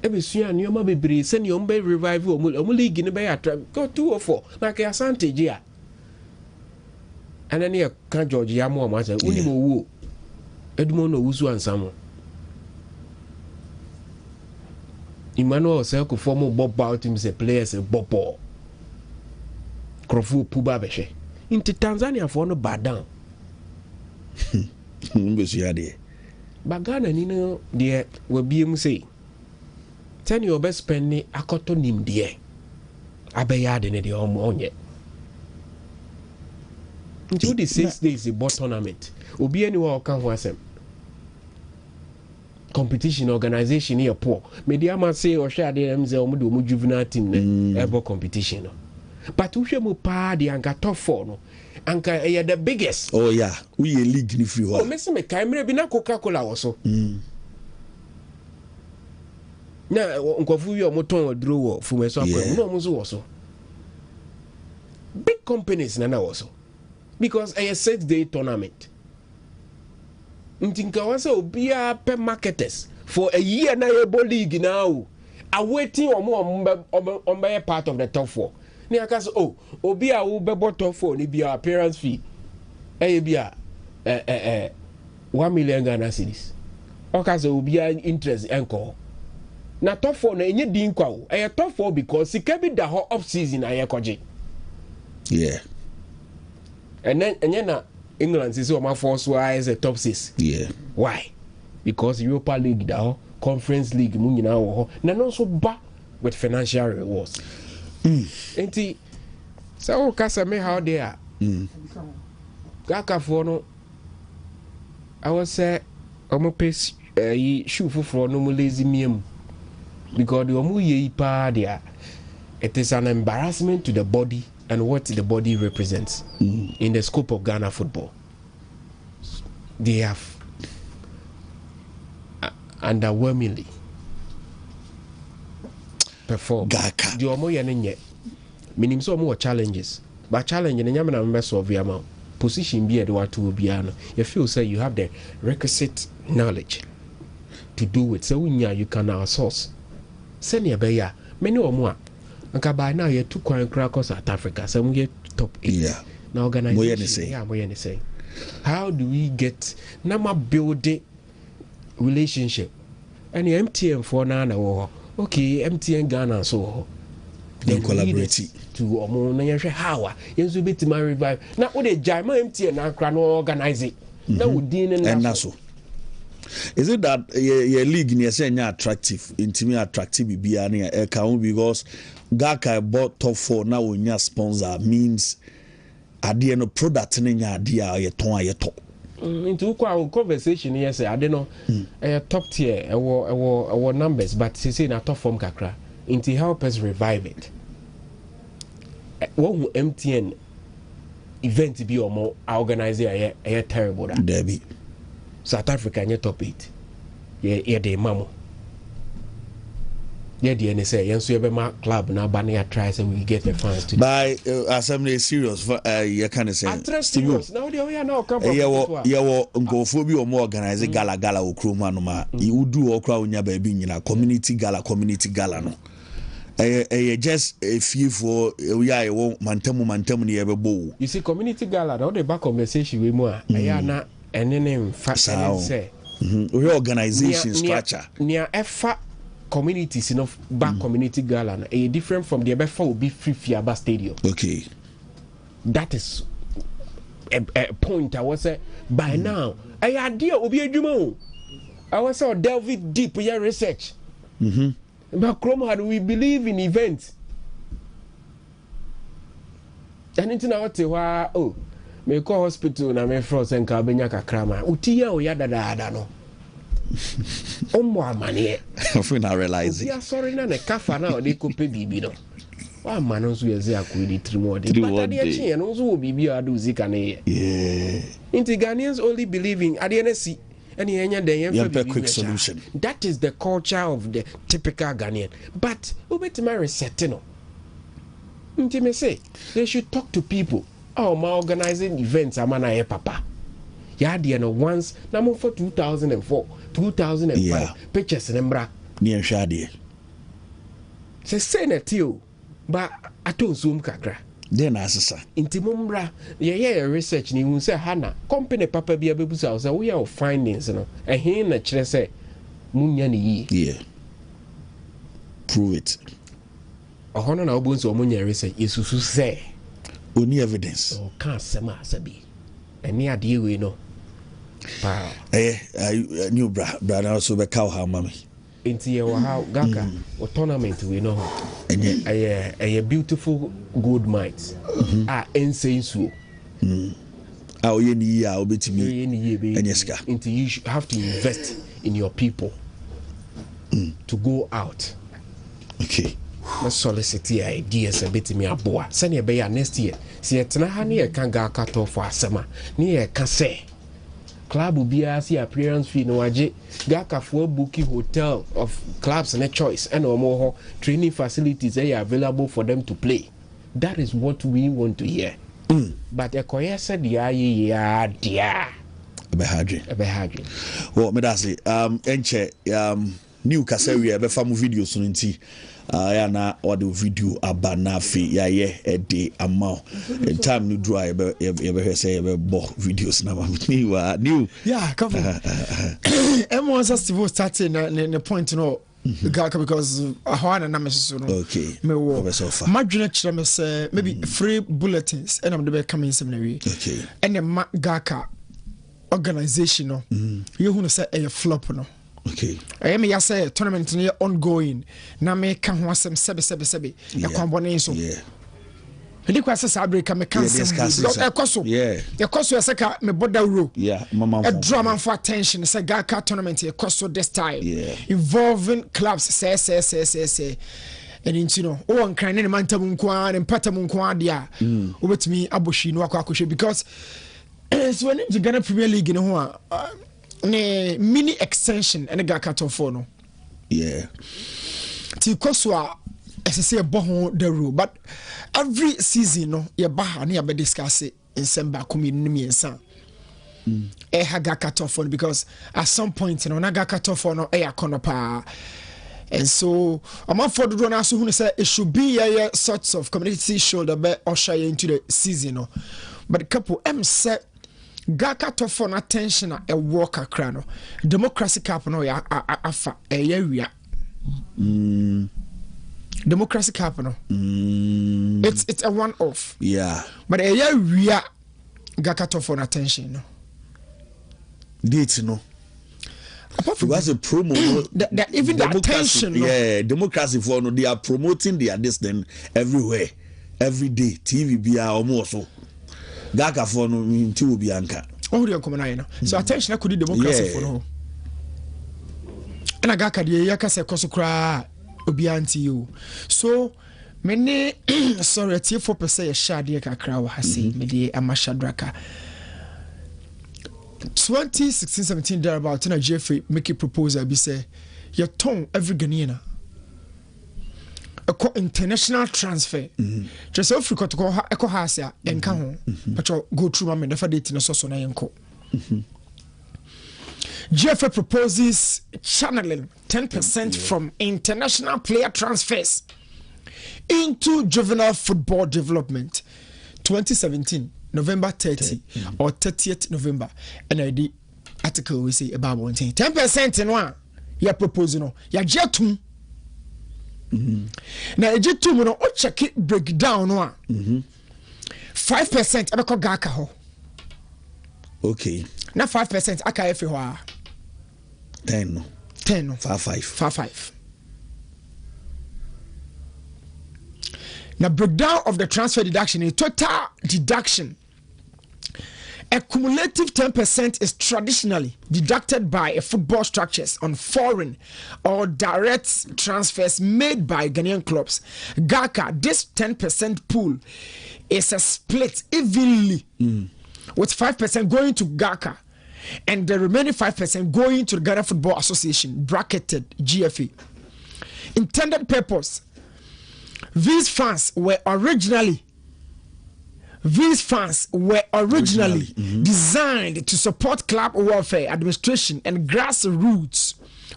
Ebesua nioma bebre se nioma be revive omu league ni be attract go 2 or 4 like Asante Gia. And then here can George Yamo ma say uni mo wo. Edmo no wusu ansamo. Emmanuel say ko form Bob out him say players Bob ball. Krofu puba behwe. Into Tanzania for no bad down. Mbesua de. Bagana ni no de we biem say. Tell your best spending akoto nim de. Abeyade ne de onye. Until the 6 days the ball tournament. Obi anywhere can ho asem. Competition organization here poor. Media man say o share dem say omo do omo juvenile team ne ebo competition no. But uhwe mo pa de anka top 4 no. Anka the biggest. Oh yeah, we a league ni free. Oh, me say me kai mre bi na Coca-Cola wo so. Na nkofu wi omoton odro wo fumeso akwa no omo so. Big companies na also because a 6-day tournament. Ntinka wasa obia pe marketers for a year na ebo league now awaiting omo part of the top 4. Ni akaso obia wo bebo top 4 ni bia appearance fee bia 1 million Ghana cedis. Okaso obia interest enko. Na top 4 na enye din kwa wo. Top 4 because sika bi da ho off season ayekoje. Yeah. And then na England says my force as a top 6. Yeah. Why? Because Europa League da Conference League mu nyina wo na no so ba with financial rewards. Enti so kasa me how they are. Gaka for no I was say omo pace shoe for no lazy miem because the omo ye pa there. It is an embarrassment to the body and what the body represents in the scope of Ghana football. They have underwhelmingly performed. Gaka. The omo yenye minim so more challenges, but challenge in nyame na member solve yama position be the watu obiano. You feel say you have the requisite knowledge to do it. So you can outsource. Send your beya many omo anka by now you 2 kwan across South Africa. So we get top 8. Yeah. Now organization. Yeah, moyeni say. How do we get nama building relationship? And the MTN for Nana wo. Okay, MTN Ghana so then collaborate to omo na yehwe how yenso betima revive. Na wo de jaima MTN na kra no organize it. Na wo din na so. Is it that your league near say attractive, intimate attractive bibia na e can because Gaka bought top 4 now we nya sponsor means ade no product na nya ade a ye ton aye to. Into kwa conversation here say ade no top tier our numbers but say na top form kakra into help us revive it. What MTN event be or more organize a terrible that. Debbie. South Africa nye top 8. Yeah de mamo. Yeah the NSA yenso yebema club na ba na try say we get the fans to by assembly serious you can say serious now they now come from yeah nkofo bi o mo organize gala okroma no ma you do okra onya ba bi nyina community gala no just a few for we won mantamu ne yebebo. You see community gala now the back conversation we mo na ene say we organization structure near efa communities enough back community gala na a different from the ebefa will be free Fiaba Stadium. Okay, that is a point I was say by now I idea obi adwuma I was say delve deep in your research. But Chrome had we believe in events and into now what me call hospital na me frost and ka benya kakrama utiya o ya dada no omo amane I feel I realize it. Yeah, sorry na ne kafa na o de ko pe bibi no Wa man nso ye say akwedi 3 more days. But ade e chen no nso wo bibi adu zika na ye. Yeah. Inti Ghanaians only believe in ade na si. Any quick solution. That is the culture of the typical Ghanaian. But ubetima reset no. Inti me say they should talk to people. Oh, my organizing events amana e papa. Ya de no once na mo for 2004, 2005 pictures nembra. Ni enhwade. Say na tio, but aton zoom kakra. Then asesa. Inti mumbra ye research ni hu say hana company papa bia bebusa say we are findings no. Ehin na kire say munya ni yi. Yeah. Prove it. Ohono na obunso omunya research isusu say only evidence. Oh, can't sema sabi. Any idea we know. Pa. I knew brother also be cow how mommy. Into your how Gaka or tournament we know. A beautiful good minds. Insane so. Oh, you need I'll be to me. Into you have to invest in your people to go out. Okay. My solicity ideas a bit me aboa. Send your bay next year. See a tana near can ga cut off for summer. Near can say. Club will be as appearance fee no aje. Gaka for booking hotel of clubs and a choice and no more training facilities are available for them to play. That is what we want to hear. But a koya said yeah dear. Well, me that's it. Enche new kasseria be famu video so nti ya na audio video abana fi ya ye ede amount time no draw ye be say ye be bo videos na ma new Capo. Everyone has to start in point no because Hawana na meso no. Okay. Me wo madwene kire me say maybe free bulletins and am the coming seminary. Okay. And the Gaka organization no. You who say a flop no. Okay. I me ya say tournament near ongoing. Na me kan ho asem sebe. Ya kwambone so. Yeah. Hedi kwa sasa break me kan sem. Ekoso. Yeah. Ekoso seka me boda ro. Yeah, mama. A drama for attention say Gaka tournament ekoso this time. Yeah. Involving clubs say. And you know, oh, kan ne man tamu nko an patamu nko ade a. Obetumi aboshi no akwa because so when the Ghana Premier League no ho ne mini extension and Gaka top 4 no. Yeah. Ti koswa say a ho the rule, but every season no ye ba na be discuss it in Semba kumi nimiensa. Ha Gaka top 4 because at some point no na Gaka top 4 no konopa. And so among for the run also who say it should be a sorts of community shoulder be usher into the season no. But the couple set Gaka to for attention a walker crano democracy cap no ya afa area democracy cap no it's a one off but area Gaka to for attention no date no apart from was a promo even the attention democracy for no they are promoting their this then everywhere every day TV be almost so Gaka for no nti obi anka. Oh, they come na. So attention could democracy for no. Na Gaka dey yakase koso kra obi anti you. So many sorry 4% ye shade kakra wa hase me dey amashadraka. 2016-17 there about na Jeffrey make a proposal be say your ton every Ghanaian a international transfer just Africa to go eco hasia and come but go through my never date in a source on yenko GFA proposes channeling 10% from international player transfers into juvenile football development 2017 November 30 or 30th November and I did article we say about 10% in one you're proposing you're jetum now jetum no check it breakdown one 5% abeko Gaka ho okay now 5% aka efe ho 10 no 5 now breakdown of the transfer deduction a total deduction A cumulative 10% is traditionally deducted by football structures on foreign or direct transfers made by Ghanaian clubs. GACA, this 10% pool is a split evenly, with 5% going to GACA and the remaining 5% going to the Ghana Football Association, bracketed GFA. Intended purpose: these funds were originally designed to support club welfare, administration, and grassroots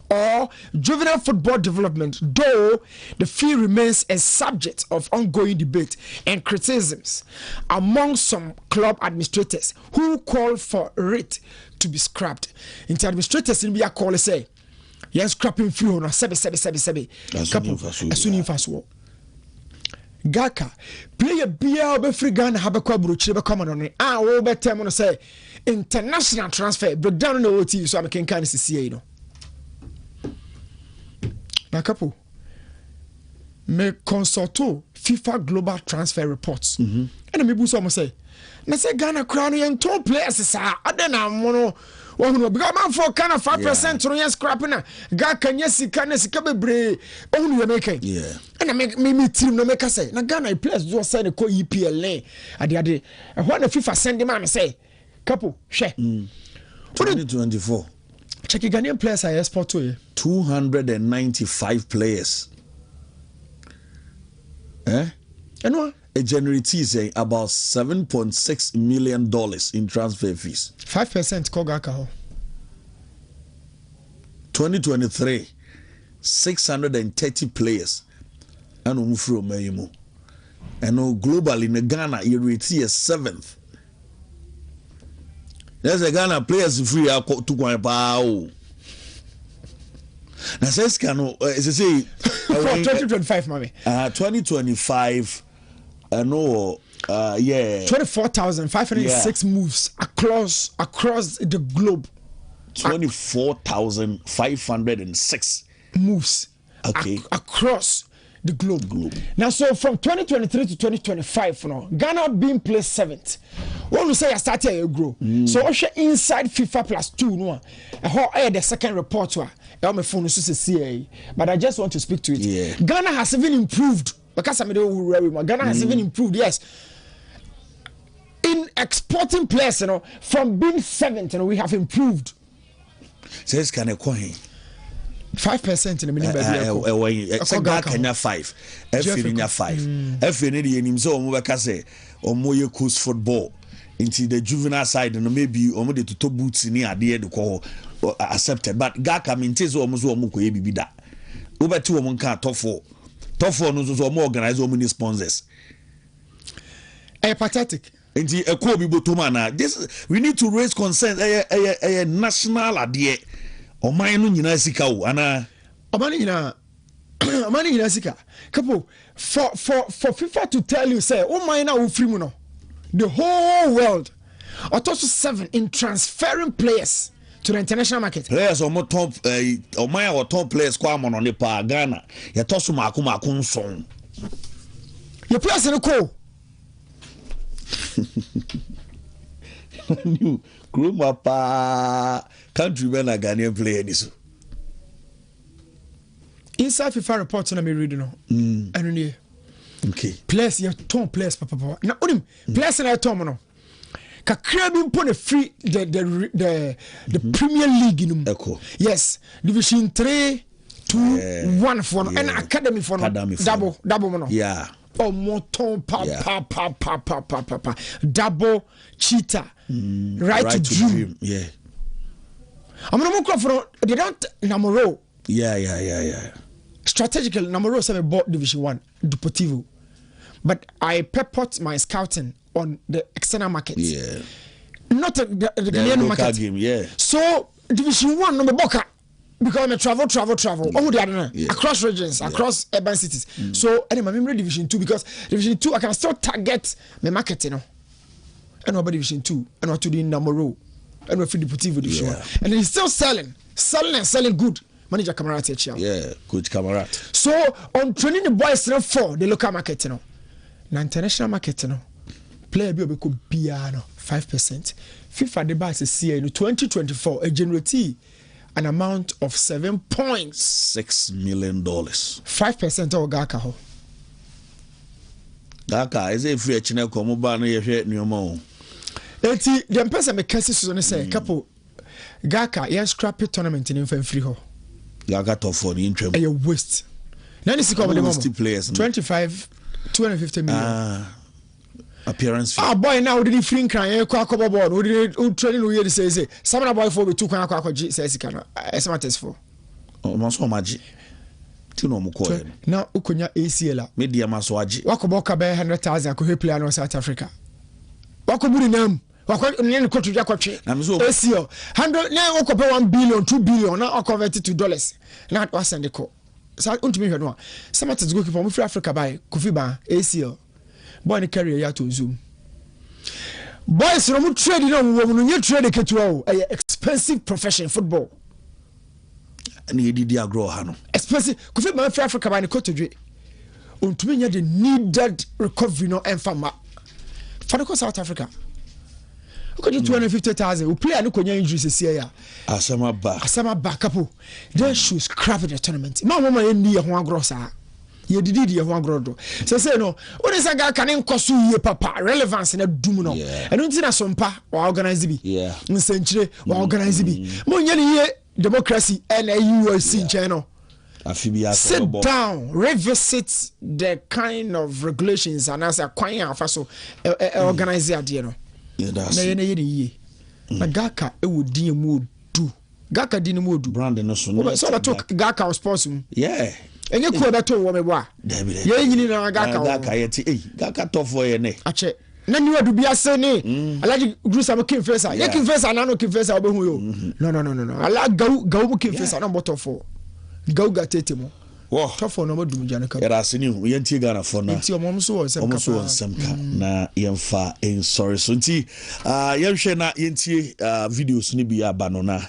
or juvenile football development, though the fee remains a subject of ongoing debate and criticisms among some club administrators who call for it to be scrapped. Into administrators in Bia call say, yes, scrapping fee on a sebe. GACA player bia be free Ghana have kwa buruchire be come on wo be term no say international transfer breakdown no OT so am ken kan CCA no na Capo me consulto FIFA global transfer reports and me bu so mo say na say Ghana crown yen top players sa adena mo no wohunu because man for kind of 5% no yen scrapping na GACA nya sika na sika bebre ohunu ye make and me team no make say na Ghana players do say na ko EPL ade when the FIFA send them am say Capo share 2024 check Ghanaian players are export to 295 players and a generates saying about $7.6 million in transfer fees. 5% Kogaka. 2023, 630 players. And Umfro Mayimo. And globally in Ghana, you rate here 7th. There's a Ghana players free to go pow. Now says Kano, as I say, 2025, mommy. 2025. No, 24,506 moves across the globe. 24,506 moves. Okay. Across the globe. Now, so from 2023 to 2025, Ghana being placed 7th. When we say I started a grow, so also inside FIFA +2, no, the second report to my phone is CA, but I just want to speak to it. Yeah. Ghana has even improved. Because Ghana has even improved, yes. In exporting players, from being 7th, we have improved. Says can I coin 5% in the minimum. Kenya 5. F 5. F in so Mubakase or Moye Coast football into the juvenile side and maybe almost the top boots in the idea to call accepted. But Gaka maintains almost almost be that. Over 2 1 top 4. Top 4 no so more organize so many sponsors. Pathetic. And a Kobe Botomana. This we need to raise concern a national idea. O mine no nyina sika wo ana amani nyina sika Capo for FIFA to tell you say o mine na wo free mu no the whole world also 7 in transferring players to the international market. Players on top o mine or top players kwa mo no ne pa Ghana ya toso mako nson your players in ko new Gruma pa countrymen are Ghanaian player this. Inside FIFA reports na me reading no. Okay. Players you ton players papa. Na onim players na ton no. Kakra bi mpo na free the Premier League in Echo. Yes, Division 3 2 1 for no and academy for no. Double no. Yeah. Oh moton pa double cheetah. Right to dream. Yeah. I'm not for they don't Namoro. Yeah. Strategical Namoro 7 bought Division 1 Deportivo. But I purport my scouting on the external market. Yeah. Not the Ghanaian market. Game, yeah. So Division 1 no me boka because I travel. Oh, they are across regions, across urban cities. So anyway, I'm in Division 2 because Division 2 I can still target my market, And about Division 2 and what to do in Namoro. And we're Deportivo Division 1. And he's still selling good. Manager Camarate here. Yeah, good Camarate. So on training the boys for the local market, the international market, player bi obeko bia no 5%. FIFA de ba se in 2024 a generate an amount of $7.6 million. 5% of Gaka ho. Gaka is a free chine ko mo ba no ye hwe nyoma o. Enti dem pesa me kase so no say Capo Gaka yan scrap tournament in free ho. Gaka top for the intro. A waste. Nani siko the moment. Players 250 million. Appearance fee. Boy now didn't free cry kwa kobo board. We did training we here say some boy for be 2 kwa kwa G say sika no. Esma test for. O ma so maji. Ti no mo ko e. Na ukonya ACL. Media ma so agi. Wakobo ka be 100,000 ko he player no South Africa. Wakoburi nam. Wako ne ko tuja kwatwe. ACL 100 na wakobe 1 billion 2 billion na convert it to dollars. Na wa send ko. Sa untumi hwe no. Some test go keep from Africa by Kofi Ba ACL. Boy ni career ya to zoom. Boys no mu trade no wo no nye trade ketua o. Expensive profession football. Ani edidi agro ha no. Expensive. Kofi Ba Africa ba ni ko todwe. Untumi nya the needed recovery no enfama. For the South Africa. Ko 250,000. We play no konya injury se sia ya. Asama ba Capo. They should scrap the tournament. Ma mama ye ni ho agro sa. Ye didi ye ho agrodo say no woni say ga kan nkoso ye papa relevance na dum no eno nti na sompa wa organize bi nsenchire wa organize bi mo nya ni ye democracy and USC nche no sit down revisit the kind of regulations and as a kwan afa so organize ade no na ye ye na Gaka e wodi mu du Gaka di ni mu du brand no so no so that talk Gaka sports enye ko beto wo mebo ye nyini na Gaka yeti Gaka to for ye ne ache na ni wadu bia se ni alaji grusa mo kin fesa ye kin fesa na no kin fesa obehu yo no ala gawu mo kin fesa na moto for gawu gatete mo wo to for no madum jana ka era se ni hu ye ntie Ghana for na ntie omo so wo sem ka na yemfa en sorry so nti ye hwe na ye ntie videos ni bi aba no na